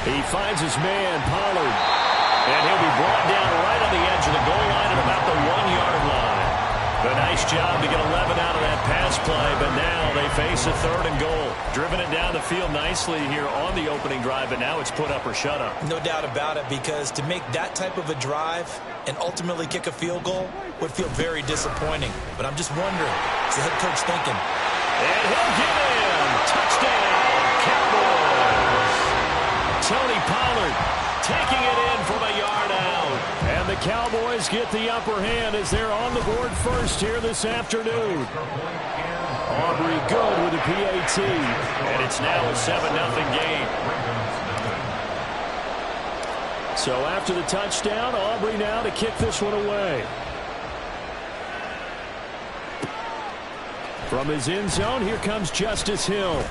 He finds his man, Pollard. And he'll be brought down right on the edge of the goal line at about the 1-yard line. A nice job to get 11 out of that pass play, but now they face a third and goal. Driven it down the field nicely here on the opening drive, but now it's put up or shut up. No doubt about it, because to make that type of a drive and ultimately kick a field goal would feel very disappointing. But I'm just wondering, what's the head coach thinking? And he'll get in. Touchdown, Cowboys. Tony Pollard taking it in from a yard out. And the Cowboys get the upper hand as they're on the board first here this afternoon. Aubrey good with the PAT. And it's now a 7-0 game. So after the touchdown, Aubrey now to kick this one away. From his end zone, here comes Justice Hill.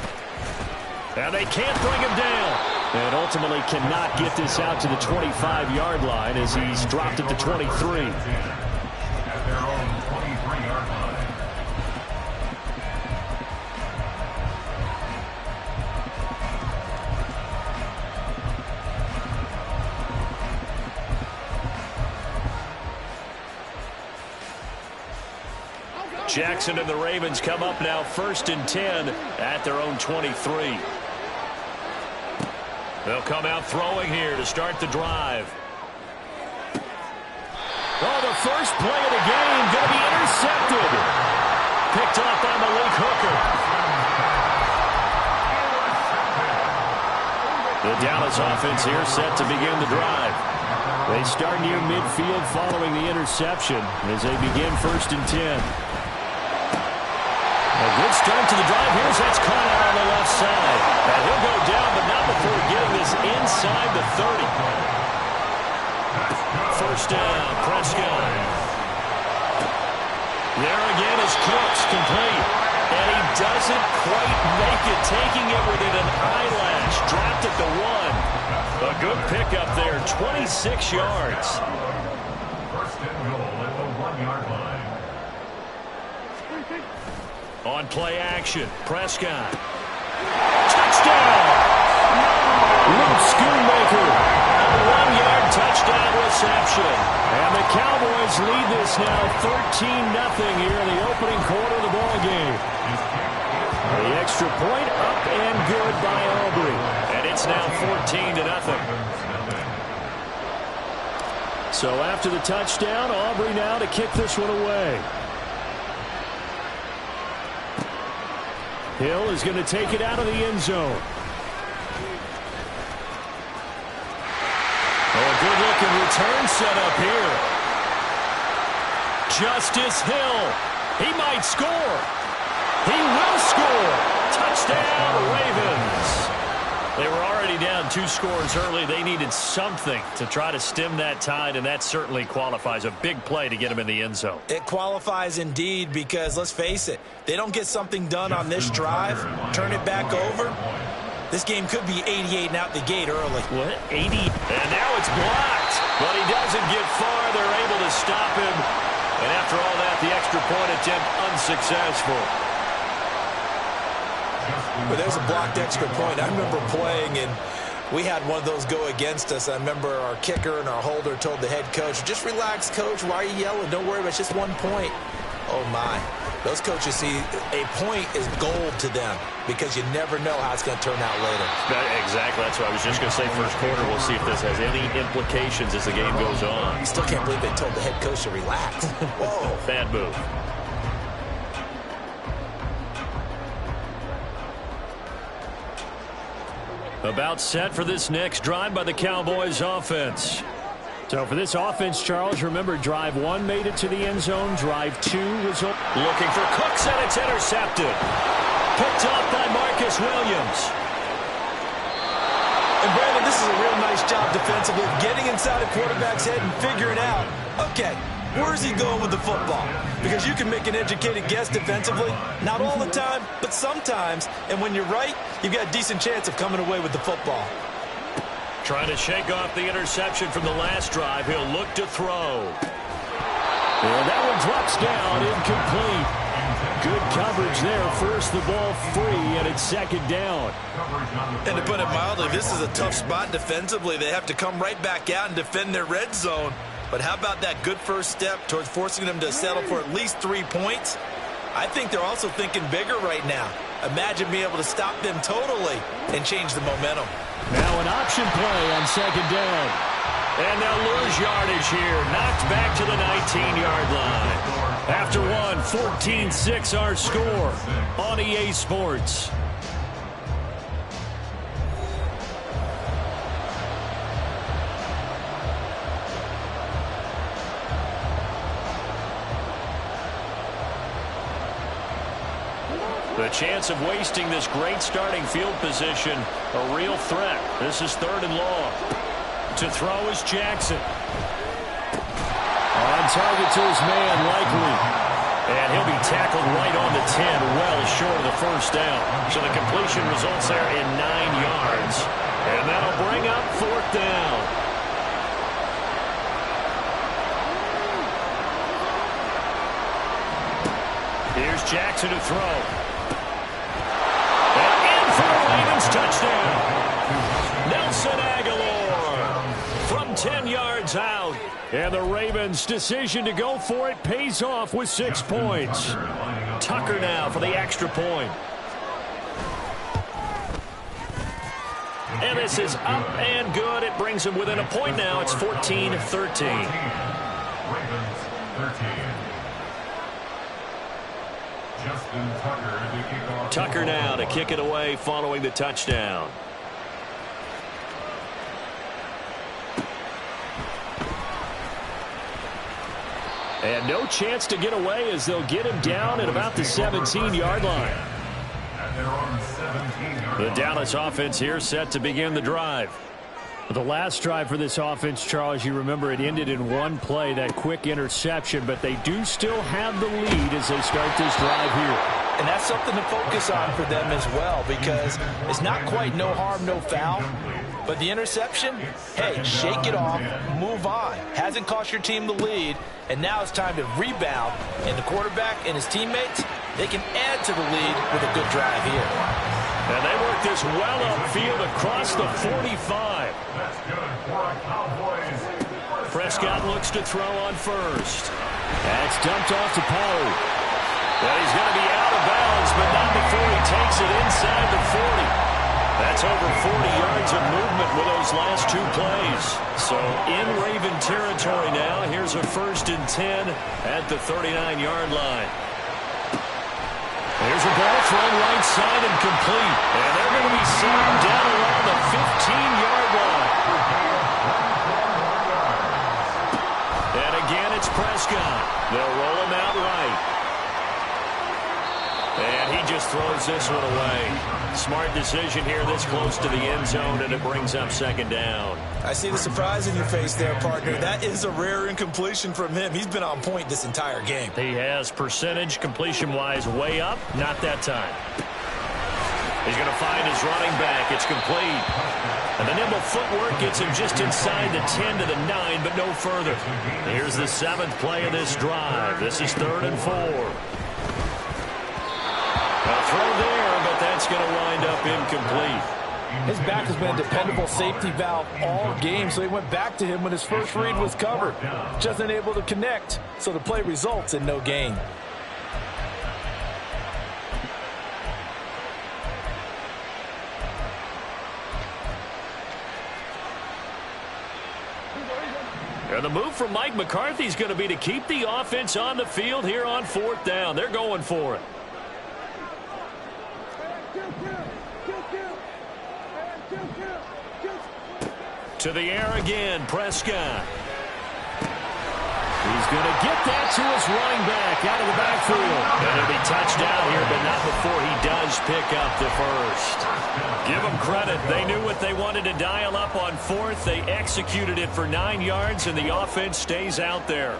And they can't bring him down. And ultimately cannot get this out to the 25-yard line as he's dropped at the 23. At their own 23-yard line. Jackson and the Ravens come up now first and 10 at their own 23. They'll come out throwing here to start the drive. Oh, the first play of the game going to be intercepted. Picked up by Malik Hooker. The Dallas offense here set to begin the drive. They start near midfield following the interception as they begin first and 10. A good start to the drive. Here's that's caught out on the left side. And he'll go down, but not before getting this inside the 30. First down, Prescott. There again is Cooks, complete. And he doesn't quite make it, taking it within an eyelash. Dropped at the 1. A good pickup there, 26 yards. First and goal at the 1-yard line. On play action, Prescott. Touchdown! Luke Schoonmaker. A 1-yard touchdown reception. And the Cowboys lead this now 13-0 here in the opening quarter of the ballgame. The extra point up and good by Aubrey. And it's now 14-0. So after the touchdown, Aubrey now to kick this one away. Hill is going to take it out of the end zone. Oh, a good-looking return set up here. Justice Hill. He might score. He will score. Touchdown, Ravens. They were already down 2 scores early. They needed something to try to stem that tide, and that certainly qualifies. A big play to get them in the end zone. It qualifies indeed, because let's face it, they don't get something done on this drive, turn it back over, this game could be 88 and out the gate early. What? 80? And now it's blocked. But he doesn't get far. They're able to stop him. And after all that, the extra point attempt unsuccessful. But there's a blocked extra point. I remember playing, and we had one of those go against us. I remember our kicker and our holder told the head coach, just relax, coach. Why are you yelling? Don't worry about it. It's just 1 point. Oh, my. Those coaches see a point is gold to them because you never know how it's going to turn out later. Exactly. That's what I was just going to say. First quarter, we'll see if this has any implications as the game goes on. I still can't believe they told the head coach to relax. Whoa. Bad move. About set for this next drive by the Cowboys offense. So for this offense, Charles, remember drive 1 made it to the end zone. Drive 2 was looking for Cooks, and it's intercepted. Picked up by Marcus Williams. And Brandon, this is a real nice job defensively, getting inside a quarterback's head and figuring out, okay, where's he going with the football? Because you can make an educated guess defensively, not all the time, but sometimes. And when you're right, you've got a decent chance of coming away with the football. Trying to shake off the interception from the last drive. He'll look to throw. And that one drops down, incomplete. Good coverage there. First the ball free, and it's second down. And to put it mildly, this is a tough spot defensively. They have to come right back out and defend their red zone. But how about that good first step towards forcing them to settle for at least 3 points? I think they're also thinking bigger right now. Imagine being able to stop them totally and change the momentum. Now an option play on second down. And they'll lose yardage here. Knocked back to the 19-yard line. After one, 14-6 our score on EA Sports. The chance of wasting this great starting field position, a real threat. This is 3rd and long. To throw is Jackson. On target to his man, likely. And he'll be tackled right on the 10, well short of the first down. So the completion results there in 9 yards. And that'll bring up 4th down. Here's Jackson to throw. And in for the Ravens touchdown. Nelson Aguilar from 10 yards out. And the Ravens' decision to go for it pays off with 6 points. Tucker now for the extra point. And this is up and good. It brings him within a point now. It's 14-13. Ravens 13. Justin Tucker to kick off. Tucker now to kick it away following the touchdown. And no chance to get away as they'll get him down at about the 17-yard line. And they're on the 17-yard line. The Dallas offense here set to begin the drive. The last drive for this offense, Charles, you remember it ended in one play, that quick interception, but they do still have the lead as they start this drive here. And that's something to focus on for them as well, because it's not quite no harm, no foul. But the interception, hey, shake it off, move on. Hasn't cost your team the lead, and now it's time to rebound. And the quarterback and his teammates, they can add to the lead with a good drive here. And they work this well upfield across the 45. That's good for a Cowboys. Prescott looks to throw on first. That's dumped off to Pollard. Well, he's going to be out of bounds, but not before he takes it inside the 40. That's over 40 yards of movement with those last 2 plays. So in Raven territory now. Here's a 1st and 10 at the 39-yard line. There's a ball thrown right side and complete. And they're going to be seen down around the 15-yard line. And again, it's Prescott. They'll roll him out right. And he just throws this one away. Smart decision here this close to the end zone, and it brings up 2nd down. I see the surprise in your face there, partner. That is a rare incompletion from him. He's been on point this entire game. He has percentage completion-wise way up. Not that time. He's going to find his running back. It's complete. And the nimble footwork gets him just inside the 10 to the 9, but no further. Here's the 7th play of this drive. This is 3rd and 4. A throw there, but that's going to wind up incomplete. His back has been a dependable safety valve all game, so he went back to him when his first read was covered. Just unable to connect, so the play results in no gain. And the move from Mike McCarthy is going to be to keep the offense on the field here on 4th down. They're going for it. To the air again, Prescott. He He's going to get that to his running back out of the backfield. And he'll be touched down here, but not before he does pick up the first. Give them credit. They knew what they wanted to dial up on fourth. They executed it for 9 yards, and the offense stays out there.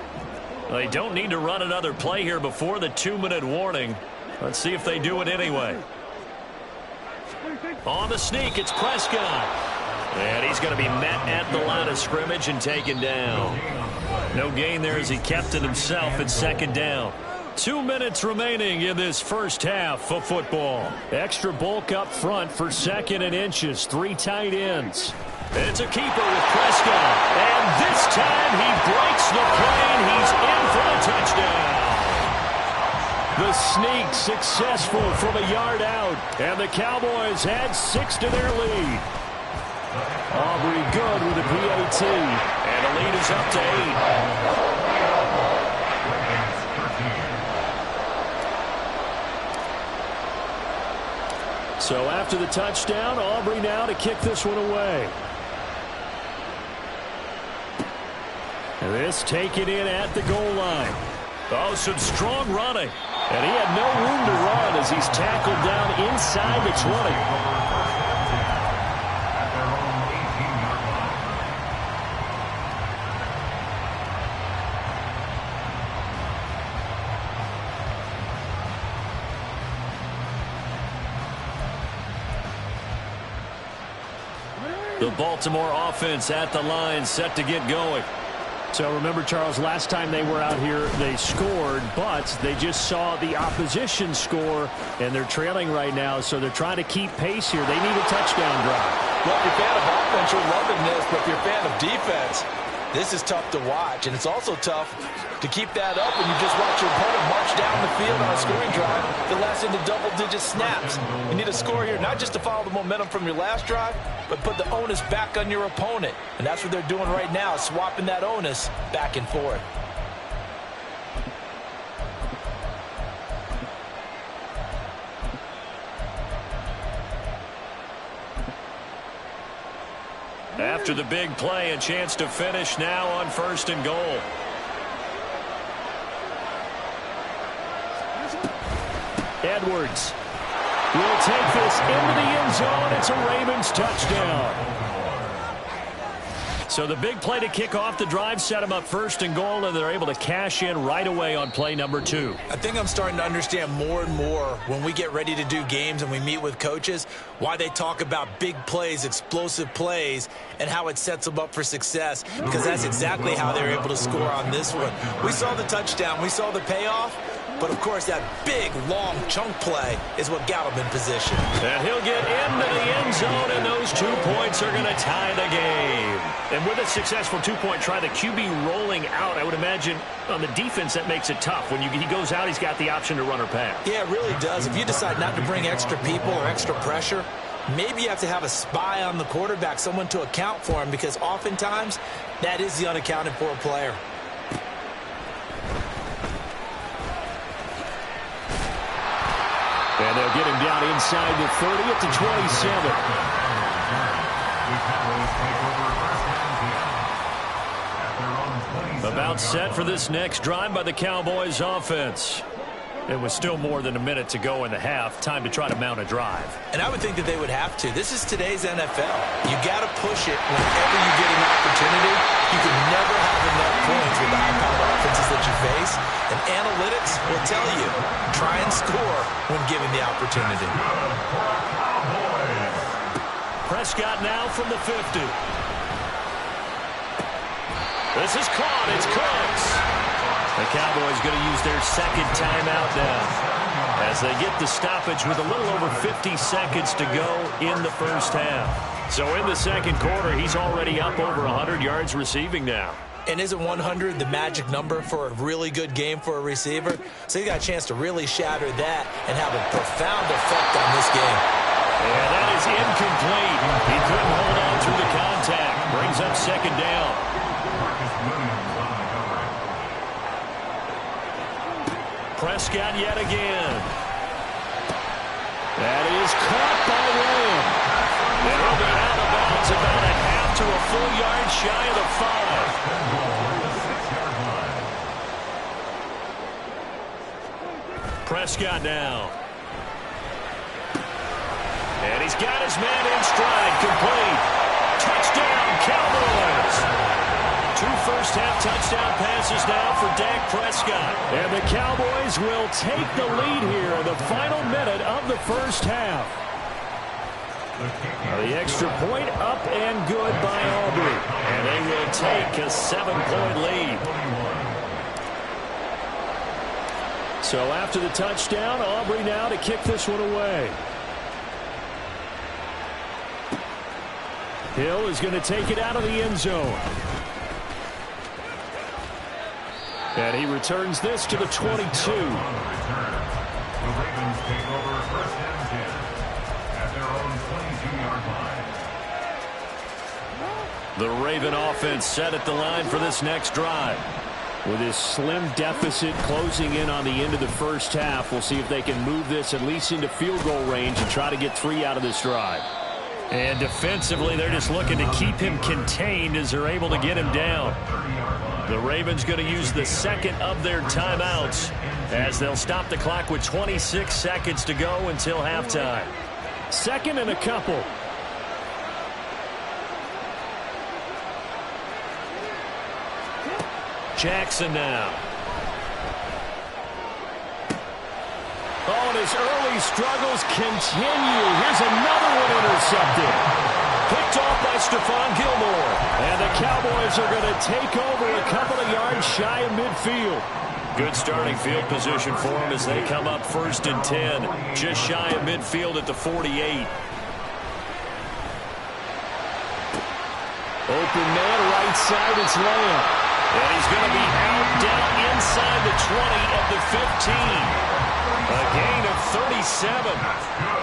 They don't need to run another play here before the 2-minute warning. Let's see if they do it anyway. On the sneak, it's Prescott. And he's going to be met at the line of scrimmage and taken down. No gain there as he kept it himself at second down. 2 minutes remaining in this first half of football. Extra bulk up front for 2nd and inches. 3 tight ends. It's a keeper with Prescott. And this time he breaks the plane. He's in for a touchdown. The sneak successful from a yard out. And the Cowboys add 6 to their lead. Aubrey good with a PAT. And the lead is up to 8. So after the touchdown, Aubrey now to kick this one away. And this taken in at the goal line. Oh, some strong running. And he had no room to run as he's tackled down inside the 20. The Baltimore offense at the line, set to get going. So remember, Charles, last time they were out here, they scored, but they just saw the opposition score, and they're trailing right now, so they're trying to keep pace here. They need a touchdown drive. Well, if you're a fan of offense, you're loving this, but if you're a fan of defense, this is tough to watch, and it's also tough to keep that up when you just watch your opponent march down the field on a scoring drive that lasts into double-digit snaps. You need a score here, not just to follow the momentum from your last drive, but put the onus back on your opponent. And that's what they're doing right now, swapping that onus back and forth. After the big play, a chance to finish now on 1st and goal. Edwards will take this into the end zone. It's a Ravens touchdown. So the big play to kick off the drive set them up 1st and goal, and they're able to cash in right away on play number 2. I think I'm starting to understand more and more when we get ready to do games and we meet with coaches why they talk about big plays, explosive plays, and how it sets them up for success, because that's exactly how they're able to score on this one. We saw the touchdown. We saw the payoff. But, of course, that big, long chunk play is what got him in position. And he'll get into the end zone, and those 2 points are going to tie the game. And with a successful 2-point try, the QB rolling out, I would imagine on the defense that makes it tough. When he goes out, he's got the option to run or pass. Yeah, it really does. If you decide not to bring extra people or extra pressure, maybe you have to have a spy on the quarterback, someone to account for him, because oftentimes that is the unaccounted for player. And they'll get him down inside the 30 at the 27. About set for this next drive by the Cowboys offense. It was still more than a minute to go in the half. Time to try to mount a drive. And I would think that they would have to. This is today's NFL. You got to push it whenever you get an opportunity. You can never have enough points with the high-powered offenses that you face. And analytics will tell you, try and score when given the opportunity. Prescott now from the 50. This is caught. It's Cooks. The Cowboys going to use their second timeout now as they get the stoppage with a little over 50 seconds to go in the first half. So in the second quarter, he's already up over 100 yards receiving now. And isn't 100 the magic number for a really good game for a receiver? So he got a chance to really shatter that and have a profound effect on this game. And that is incomplete. He couldn't hold on through the contact. Brings up second down. Prescott yet again. That is caught by Lamb. And he'll be out of bounds about a half to a full yard shy of the 5. Prescott now. And he's got his man in stride, complete. Touchdown, Cowboys. 2 first-half touchdown passes now for Dak Prescott. And the Cowboys will take the lead here in the final minute of the first half. The extra point up and good by Aubrey. And they will take a 7-point lead. So after the touchdown, Aubrey now to kick this one away. Hill is going to take it out of the end zone. And he returns this to the 22. The Ravens take over 1st and 10 at their own 22-yard line. The Raven offense set at the line for this next drive. With this slim deficit closing in on the end of the first half, we'll see if they can move this at least into field goal range and try to get 3 out of this drive. And defensively, they're just looking to keep him contained as they're able to get him down. The Ravens going to use the second of their timeouts as they'll stop the clock with 26 seconds to go until halftime. Second and a couple. Jackson now. Oh, and his early struggles continue. Here's another one intercepted. Picked off by Stephon Gilmore. And the Cowboys are going to take over a couple of yards shy of midfield. Good starting field position for them as they come up 1st and 10. Just shy of midfield at the 48. Open man, right side, it's Lamb. And he's going to be out down inside the 20 at the 15. A gain of 37.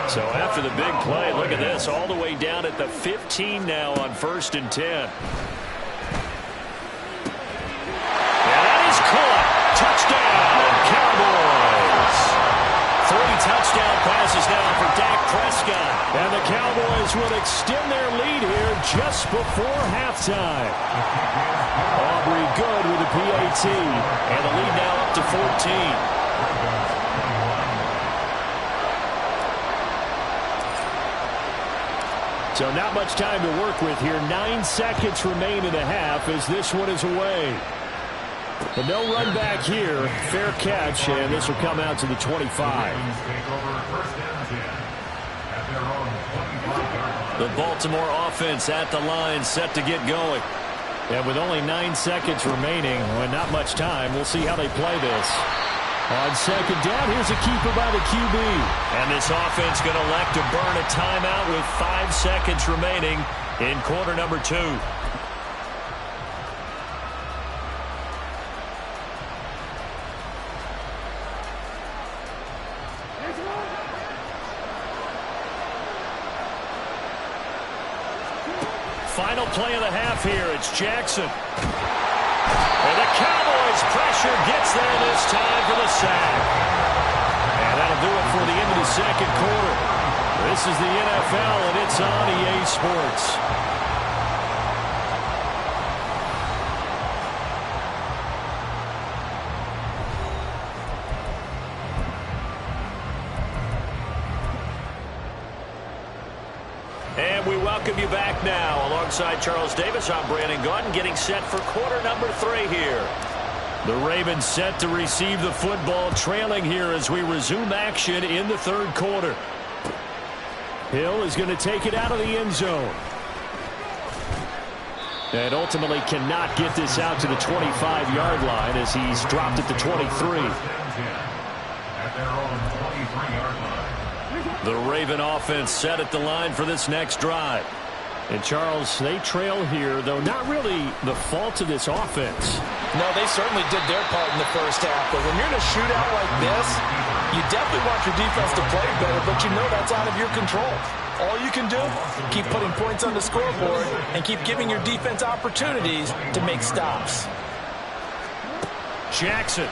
So after the big play, look at this, all the way down at the 15 now on 1st and 10. And that is caught. Touchdown, Cowboys. 3 touchdown passes now for Dak Prescott. And the Cowboys will extend their lead here just before halftime. Aubrey good with the PAT. And the lead now up to 14. So not much time to work with here. 9 seconds remain in the half as this one is away. But no run back here. Fair catch, and this will come out to the 25. The Baltimore offense at the line, set to get going. And with only 9 seconds remaining, well, not much time, we'll see how they play this. On second down, here's a keeper by the QB. And this offense going to elect to burn a timeout with 5 seconds remaining in quarter number 2. Final play of the half here. It's Jackson. And the Cowboys pressure gets there this time for the sack. And that'll do it for the end of the second quarter. This is the NFL, and it's on EA Sports. And we welcome you back now. Alongside Charles Davis, I'm Brandon Gaudin, getting set for quarter number 3 here. The Ravens set to receive the football, trailing here as we resume action in the third quarter. Hill is going to take it out of the end zone. And ultimately cannot get this out to the 25-yard line as he's dropped at the 23. At their own 23-yard line. The Raven offense set at the line for this next drive. And Charles, they trail here, though not really the fault of this offense. No, they certainly did their part in the first half. But when you're in a shootout like this, you definitely want your defense to play better, but you know that's out of your control. All you can do, keep putting points on the scoreboard and keep giving your defense opportunities to make stops. Jackson.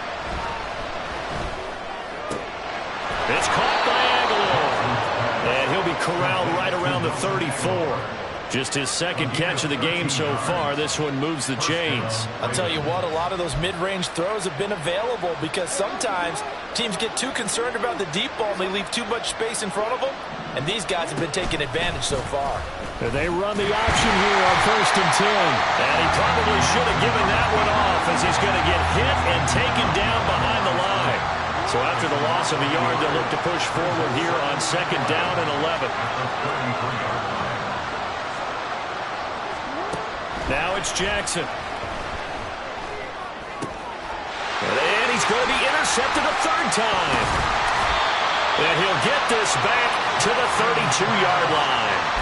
It's caught by Aguilar. And he'll be corralled right around the 34. Just his second catch of the game so far. This one moves the chains. I'll tell you what, a lot of those mid-range throws have been available because sometimes teams get too concerned about the deep ball and they leave too much space in front of them, and these guys have been taking advantage so far. They run the option here on 1st and 10. And he probably should have given that one off as he's going to get hit and taken down behind the line. So after the loss of a yard, they'll look to push forward here on 2nd down and 11. Now it's Jackson. And he's going to be intercepted a 3rd time. And he'll get this back to the 32-yard line.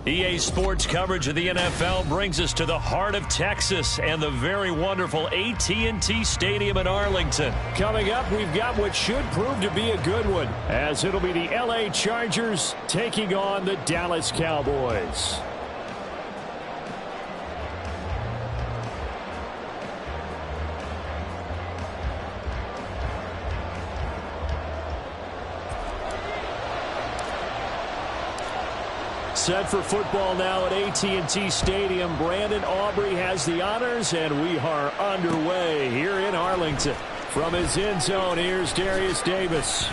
EA Sports coverage of the NFL brings us to the heart of Texas and the very wonderful AT&T Stadium in Arlington. Coming up, we've got what should prove to be a good one, as it'll be the LA Chargers taking on the Dallas Cowboys. Set for football now at AT&T Stadium. Brandon Aubrey has the honors, and we are underway here in Arlington. From his end zone, here's Darius Davis.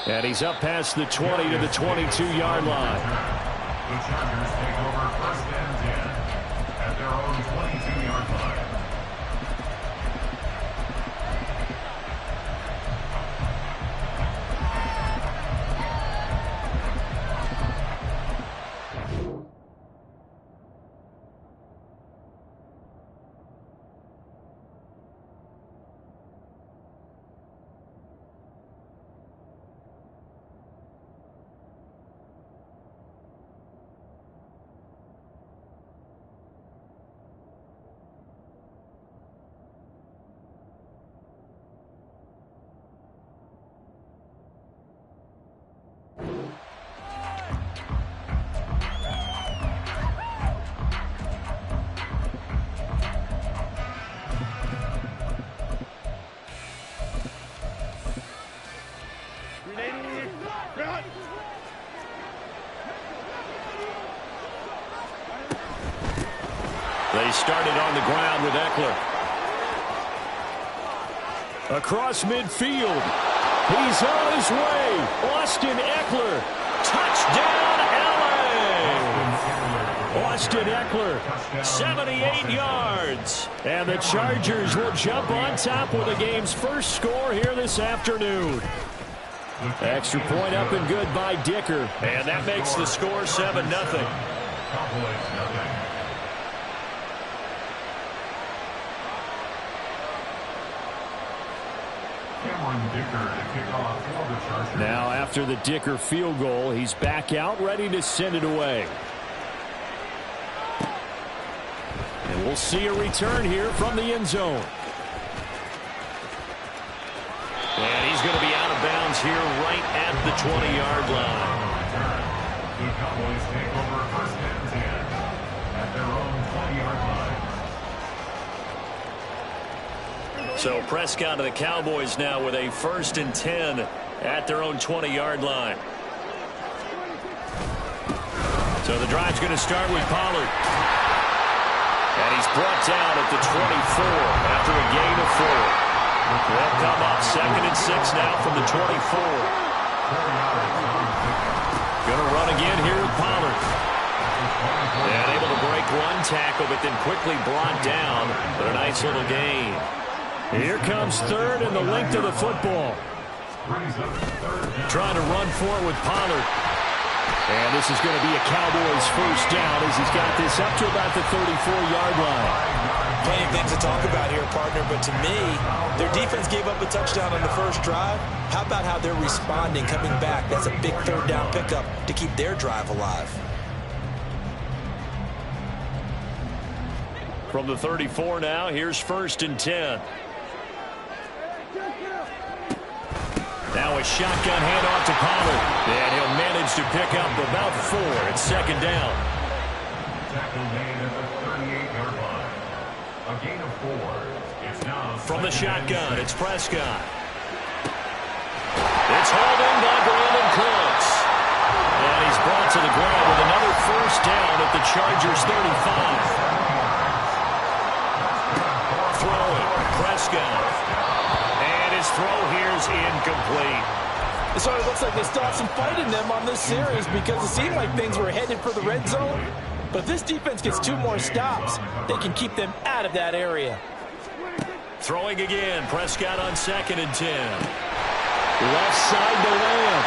And he's up past the 20 to the 22-yard line. The Chargers take over 1st and 10 at their own 22-yard line. They started on the ground with Eckler. Across midfield. He's on his way. Austin Eckler. Touchdown, LA! Austin Eckler, 78 yards. And the Chargers will jump on top with the game's first score here this afternoon. Extra point up and good by Dicker. And that makes the score 7-0. Now after the Dicker field goal, he's back out ready to send it away. And we'll see a return here from the end zone. And he's going to be out of bounds here right at the 20-yard line. The Cowboys take over first and 10 at their own 20-yard line. So Prescott of the Cowboys now with a first and 10 at their own 20-yard line. So the drive's going to start with Pollard. And he's brought down at the 24 after a gain of 4. They'll come up 2nd and 6 now from the 24. Going to run again here with Pollard. And able to break one tackle, but then quickly brought down. But a nice little gain. Here comes 3rd and the length of the football. Trying to run for it with Pollard. And this is going to be a Cowboys first down as he's got this up to about the 34-yard line. Plenty of things to talk about here, partner, but to me, their defense gave up a touchdown on the first drive. How about how they're responding, coming back? That's a big 3rd down pickup to keep their drive alive. From the 34 now, here's 1st and 10. Now a shotgun handoff to Pollard. And he'll manage to pick up about 4. It's 2nd down. Tackle made at the 38-yard line. A gain of 4. It's now From the shotgun, it's Prescott. It's hauled in by Brandon Cooks. And he's brought to the ground with another first down at the Chargers 35. Throwing, Prescott. And his throw here's incomplete. So it looks like they still have some fight in them on this series because it seemed like things were headed for the red zone. But if this defense gets 2 more stops, they can keep them out of that area. Throwing again, Prescott on 2nd and 10. Left side to Lamb.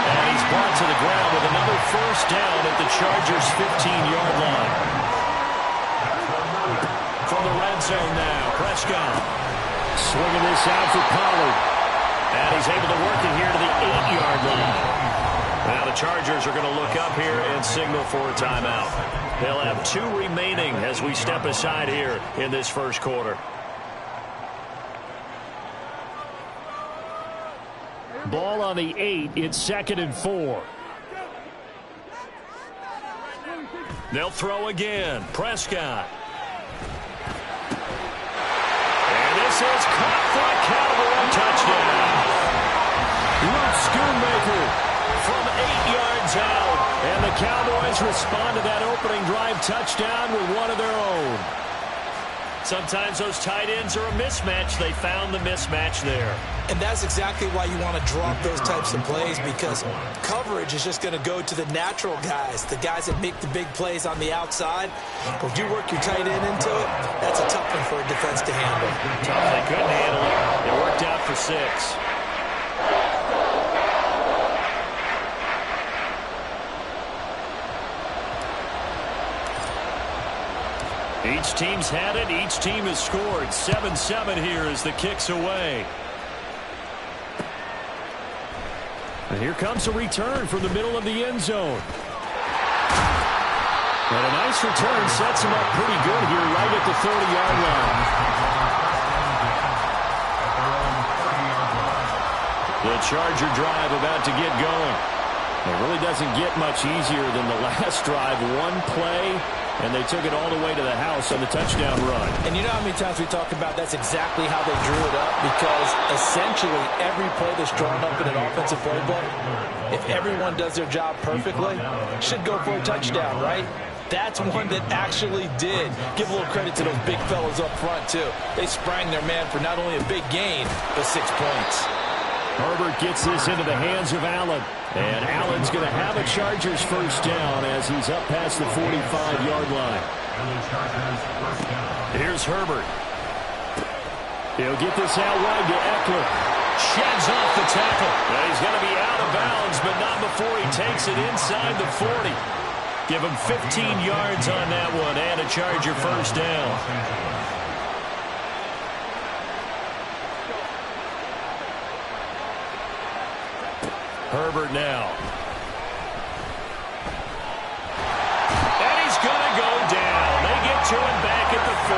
And he's brought to the ground with another first down at the Chargers 15-yard line. From the red zone now, Prescott. Swinging this out for Pollard. And he's able to work it here to the 8-yard line. Now the Chargers are going to look up here and signal for a timeout. They'll have 2 remaining as we step aside here in this first quarter. Ball on the 8. It's 2nd and 4. They'll throw again. Prescott. This is caught for a Cowboy touchdown. Luke Schoonmaker From 8 yards out. And the Cowboys respond to that opening drive touchdown with one of their own. Sometimes those tight ends are a mismatch. They found the mismatch there. And that's exactly why you want to drop those types of plays, because coverage is just going to go to the natural guys, the guys that make the big plays on the outside. But if you work your tight end into it, that's a tough one for a defense to handle. Tough. They couldn't handle it. It worked out for 6. Each team's had it. Each team has scored. 7-7 here as the kick's away. And here comes a return from the middle of the end zone. And a nice return sets him up pretty good here right at the 30-yard line. The Charger drive about to get going. It really doesn't get much easier than the last drive. One play, and they took it all the way to the house on the touchdown run. And you know how many times we talk about that's exactly how they drew it up? Because essentially every play that's drawn up in an offensive playbook, if everyone does their job perfectly, should go for a touchdown, right? That's one that actually did. Give a little credit to those big fellas up front, too. They sprang their man for not only a big gain, but 6 points. Herbert gets this into the hands of Allen. And Allen's going to have a Chargers first down as he's up past the 45-yard line. Here's Herbert. He'll get this out wide to Eckler. Sheds off the tackle. And he's going to be out of bounds, but not before he takes it inside the 40. Give him 15 yards on that one and a Charger first down. Herbert now. And he's going to go down. They get to him back at the 40.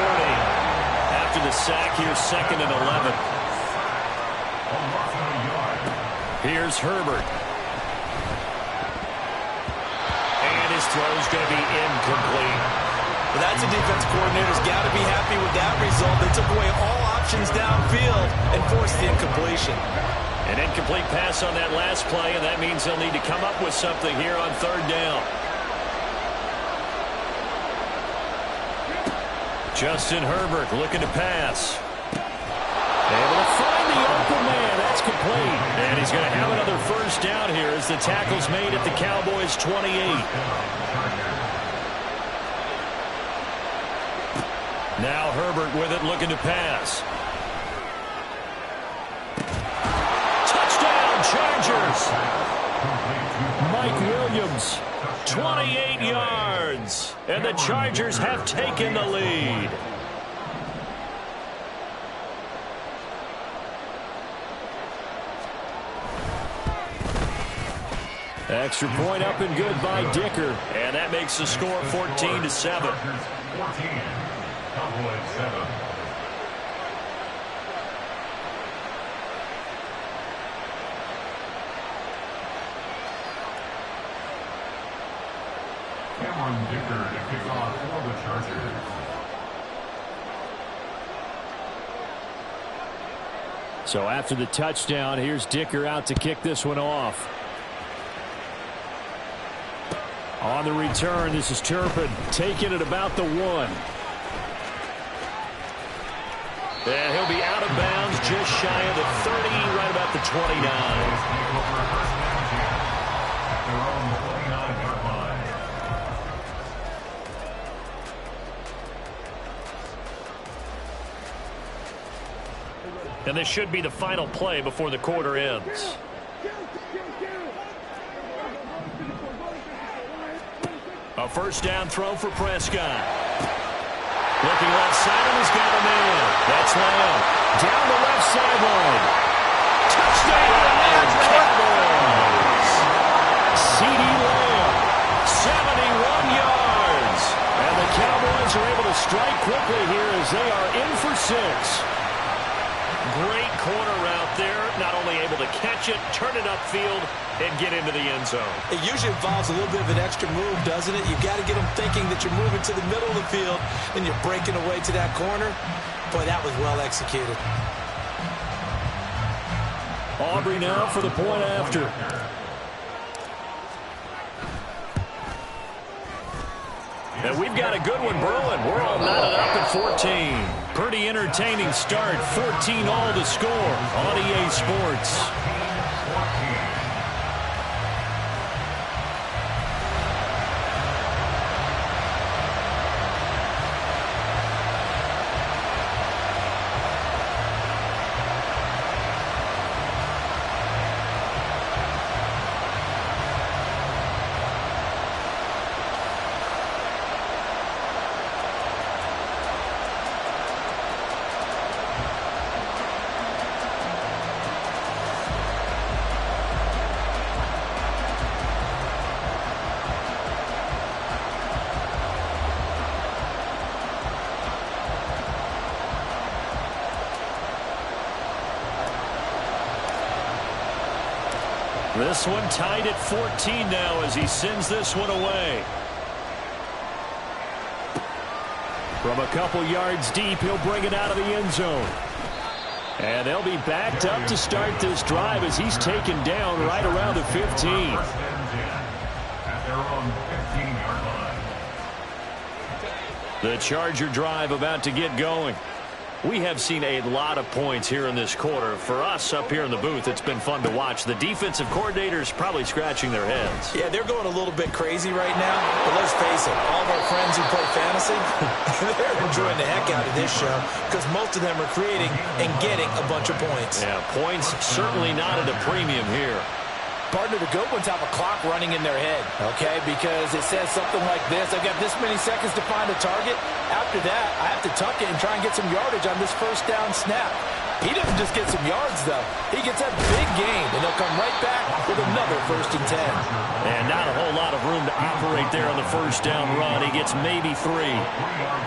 After the sack here, 2nd and 11. Here's Herbert. And his throw's going to be incomplete. Well, that's a defense coordinator's got to be happy with that result. They took away all options downfield and forced the incompletion. An incomplete pass on that last play, and that means they'll need to come up with something here on third down. Justin Herbert looking to pass. Able to find the open man. That's complete. And he's going to have another first down here as the tackle's made at the Cowboys' 28. Now Herbert with it looking to pass. Touchdown, Chargers. Mike Williams, 28 yards. And the Chargers have taken the lead. Extra point up and good by Dicker. And that makes the score 14-7. 14, Cowboys 7. Cameron Dicker to kick off for the Chargers. So after the touchdown, here's Dicker out to kick this one off. On the return, this is Turpin taking it about the 1. And he'll be out of bounds just shy of the 30, right about the 29. And this should be the final play before the quarter ends. A first down throw for Prescott. Looking left side, and he's got a man. That's Lamb. Down the left sideline. Touchdown, Cowboys. CeeDee Lamb, 71 yards. And the Cowboys are able to strike quickly here as they are in for 6. Great corner route there. Not only able to catch it, turn it upfield, and get into the end zone. It usually involves a little bit of an extra move, doesn't it? You've got to get them thinking that you're moving to the middle of the field and you're breaking away to that corner. Boy, that was well executed. Aubrey now for the point after. And we've got a good one brewing. We're all knotted up at 14. Pretty entertaining start. 14 all to score on EA Sports. This one tied at 14 now as he sends this one away. From a couple yards deep, he'll bring it out of the end zone. And they'll be backed up to start this drive as he's taken down right around the 15. At their own 15-yard line. The Charger drive about to get going. We have seen a lot of points here in this quarter. For us up here in the booth, it's been fun to watch. The defensive coordinators probably scratching their heads. Yeah, they're going a little bit crazy right now. But let's face it, all of our friends who play fantasy, they're enjoying the heck out of this show because most of them are creating and getting a bunch of points. Yeah, points certainly not at a premium here. Partner, the good ones have a clock running in their head, okay? Because it says something like this. I've got this many seconds to find a target. After that, I have to tuck it and try and get some yardage on this first down snap. He doesn't just get some yards, though. He gets a big gain, and he'll come right back with another 1st and 10. And not a whole lot of room to operate there on the first down run. He gets maybe 3.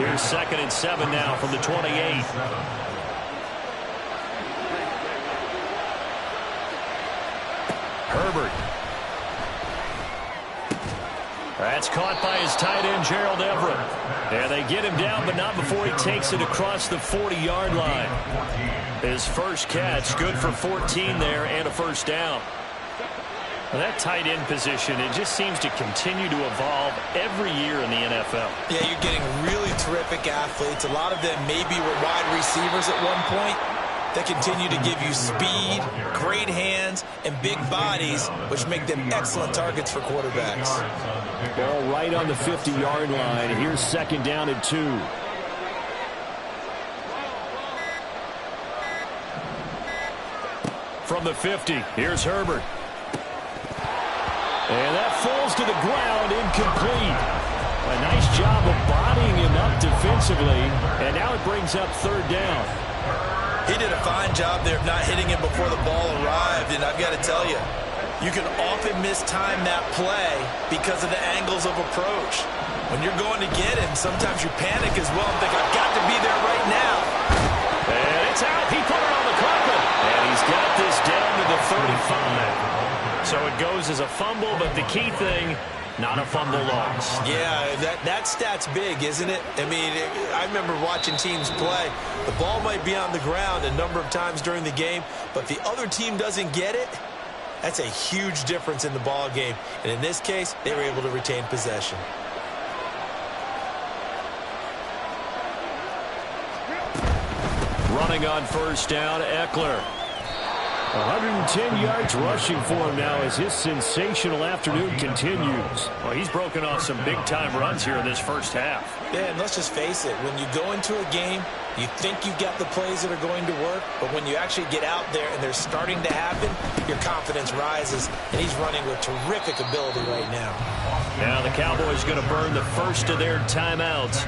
Here's 2nd and 7 now from the 28. That's caught by his tight end, Gerald Everett. And they get him down, but not before he takes it across the 40-yard line. His first catch, good for 14 there and a first down. Well, that tight end position, it just seems to continue to evolve every year in the NFL. Yeah, you're getting really terrific athletes. A lot of them maybe were wide receivers at one point. They continue to give you speed, great hands, and big bodies, which make them excellent targets for quarterbacks. Ball right on the 50-yard line. Here's second down and 2. From the 50, here's Herbert. And that falls to the ground, incomplete. A nice job of bodying him up defensively, and now it brings up third down. He did a fine job there of not hitting him before the ball arrived, and I've got to tell you, you can often mistime that play because of the angles of approach. When you're going to get him, sometimes you panic as well and think, I've got to be there right now. And it's out. He put it on the carpet. And he's got this down to the 35. So it goes as a fumble, but the key thing, not a fumble loss. Yeah, that stat's big, isn't it? I mean, I remember watching teams play. The ball might be on the ground a number of times during the game, but if the other team doesn't get it, that's a huge difference in the ball game. And in this case, they were able to retain possession. Running on first down, Eckler. 110 yards rushing for him now as his sensational afternoon continues. Well, he's broken off some big-time runs here in this first half. Yeah, and let's just face it. When you go into a game, you think you've got the plays that are going to work, but when you actually get out there and they're starting to happen, your confidence rises, and he's running with terrific ability right now. Now the Cowboys going to burn the first of their timeouts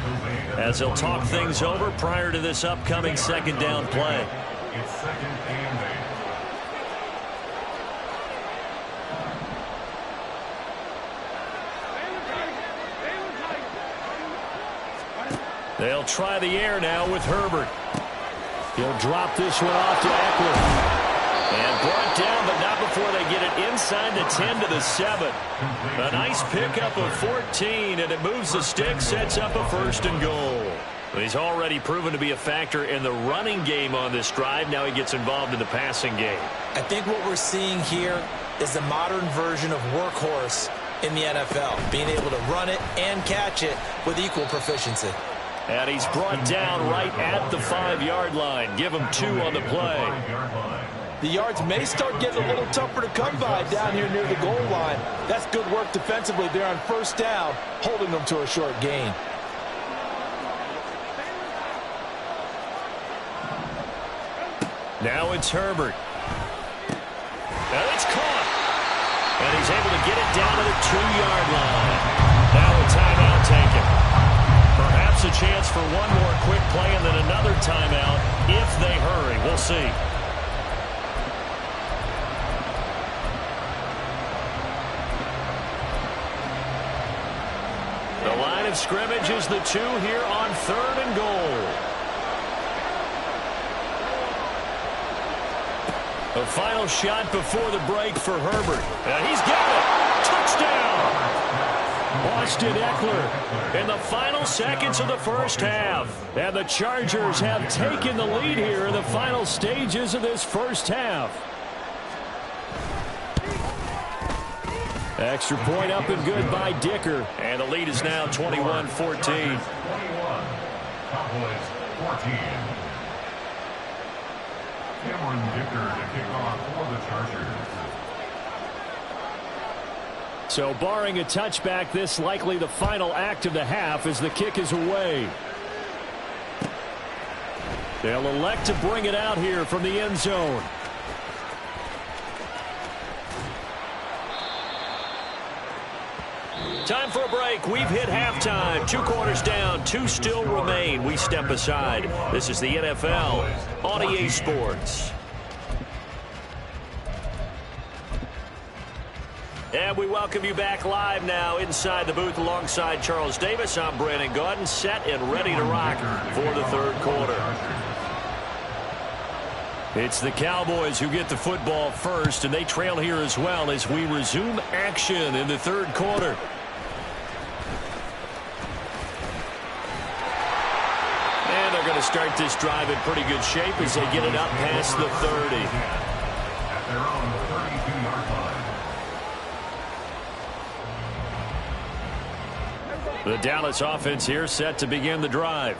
as they'll talk things over prior to this upcoming second down play. It's second and 8. They'll try the air now with Herbert. He'll drop this one off to Eckler. And brought down, but not before they get it inside the 10 to the 7. A nice pickup of 14, and it moves the stick, sets up a first and goal. He's already proven to be a factor in the running game on this drive. Now he gets involved in the passing game. I think what we're seeing here is the modern version of workhorse in the NFL, being able to run it and catch it with equal proficiency. And he's brought down right at the 5-yard line. Give him 2 on the play. The yards may start getting a little tougher to come by down here near the goal line. That's good work defensively there on first down, holding them to a short gain. Now it's Herbert. And it's caught. And he's able to get it down to the 2-yard line. Now a timeout taken. Perhaps a chance for one more quick play and then another timeout if they hurry. We'll see. The line of scrimmage is the 2 here on 3rd and goal. A final shot before the break for Herbert. And he's got it. Touchdown. Austin Eckler in the final seconds of the first half. And the Chargers have taken the lead here in the final stages of this first half. Extra point up and good by Dicker. And the lead is now 21-14. 21. Cowboys 14. Cameron Dicker to kick off for the Chargers. So barring a touchback, this likely the final act of the half as the kick is away. They'll elect to bring it out here from the end zone. Time for a break. We've hit halftime. 2 quarters down. 2 still remain. We step aside. This is the NFL on EA Sports. And we welcome you back live now inside the booth alongside Charles Davis. I'm Brandon Gaudin, set and ready to rock for the 3rd quarter. It's the Cowboys who get the football first, and they trail here as well as we resume action in the 3rd quarter. going to start this drive in pretty good shape as they get it up past the 30. At their own 32-yard line. The Dallas offense here set to begin the drive.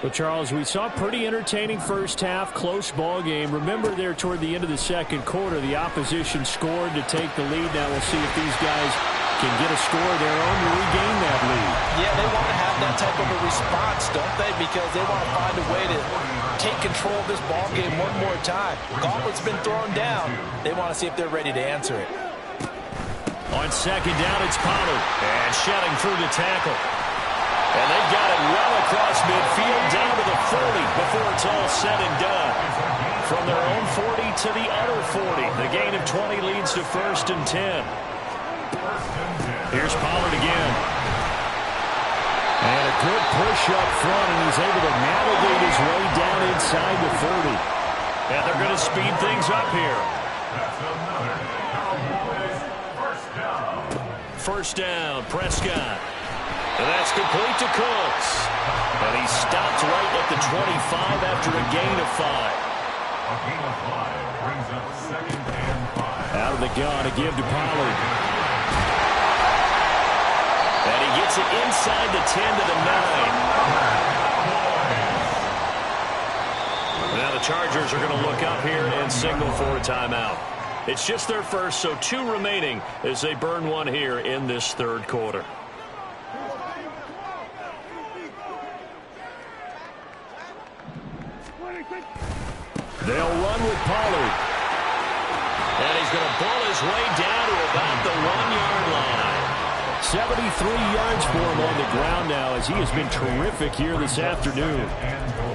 Well, Charles, we saw a pretty entertaining first half, close ball game. Remember there toward the end of the second quarter, the opposition scored to take the lead. Now we'll see if these guys can get a score of their own to regain that lead. Yeah, they want to have that type of a response, don't they? Because they want to find a way to take control of this ball game one more time. Gauntlet's been thrown down. They want to see if they're ready to answer it. On second down, it's Pollard. And shedding through the tackle. And they've got it well across midfield down to the 40 before it's all said and done. From their own 40 to the other 40. The gain of 20 leads to 1st and 10. Here's Pollard again. And a good push up front, and he's able to navigate his way down inside the 30. And they're going to speed things up here. That's another Cowboys first down. First down, Prescott. And that's complete to Cooks. And he stops right at the 25 after a gain of 5. A gain of 5 brings up 2nd and 5. Out of the gun to give to Pollard. And he gets it inside the 10 to the 9. Now the Chargers are going to look up here and signal for a timeout. It's just their first, so 2 remaining as they burn one here in this third quarter. They'll run with Pollard. And he's going to pull his way down to about the 1-yard line. 73 yards for him on the ground now as he has been terrific here this afternoon.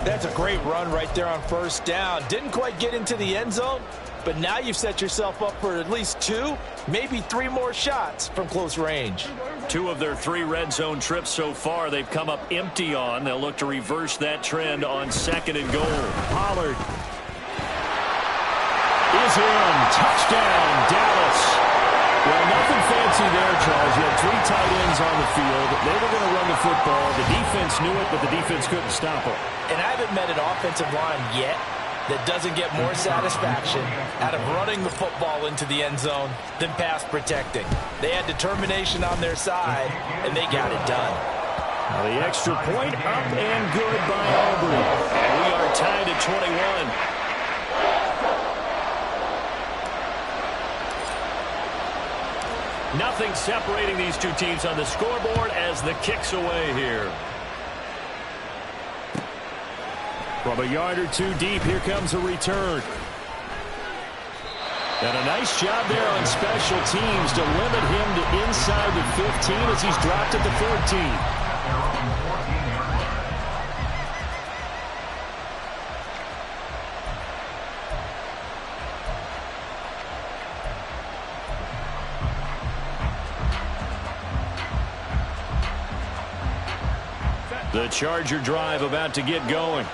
That's a great run right there on first down. Didn't quite get into the end zone, but now you've set yourself up for at least 2, maybe 3 more shots from close range. 2 of their 3 red zone trips so far they've come up empty on. They'll look to reverse that trend on 2nd and goal. Pollard is in. Touchdown, Dallas. Well, nothing fancy there, Charles. You had 3 tight ends on the field. They were going to run the football. The defense knew it, but the defense couldn't stop it. And I haven't met an offensive line yet that doesn't get more satisfaction out of running the football into the end zone than pass protecting. They had determination on their side, and they got it done. Now the extra point up and good by Aubrey. And we are tied at 21. Nothing separating these 2 teams on the scoreboard as the kick's away here. From a yard or 2 deep, here comes a return. And a nice job there on special teams to limit him to inside the 15 as he's dropped at the 14. The Charger drive about to get going.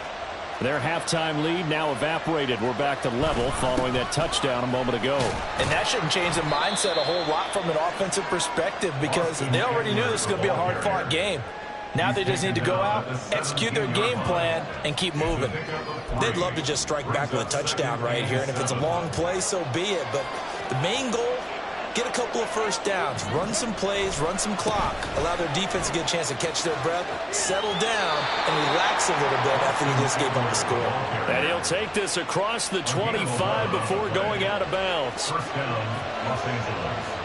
Their halftime lead now evaporated. We're back to level following that touchdown a moment ago. And that shouldn't change the mindset a whole lot from an offensive perspective because they already knew this was going to be a hard-fought game. Now they just need to go out, execute their game plan, and keep moving. They'd love to just strike back with a touchdown right here, and if it's a long play, so be it. But the main goal, get a couple of first downs, run some plays, run some clock, allow their defense to get a chance to catch their breath, settle down, and relax a little bit after you just gave up a score. And he'll take this across the 25 before going out of bounds. First down, Los Angeles.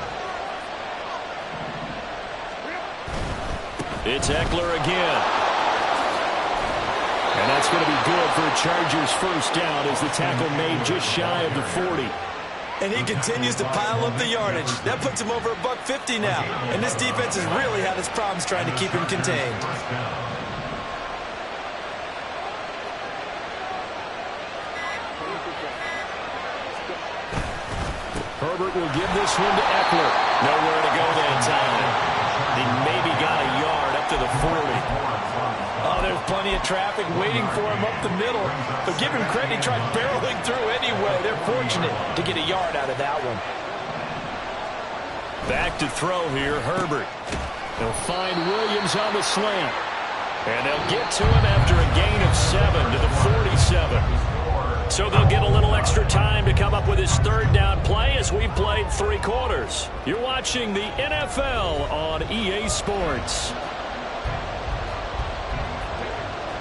It's Eckler again. And that's going to be good for a Chargers first down as the tackle made just shy of the 40. And he continues to pile up the yardage. That puts him over $150 now. And this defense has really had its problems trying to keep him contained. Herbert will give this one to Eckler. Nowhere to go that time. He maybe got a yard up to the 40. Oh, there's plenty of traffic waiting for him up the middle. But give him credit, he tried barreling through anyway. They're fortunate to get a yard out of that one. Back to throw here, Herbert. They'll find Williams on the slant. And they'll get to him after a gain of 7 to the 47. So they'll get a little extra time to come up with his third down play as we played 3 quarters. You're watching the NFL on EA Sports.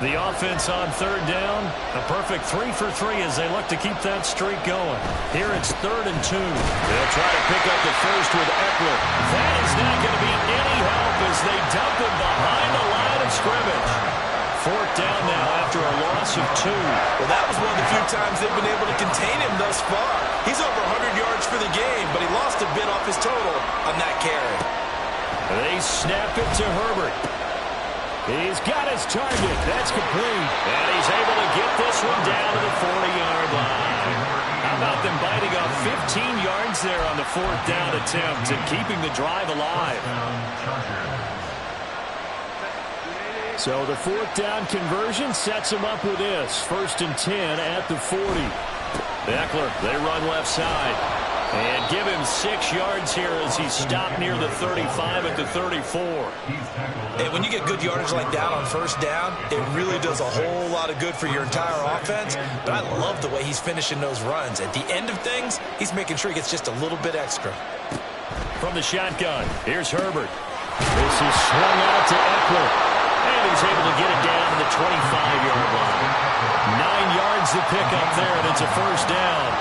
The offense on third down, a perfect 3 for 3 as they look to keep that streak going. Here it's 3rd and 2. They'll try to pick up the first with Eckler. That is not going to be any help as they dump him behind the line of scrimmage. 4th down now after a loss of 2. Well, that was one of the few times they've been able to contain him thus far. He's over 100 yards for the game, but he lost a bit off his total on that carry. They snap it to Herbert. He's got his target. That's complete. And he's able to get this one down to the 40-yard line. How about them biting off 15 yards there on the 4th down attempt and keeping the drive alive? So the 4th down conversion sets him up with this. 1st and 10 at the 40. Eckler, they run left side. And give him 6 yards here as he's stopped near the 35 at the 34. And when you get good yardage like that on 1st down, it really does a whole lot of good for your entire offense. But I love the way he's finishing those runs. At the end of things, he's making sure he gets just a little bit extra. From the shotgun, here's Herbert. This is swung out to Eckler. And he's able to get it down to the 25-yard line. 9 yards to pick up there, and it's a 1st down.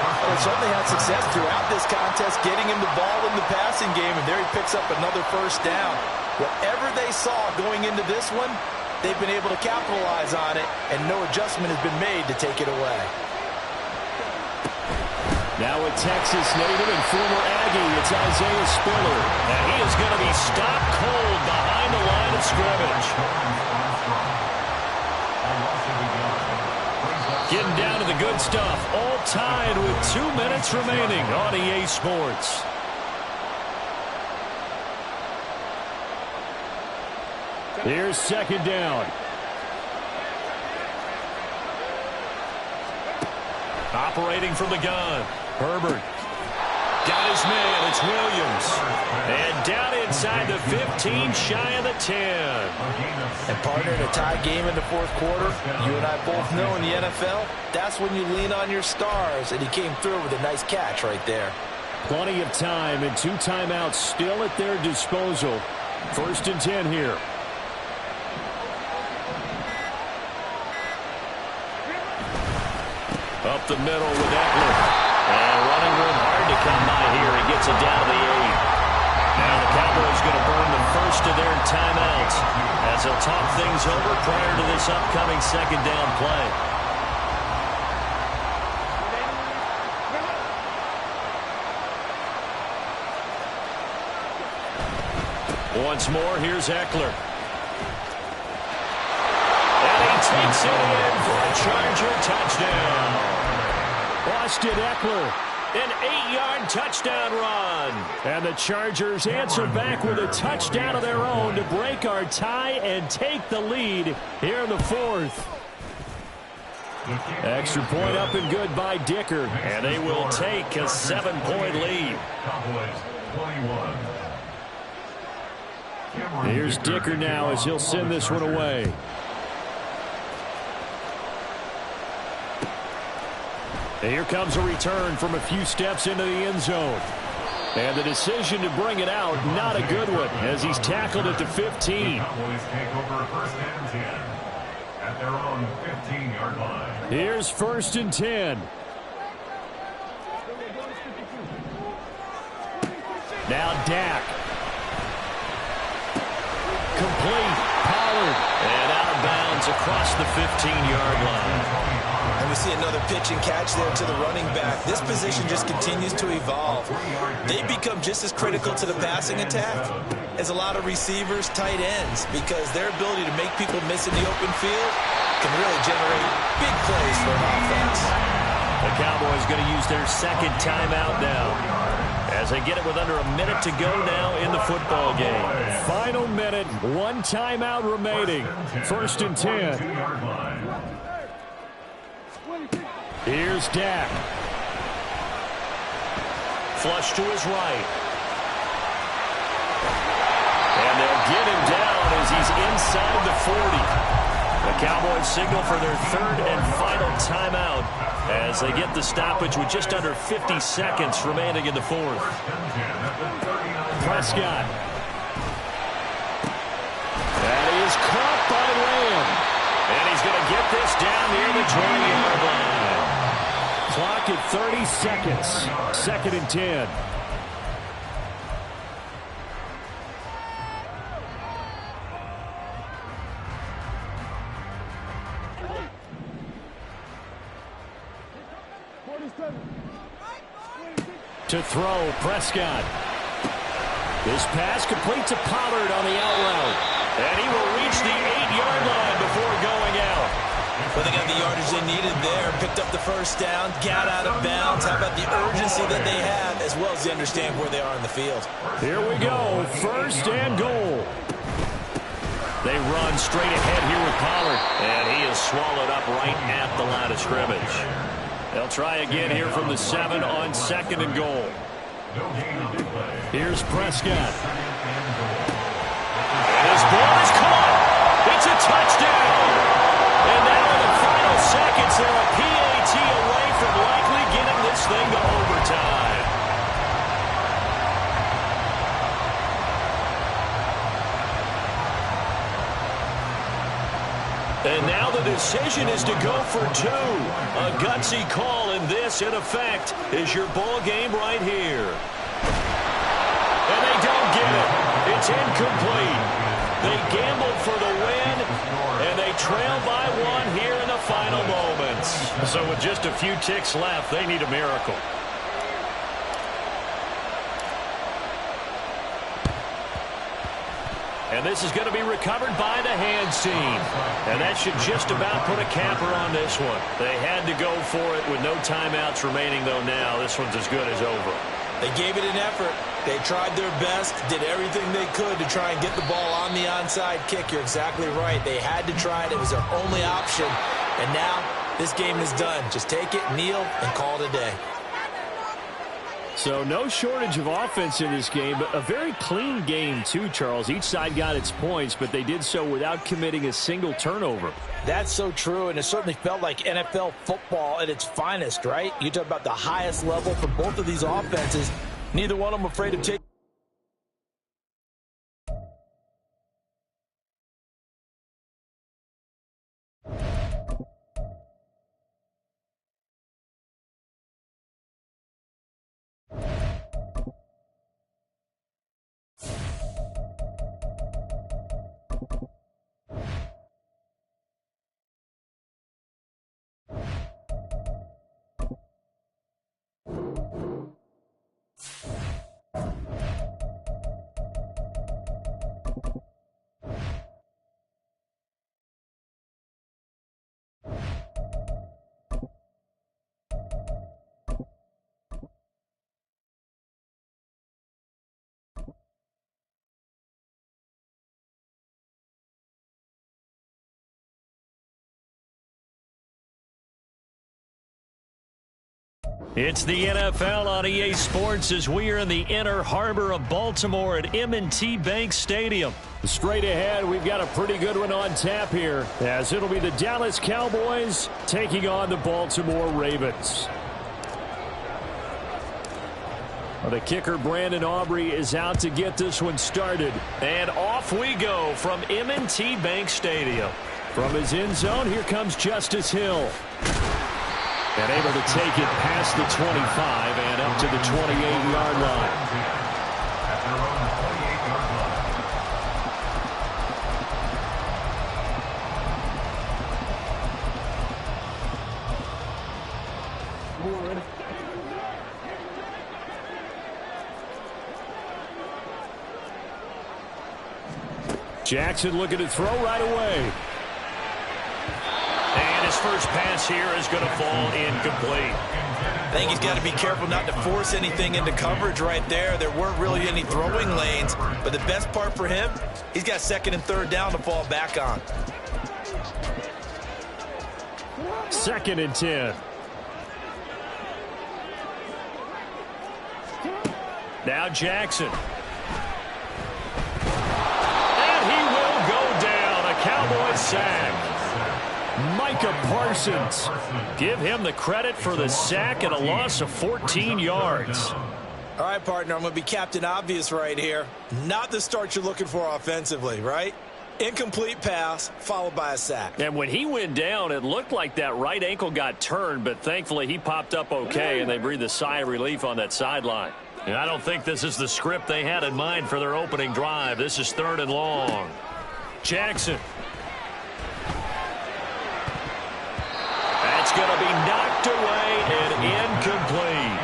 Well, he certainly had success throughout this contest, getting him the ball in the passing game, and there he picks up another 1st down. Whatever they saw going into this one, they've been able to capitalize on it, and no adjustment has been made to take it away. Now a Texas native and former Aggie, it's Isaiah Spiller. And he is going to be stopped cold behind the line of scrimmage. Getting down to the good stuff. All tied with 2 minutes remaining on EA Sports. Here's 2nd down. Operating from the gun. Herbert. Got his man. It's Williams. And down inside the 15, shy of the 10. And partner, in a tie game in the 4th quarter, you and I both know in the NFL, that's when you lean on your stars, and he came through with a nice catch right there. Plenty of time and 2 timeouts still at their disposal. 1st and 10 here. Up the middle with Eckler. And running room hard to come by here. He gets it down to the 8. Now the Cowboys going to burn the first of their timeouts as they'll talk things over prior to this upcoming 2nd down play. Once more, here's Eckler. And he takes it in for a Charger touchdown. Austin Eckler, an 8-yard touchdown run. And the Chargers answer back with a touchdown of their own to break our tie and take the lead here in the 4th. Extra point up and good by Dicker. And they will take a 7-point lead. Here's Dicker now as he'll send this one away. Here comes a return from a few steps into the end zone. And the decision to bring it out, not a good one, as he's tackled at the 15. Cowboys take over 1st and 10 at their own 15-yard line. Here's 1st and 10. Now Dak. Complete. Pollard. And out of bounds across the 15-yard line. And we see another pitch and catch there to the running back. This position just continues to evolve. They become just as critical to the passing attack as a lot of receivers, tight ends, because their ability to make people miss in the open field can really generate big plays for an offense. The Cowboys going to use their 2nd timeout now as they get it with under a minute to go now in the football game. Final minute, 1 timeout remaining. 1st and 10. Here's Dak. Flush to his right. And they'll get him down as he's inside the 40. The Cowboys signal for their third and final timeout as they get the stoppage with just under 50 seconds remaining in the fourth. Prescott. That is caught by Lamb. And he's going to get this down near the 20-yard line. Clock at 30 seconds. 2nd and 10. To throw, Prescott. This pass complete to Pollard on the out route. And he will reach the 8-yard line before going out. Well, they got the yardage they needed there. Picked up the first down, got out of bounds. How about the urgency that they have, as well as they understand where they are in the field. Here we go, 1st and goal. They run straight ahead here with Pollard. And he is swallowed up right at the line of scrimmage. They'll try again here from the 7 on 2nd and goal. Here's Prescott. And his ball is caught. It's a touchdown. And now in the final seconds, they're a PAT away from likely getting this thing to overtime. And now the decision is to go for 2. A gutsy call, and this, in effect, is your ball game right here. And they don't get it. It's incomplete. They gambled for the win, and they trail by 1 here in the final moments. So with just a few ticks left, they need a miracle. And this is going to be recovered by the hands team. And that should just about put a capper on this one. They had to go for it with no timeouts remaining, though now this one's as good as over. They gave it an effort. They tried their best, did everything they could to try and get the ball on the onside kick. You're exactly right. They had to try it. It was their only option. And now this game is done. Just take it, kneel, and call it a day. So no shortage of offense in this game, but a very clean game too, Charles. Each side got its points, but they did so without committing a single turnover. That's so true, and it certainly felt like NFL football at its finest, right? You talk about the highest level for both of these offenses. Neither one of them afraid of taking. It's the NFL on EA Sports as we are in the inner harbor of Baltimore at M&T Bank Stadium. Straight ahead, we've got a pretty good one on tap here, as it'll be the Dallas Cowboys taking on the Baltimore Ravens. Well, the kicker, Brandon Aubrey, is out to get this one started. And off we go from M&T Bank Stadium. From his end zone, here comes Justice Hill. And able to take it past the 25 and up to the 28-yard line. Jackson looking to throw right away. And his first pass here is going to fall incomplete. I think he's got to be careful not to force anything into coverage right there. There weren't really any throwing lanes, but the best part for him, he's got 2nd and 3rd down to fall back on. 2nd and 10. Now Jackson. And he will go down. A Cowboy sack. Micah Parsons. Give him the credit for the sack and a loss of 14 yards. All right, partner, I'm going to be Captain Obvious right here. Not the start you're looking for offensively, right? Incomplete pass followed by a sack. And when he went down, it looked like that right ankle got turned, but thankfully he popped up okay, and they breathed a sigh of relief on that sideline. And I don't think this is the script they had in mind for their opening drive. This is 3rd and long. Jackson. That's going to be knocked away and incomplete.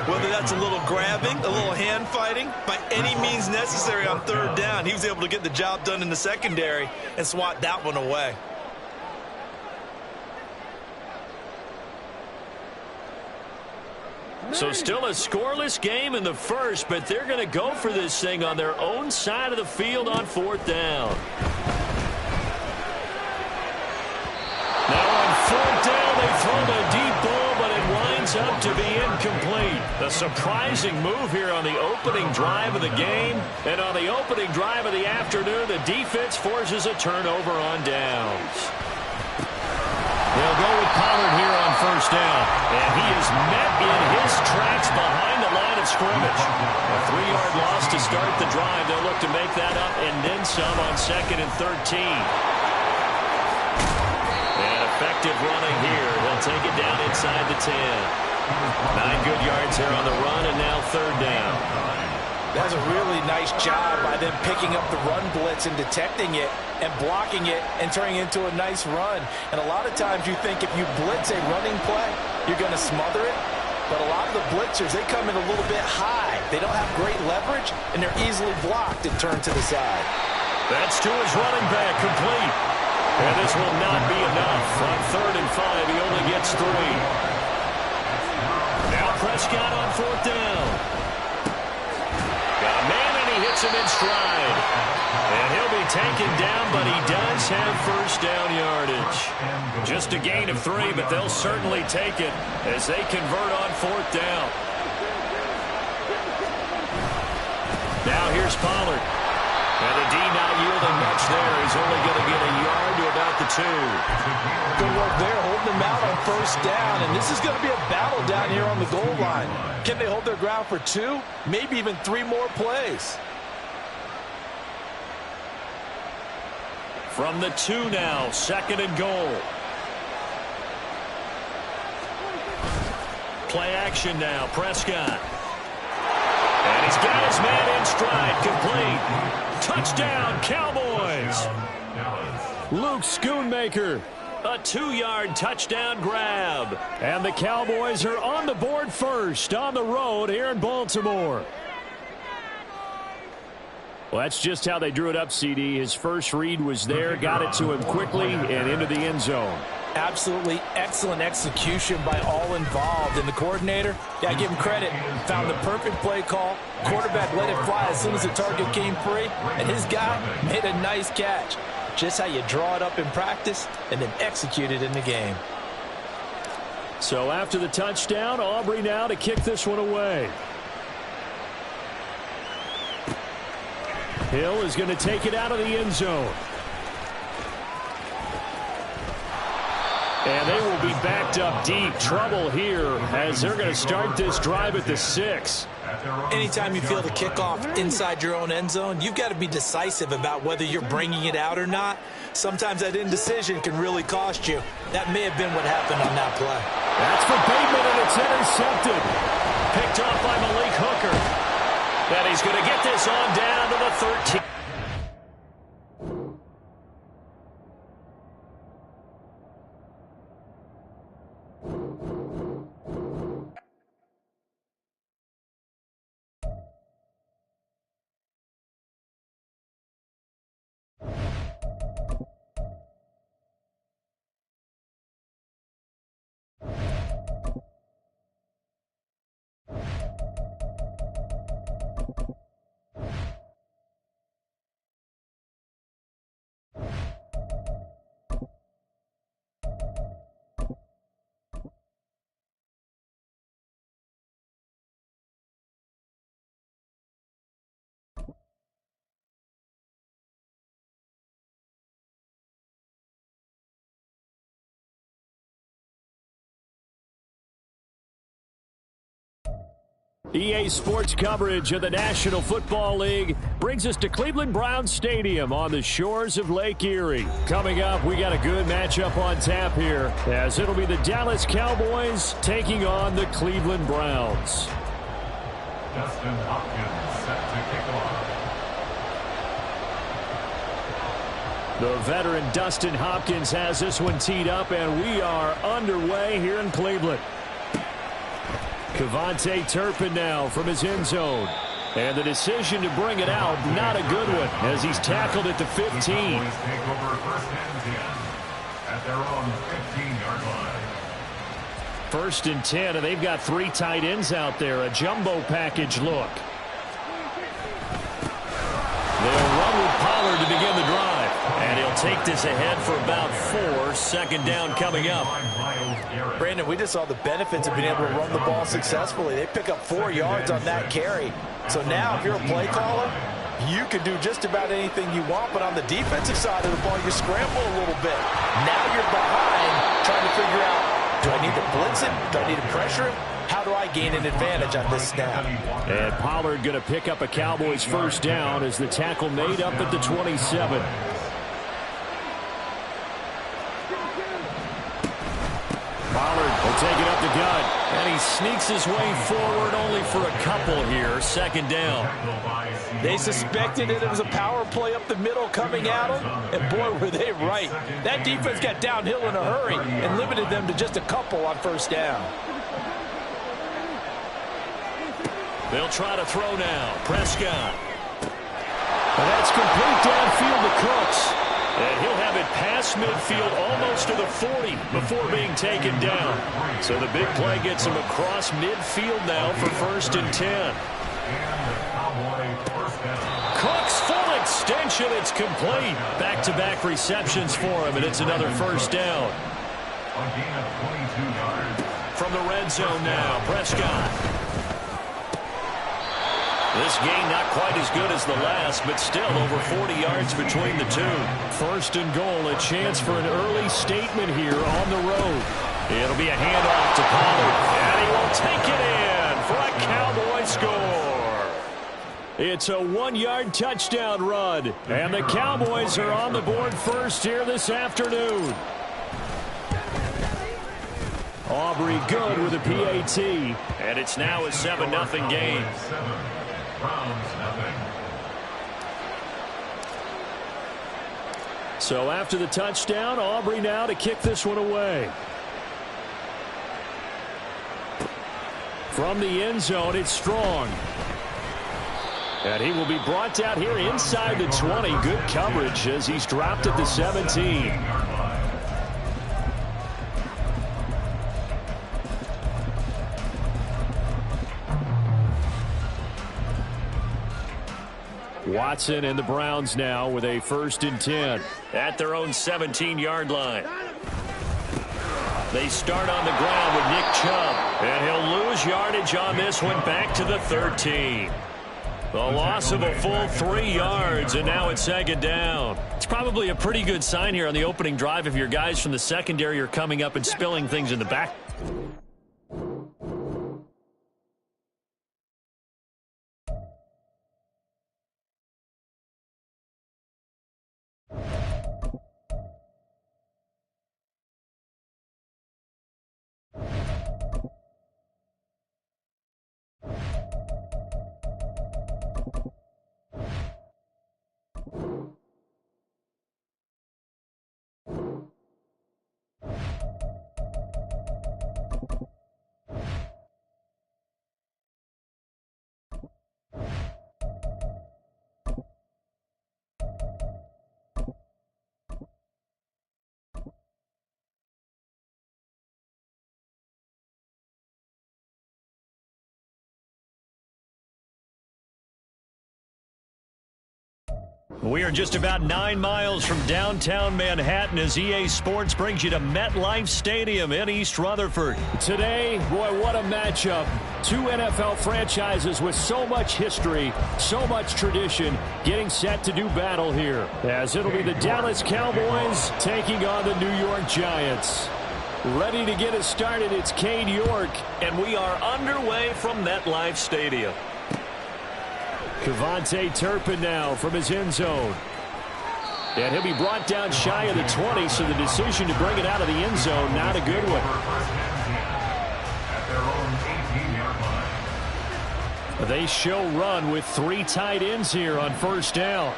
Whether that's a little grabbing, a little hand fighting, by any means necessary on 3rd down, he was able to get the job done in the secondary and swat that one away. So still a scoreless game in the first, but they're going to go for this thing on their own side of the field on 4th down. Now on 4th down, they throw the deep ball, but it winds up to be incomplete. A surprising move here on the opening drive of the game. And on the opening drive of the afternoon, the defense forces a turnover on downs. They'll go with Pollard here on 1st down. And he is met in his tracks behind the line of scrimmage. A 3-yard loss to start the drive. They'll look to make that up and then some on 2nd and 13. And effective running here. He'll take it down inside the 10. 9 good yards here on the run, and now 3rd down. That's a really nice job by them picking up the run blitz and detecting it and blocking it and turning it into a nice run. And a lot of times you think if you blitz a running play, you're going to smother it. But a lot of the blitzers, they come in a little bit high. They don't have great leverage, and they're easily blocked and turned to the side. That's to his running back, complete. And this will not be enough. On 3rd and 5, he only gets 3. Now Prescott on 4th down. Got a man, and he hits him in stride. And he'll be taken down, but he does have 1st down yardage. Just a gain of 3, but they'll certainly take it as they convert on 4th down. Now here's Pollard. And the D not yielding much there. He's only going to get a yard to about the 2. Good work there, holding them out on 1st down. And this is going to be a battle down here on the goal line. Can they hold their ground for 2, maybe even 3 more plays? From the 2 now, 2nd and goal. Play action now, Prescott. And he's got his man in stride, complete. Touchdown, Cowboys. Luke Schoonmaker. A 2-yard touchdown grab. And the Cowboys are on the board first on the road here in Baltimore. Well, that's just how they drew it up, CD. His first read was there, got it to him quickly, and into the end zone. Absolutely excellent execution by all involved. And the coordinator, yeah, give him credit, found the perfect play call. Quarterback let it fly as soon as the target came free, and his guy made a nice catch. Just how you draw it up in practice and then execute it in the game. So after the touchdown, Aubrey now to kick this one away. Hill is going to take it out of the end zone. And they will be backed up deep. Trouble here as they're going to start this drive at the 6. Anytime you feel the kickoff inside your own end zone, you've got to be decisive about whether you're bringing it out or not. Sometimes that indecision can really cost you. That may have been what happened on that play. That's for Bateman, and it's intercepted. Picked off by Malik Hooker. And he's going to get this on down to the 13. EA Sports coverage of the National Football League brings us to Cleveland Browns Stadium on the shores of Lake Erie. Coming up, we got a good matchup on tap here, as it'll be the Dallas Cowboys taking on the Cleveland Browns. Dustin Hopkins set to kick off. The veteran Dustin Hopkins has this one teed up, and we are underway here in Cleveland. Cavante Turpin now from his end zone. And the decision to bring it out, not a good one, as he's tackled at the 15. The Cowboys take over first and 10 at their own 15-yard line. First and 10, and they've got 3 tight ends out there. A jumbo package look. They'll run with Pollard to begin the drive. And he'll take this ahead for about 4. Second down coming up. Brandon, we just saw the benefits of being able to run the ball successfully. They pick up 4 yards on that carry. So now if you're a play caller, you can do just about anything you want. But on the defensive side of the ball, you scramble a little bit. Now you're behind trying to figure out, do I need to blitz him? Do I need to pressure him? How do I gain an advantage on this snap? And Pollard going to pick up a Cowboys first down as the tackle made up at the 27. Pollard will take it up the gut, and he sneaks his way forward only for a couple here. Second down. They suspected it was a power play up the middle coming at them, and boy, were they right. That defense got downhill in a hurry and limited them to just a couple on first down. They'll try to throw now. Prescott. And that's complete downfield to Cooks. And he'll have it past midfield almost to the 40 before being taken down. So the big play gets him across midfield now for first and 10. Cooks full extension. It's complete. Back-to-back receptions for him, and it's another first down. A gain of 22 yards. From the red zone now, Prescott. This game not quite as good as the last, but still over 40 yards between the two. First and goal, a chance for an early statement here on the road. It'll be a handoff to Pollard, and he will take it in for a Cowboy score. It's a 1-yard touchdown run, and the Cowboys are on the board first here this afternoon. Aubrey good with a PAT, and it's now a 7-0 game. So after the touchdown, Aubrey now to kick this one away. From the end zone, it's Strong. And he will be brought down here inside the 20. Good coverage as he's dropped at the 17. Watson and the Browns now with a first and 10. At their own 17-yard line. They start on the ground with Nick Chubb. And he'll lose yardage on this one back to the 13. The loss of a full 3 yards, and now it's second down. It's probably a pretty good sign here on the opening drive if your guys from the secondary are coming up and spilling things in the back. We are just about 9 miles from downtown Manhattan as EA Sports brings you to MetLife Stadium in East Rutherford. Today, boy, what a matchup. 2 NFL franchises with so much history, so much tradition, getting set to do battle here. As it'll be the Dallas Cowboys taking on the New York Giants. Ready to get us started, it's Cade York. And we are underway from MetLife Stadium. Kevontae Turpin now from his end zone. And he'll be brought down shy of the 20, so the decision to bring it out of the end zone, not a good one. At their own 18-yard line. They show run with 3 tight ends here on first down.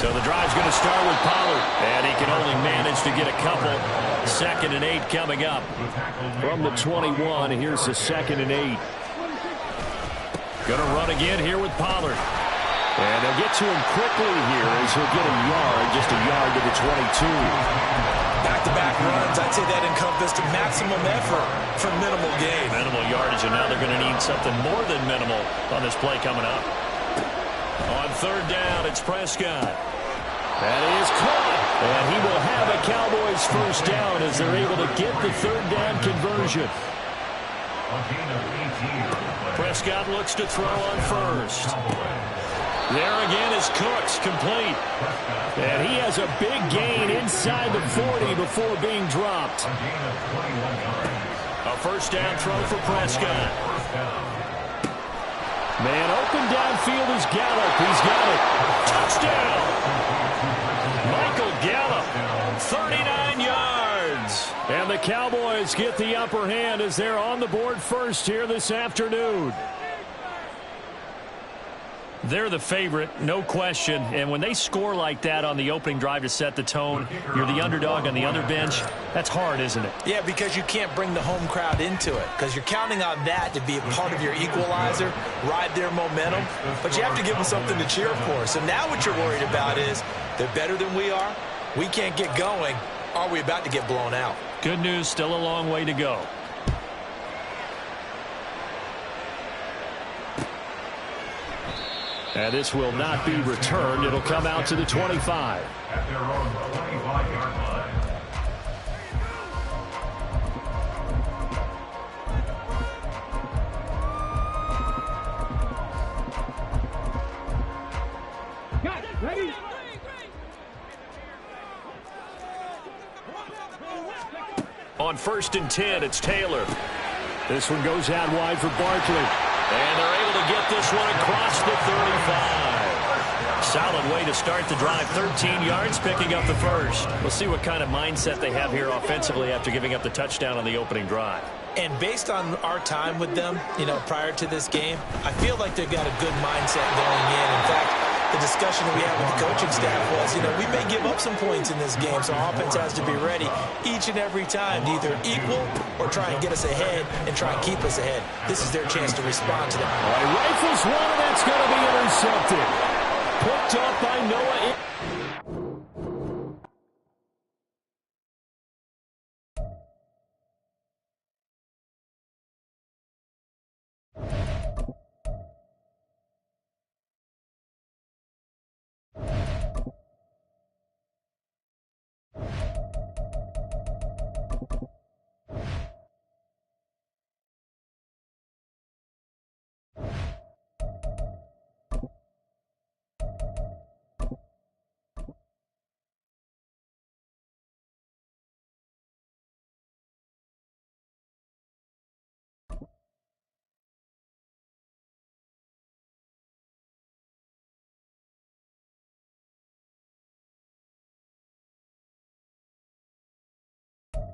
So the drive's going to start with Pollard. And he can only manage to get a couple. 2nd and 8 coming up. From the 21, here's the 2nd and 8. Going to run again here with Pollard. And they'll get to him quickly here as he'll get a yard, just a yard to the 22. Back-to-back runs, I'd say that encompassed maximum effort for minimal gain. Minimal yardage, and now they're going to need something more than minimal on this play coming up. On 3rd down, it's Prescott. That is caught. And he will have a Cowboys first down as they're able to get the 3rd down conversion. Prescott looks to throw on first. There again is Cooks, complete. And he has a big gain inside the 40 before being dropped. A first down throw for Prescott. Man open downfield is Gallup. He's got it. Touchdown! Michael Gallup, 39 yards. And the Cowboys get the upper hand as they're on the board first here this afternoon. They're the favorite, no question. And when they score like that on the opening drive to set the tone, you're the underdog on the other bench. That's hard, isn't it? Yeah, because you can't bring the home crowd into it, because you're counting on that to be a part of your equalizer, ride their momentum. But you have to give them something to cheer for. So now what you're worried about is they're better than we are. We can't get going. Are we about to get blown out? Good news, still a long way to go. And this will not be returned. It'll come out to the 25. At their own 25-yard line. Ready? On 1st and 10, it's Taylor. This one goes out wide for Barkley. And they're able to get this one across the 35. Solid way to start the drive. 13 yards, picking up the first. We'll see what kind of mindset they have here offensively after giving up the touchdown on the opening drive. And based on our time with them, prior to this game, I feel like they've got a good mindset going in. In fact, the discussion that we had with the coaching staff was, we may give up some points in this game, so our offense has to be ready each and every time to either equal or try and get us ahead and try and keep us ahead. This is their chance to respond to that. All right, rifles one, and that's going to be intercepted. Picked up by Noah.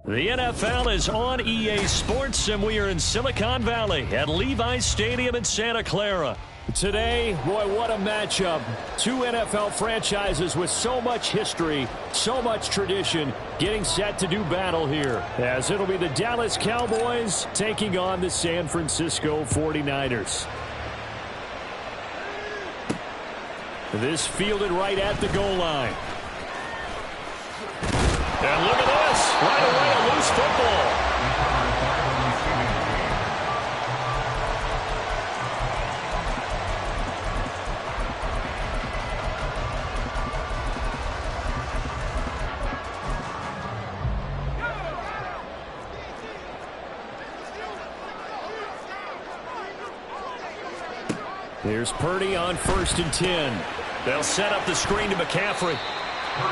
The NFL is on EA Sports, and we are in Silicon Valley at Levi's Stadium in Santa Clara. Today, boy, what a matchup. 2 NFL franchises with so much history, so much tradition, getting set to do battle here. As it'll be the Dallas Cowboys taking on the San Francisco 49ers. This fielded right at the goal line. And look at this. Right away, a loose football. Here's Purdy on 1st and 10. They'll set up the screen to McCaffrey.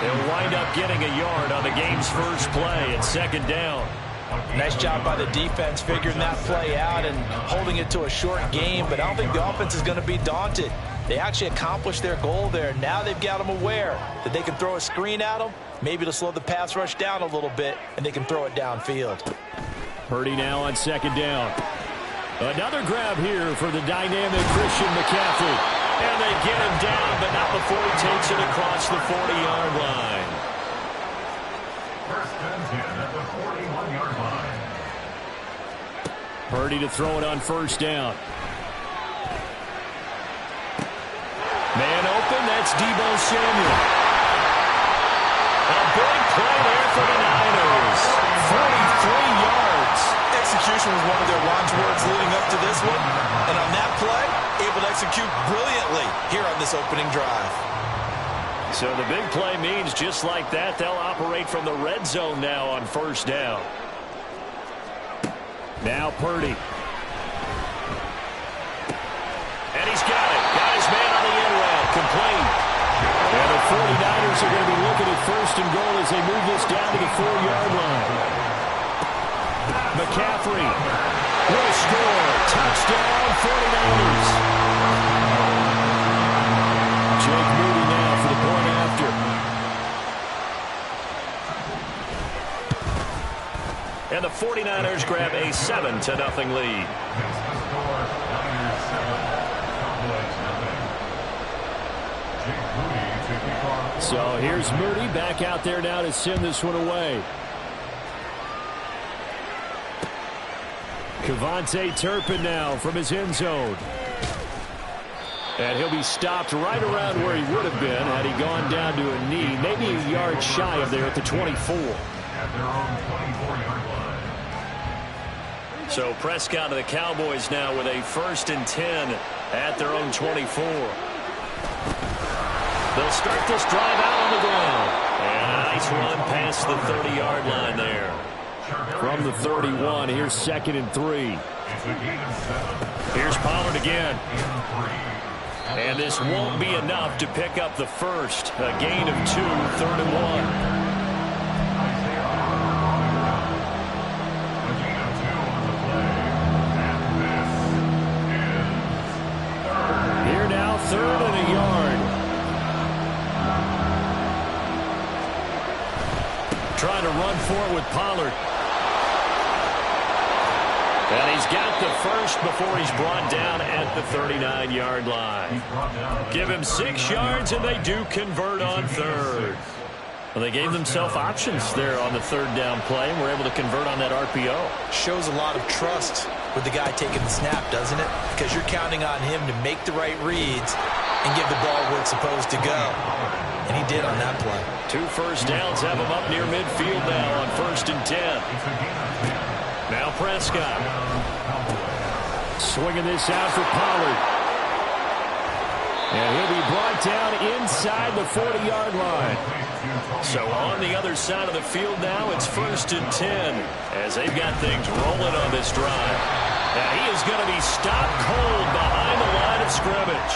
They'll wind up getting a yard on the game's first play at second down. Nice job by the defense figuring that play out and holding it to a short game, but I don't think the offense is going to be daunted. They actually accomplished their goal there. Now they've got them aware that they can throw a screen at them, maybe to slow the pass rush down a little bit, and they can throw it downfield. Purdy now on second down. Another grab here for the dynamic Christian McCaffrey. And they get him down, but not before he takes it across the 40-yard line. First and 10 at the 41-yard line. Purdy to throw it on first down. Man open, that's Deebo Samuel. A big play there for the Niners. 43 yards. Execution was one of their watchwords leading up to this one, and on that play, able to execute brilliantly here on this opening drive. So the big play means just like that, they'll operate from the red zone now on first down. Now Purdy. And he's got it. Got his man on the end route. Complete. And the 49ers are going to be looking at first and goal as they move this down to the 4-yard line. McCaffrey will score. Touchdown, 49ers. Jake Moody now for the point after. And the 49ers grab a 7-0 lead. So here's Moody back out there now to send this one away. Kevontae Turpin now from his end zone. And he'll be stopped right around where he would have been had he gone down to a knee, maybe a yard shy of there at the 24. At their own 24-yard line. So Prescott of the Cowboys now with a 1st and 10 at their own 24. They'll start this drive out on the ground. And a nice run past the 30-yard line there. From the 31, here's 2nd and 3. Here's Pollard again. And this won't be enough to pick up the first. A gain of 2, 3rd and 1. Here now, 3rd and a yard. Trying to run for it with Pollard. And he's got the first before he's brought down at the 39-yard line. Give him 6 yards, and they do convert on 3rd. Well, they gave themselves options there on the 3rd down play, and were able to convert on that RPO. Shows a lot of trust with the guy taking the snap, doesn't it? Because you're counting on him to make the right reads and give the ball where it's supposed to go. And he did on that play. 2 first downs have him up near midfield now on 1st and 10. Now Prescott. Swinging this out for Pollard. And he'll be brought down inside the 40-yard line. So on the other side of the field now, it's 1st and 10 as they've got things rolling on this drive. Now he is going to be stopped cold behind the line of scrimmage.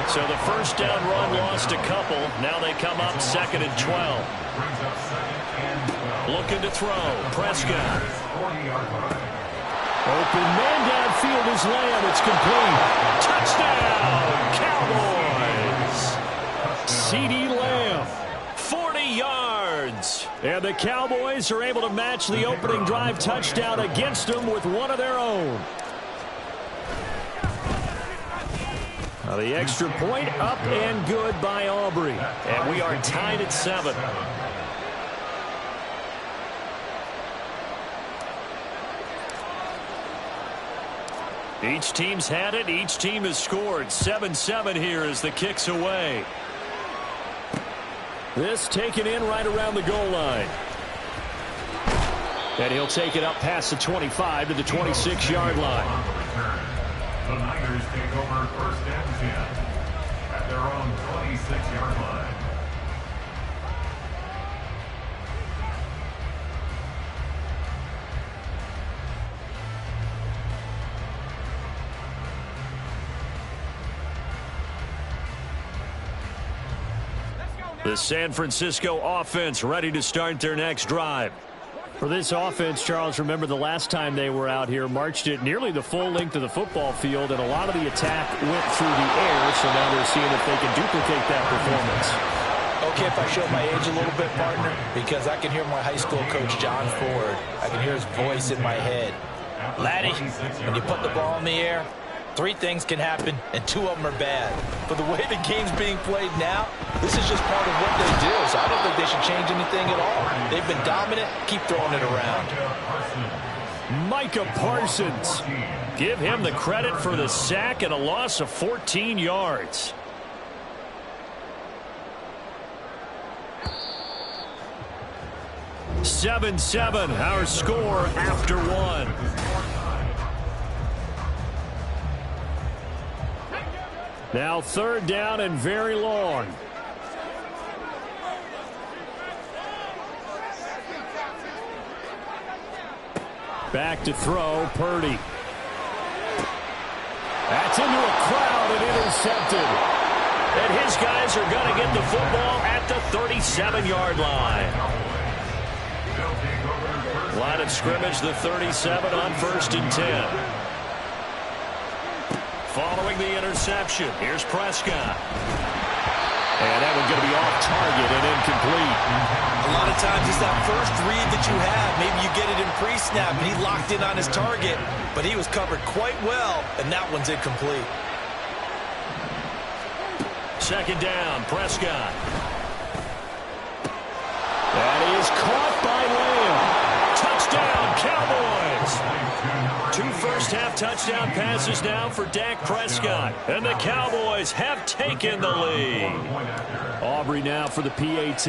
So the first down run lost a couple. Now they come up 2nd and 12. Looking to throw. Prescott. Open man downfield is Lamb. It's complete. Touchdown, Cowboys. CeeDee Lamb. 40 yards. And the Cowboys are able to match the opening drive touchdown against them with one of their own. Now the extra point up and good by Aubrey. And we are tied at 7. Each team's had it. Each team has scored. 7-7 here as the kick's away. This taken in right around the goal line. And he'll take it up past the 25 to the 26-yard line. The Niners take over 1st and 10 at their own 26-yard line. Let's go, The San Francisco offense ready to start their next drive. For this offense, Charles, remember the last time they were out here, marched it nearly the full length of the football field, and a lot of the attack went through the air, so now they're seeing if they can duplicate that performance. Okay, if I show my age a little bit, partner, because I can hear my high school coach, John Ford. I can hear his voice in my head. Laddie, when you put the ball in the air, 3 things can happen, and 2 of them are bad. But the way the game's being played now, this is just part of what they do, so I don't think they should change anything at all. They've been dominant. Keep throwing it around. Micah Parsons. Give him the credit for the sack and a loss of 14 yards. (7-7) our score after 1. Now 3rd down and very long. Back to throw, Purdy. That's into a crowd and intercepted. And his guys are going to get the football at the 37-yard line. Line of scrimmage, the 37 on 1st and 10. Following the interception, here's Prescott. And that one's going to be off target and incomplete. A lot of times it's that first read that you have. Maybe you get it in pre-snap and he locked in on his target, but he was covered quite well, and that one's incomplete. 2nd down, Prescott. That is caught by Lamb. Touchdown, Cowboys. 2 first-half touchdown passes now for Dak Prescott. And the Cowboys have taken the lead. Aubrey now for the PAT.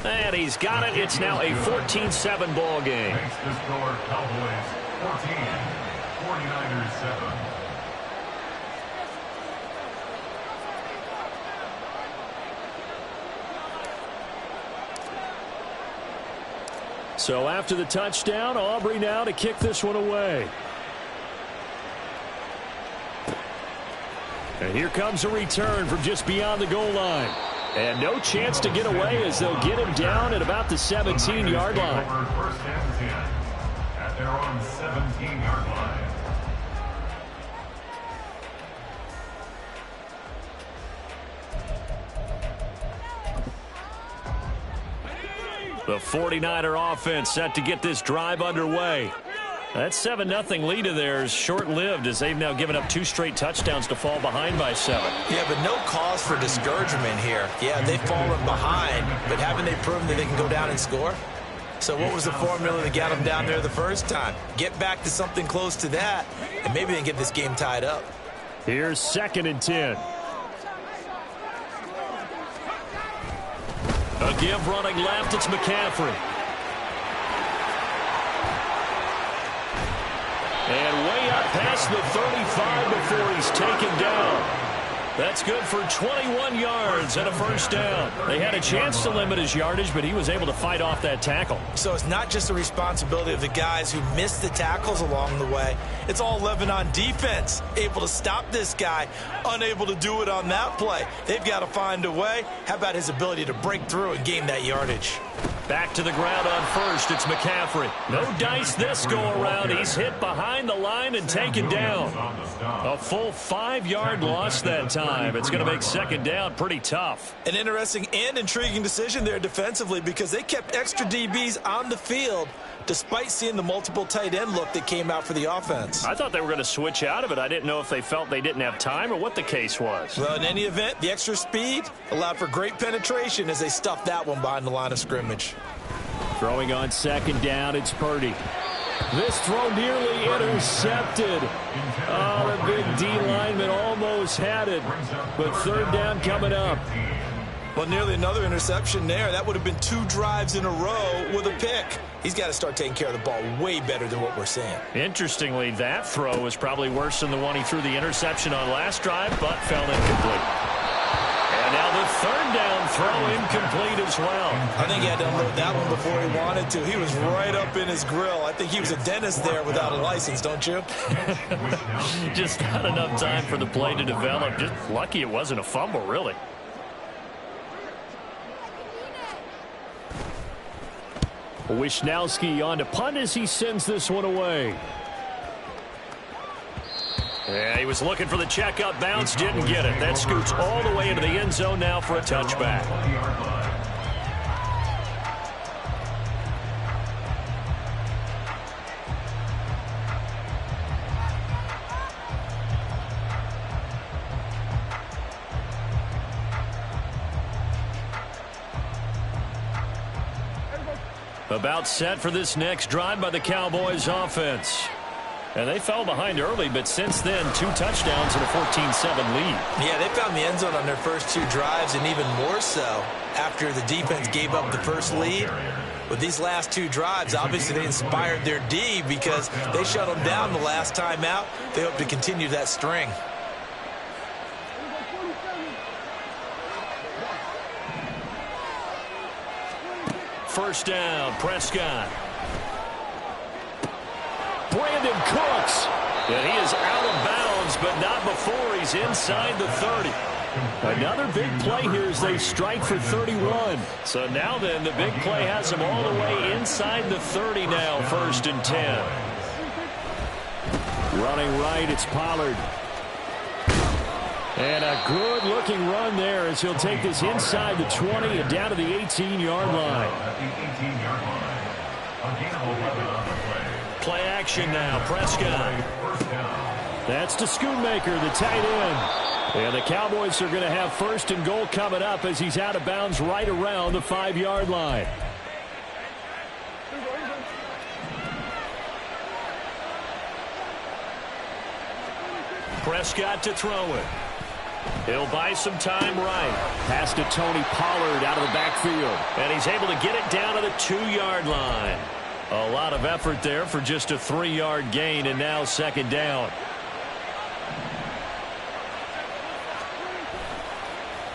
And he's got it. It's now a 14-7 ball game. Makes the score Cowboys 14, 49ers 7. So after the touchdown, Aubrey now to kick this one away. And here comes a return from just beyond the goal line. And no chance to get away as they'll get him down at about the 17-yard line. First and 10 at their own 17-yard line. The 49er offense set to get this drive underway. That 7-0 lead of theirs short-lived as they've now given up 2 straight touchdowns to fall behind by 7. Yeah, but no cause for discouragement here. Yeah, they've fallen behind, but haven't they proven that they can go down and score? So what was the formula that got them down there the first time? Get back to something close to that, and maybe they can get this game tied up. Here's 2nd and 10. A give running left, it's McCaffrey. And way up past the 35 before he's taken down. That's good for 21 yards and a first down. They had a chance to limit his yardage, but he was able to fight off that tackle. So it's not just the responsibility of the guys who missed the tackles along the way. It's all 11 on defense, able to stop this guy, unable to do it on that play. They've got to find a way. How about his ability to break through and gain that yardage? Back to the ground on first, it's McCaffrey. No dice this go-around. He's hit behind the line and taken down. A full 5-yard loss that time. It's going to make 2nd down pretty tough. An interesting and intriguing decision there defensively because they kept extra DBs on the field despite seeing the multiple tight end look that came out for the offense. I thought they were going to switch out of it. I didn't know if they felt they didn't have time or what the case was. Well, in any event, the extra speed allowed for great penetration as they stuffed that one behind the line of scrimmage. Throwing on 2nd down, it's Purdy. This throw nearly intercepted. Oh, the big D lineman almost had it, but 3rd down coming up. Well, nearly another interception there. That would have been 2 drives in a row with a pick. He's got to start taking care of the ball way better than what we're seeing. Interestingly, that throw was probably worse than the one he threw the interception on last drive, but fell incomplete. And And now the third down throw incomplete as well. I think he had to unload that one before he wanted to. He was right up in his grill. I think he was a dentist there without a license, don't you? Just not enough time for the play to develop. Just lucky it wasn't a fumble, really. Wisnowski on to punt as he sends this one away. Yeah, he was looking for the check-up bounce, didn't get it. That scoots all the way into the end zone now for a touchback. About set for this next drive by the Cowboys offense. And they fell behind early, but since then, 2 touchdowns and a 14-7 lead. Yeah, they found the end zone on their first 2 drives, and even more so after the defense gave up the first lead. With these last 2 drives, obviously they inspired their D because they shut them down the last time out. They hope to continue that string. First down, Prescott. Brandon Cooks. And he is out of bounds, but not before he's inside the 30. Another big play here as they strike for 31. So now then, the big play has him all the way inside the 30 now, 1st and 10. Running right, it's Pollard. And a good-looking run there as he'll take this inside the 20 and down to the 18-yard line. Play action now, Prescott. That's to Schoonmaker, the tight end. And the Cowboys are going to have 1st and goal coming up as he's out of bounds right around the 5-yard line. Prescott to throw it. He'll buy some time right. Pass to Tony Pollard out of the backfield. And he's able to get it down to the 2-yard line. A lot of effort there for just a 3-yard gain, and now 2nd down.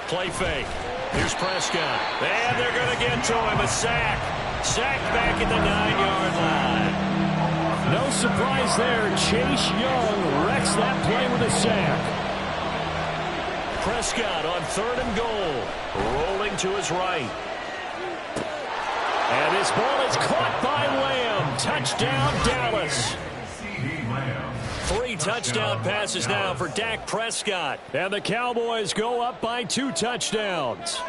Play fake. Here's Prescott. And they're going to get to him. A sack. Sack back at the 9-yard line. No surprise there. Chase Young wrecks that play with a sack. Prescott on 3rd and goal. Rolling to his right. And this ball is caught by Lamb. Touchdown, Dallas. 3 touchdown passes now for Dak Prescott. And the Cowboys go up by 2 touchdowns.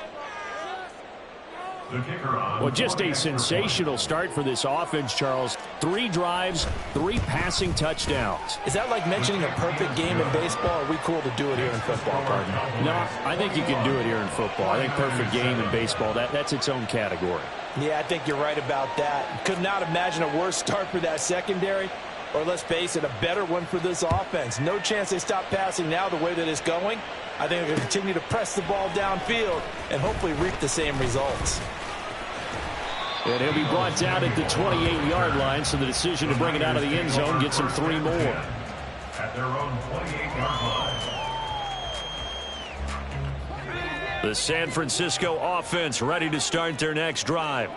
Well, just a sensational start for this offense, Charles. 3 drives, 3 passing touchdowns. Is that like mentioning a perfect game in baseball? Or are we cool to do it here in football, Gordon? No, I think you can do it here in football. I think perfect game in baseball, that's its own category. Yeah, I think you're right about that. Could not imagine a worse start for that secondary. Or let's face it, a better one for this offense. No chance they stop passing now the way that it's going. I think they're going to continue to press the ball downfield and hopefully reap the same results. And he'll be brought down at the 28-yard line, so the decision to bring it out of the end zone gets him 3 more. At their own 28-yard line. The San Francisco offense ready to start their next drive.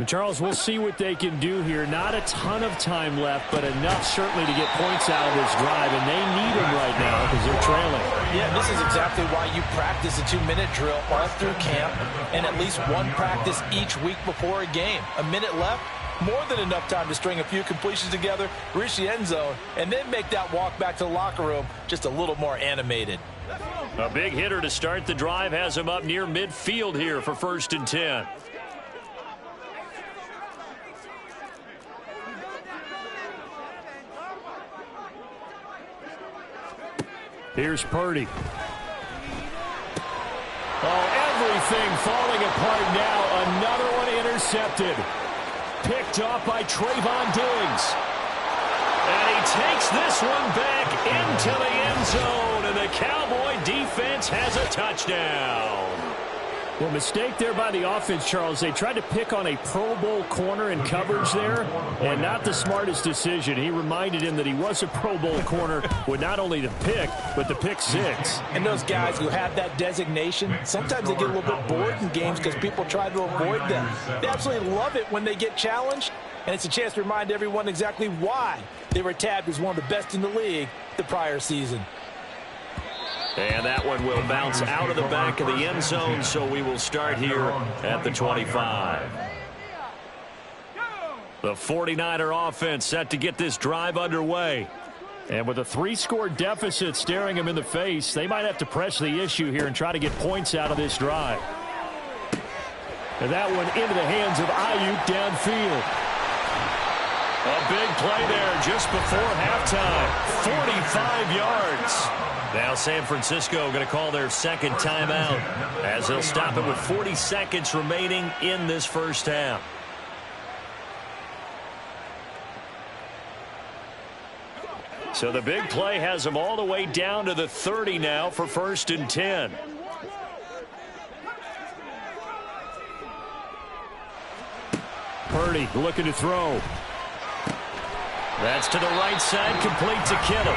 Charles, we'll see what they can do here. Not a ton of time left, but enough certainly to get points out of this drive, and they need them right now because they're trailing. Yeah, this is exactly why you practice a 2-minute drill all through camp and at least 1 practice each week before a game. A minute left, more than enough time to string a few completions together, reach the end zone, and then make that walk back to the locker room just a little more animated. A big hitter to start the drive has him up near midfield here for 1st and 10. Here's Purdy. Oh, everything falling apart now. Another one intercepted. Picked off by Trayvon Diggs. And he takes this one back into the end zone. And the Cowboy defense has a touchdown. Well, mistake there by the offense, Charles. They tried to pick on a Pro Bowl corner in coverage there, and not the smartest decision. He reminded him that he was a Pro Bowl corner with not only the pick, but the pick six. And those guys who have that designation, sometimes they get a little bit bored in games because people try to avoid them. They absolutely love it when they get challenged, and it's a chance to remind everyone exactly why they were tabbed as one of the best in the league the prior season. And that one will bounce out of the back of the end zone, so we will start here at the 25. The 49er offense set to get this drive underway. And with a 3-score deficit staring them in the face, they might have to press the issue here and try to get points out of this drive. And that one into the hands of Ayuk downfield. A big play there just before halftime. 45 yards. Now San Francisco going to call their second timeout as they'll stop it with 40 seconds remaining in this first half. So the big play has them all the way down to the 30 now for 1st and 10. Purdy looking to throw. That's to the right side, complete to Kittle.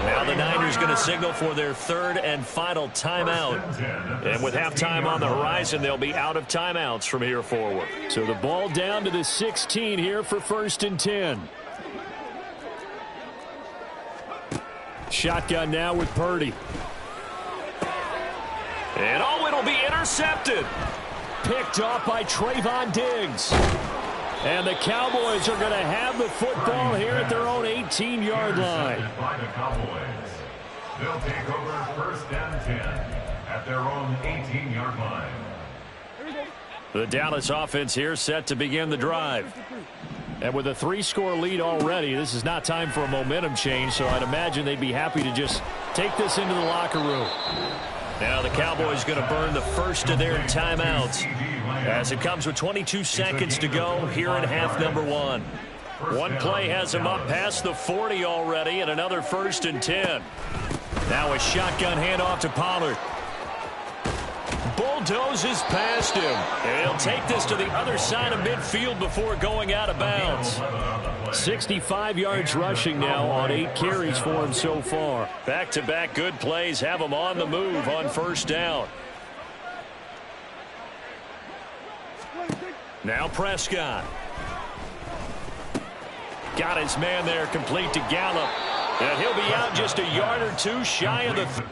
Now the Niners going to signal for their 3rd and final timeout. And with halftime on the horizon, they'll be out of timeouts from here forward. So the ball down to the 16 here for 1st and 10. Shotgun now with Purdy. And it'll be intercepted. Picked off by Trayvon Diggs. And the Cowboys are going to have the football here at their own 18-yard line. By the Cowboys. They'll take over 1st and 10 at their own 18-yard line. The Dallas offense here set to begin the drive. And with a 3-score lead already, this is not time for a momentum change, so I'd imagine they'd be happy to just take this into the locker room. Now the Cowboys going to burn the first of their timeouts as it comes with 22 seconds to go here in half number 1. One play has them up past the 40 already, and another 1st and 10. Now a shotgun handoff to Pollard. Bulldozes past him. And he'll take this to the other side of midfield before going out of bounds. 65 yards rushing now on 8 carries for him so far. Back-to-back good plays have him on the move on 1st down. Now Prescott. Got his man there, complete to Gallup. And he'll be out just a yard or two shy of the...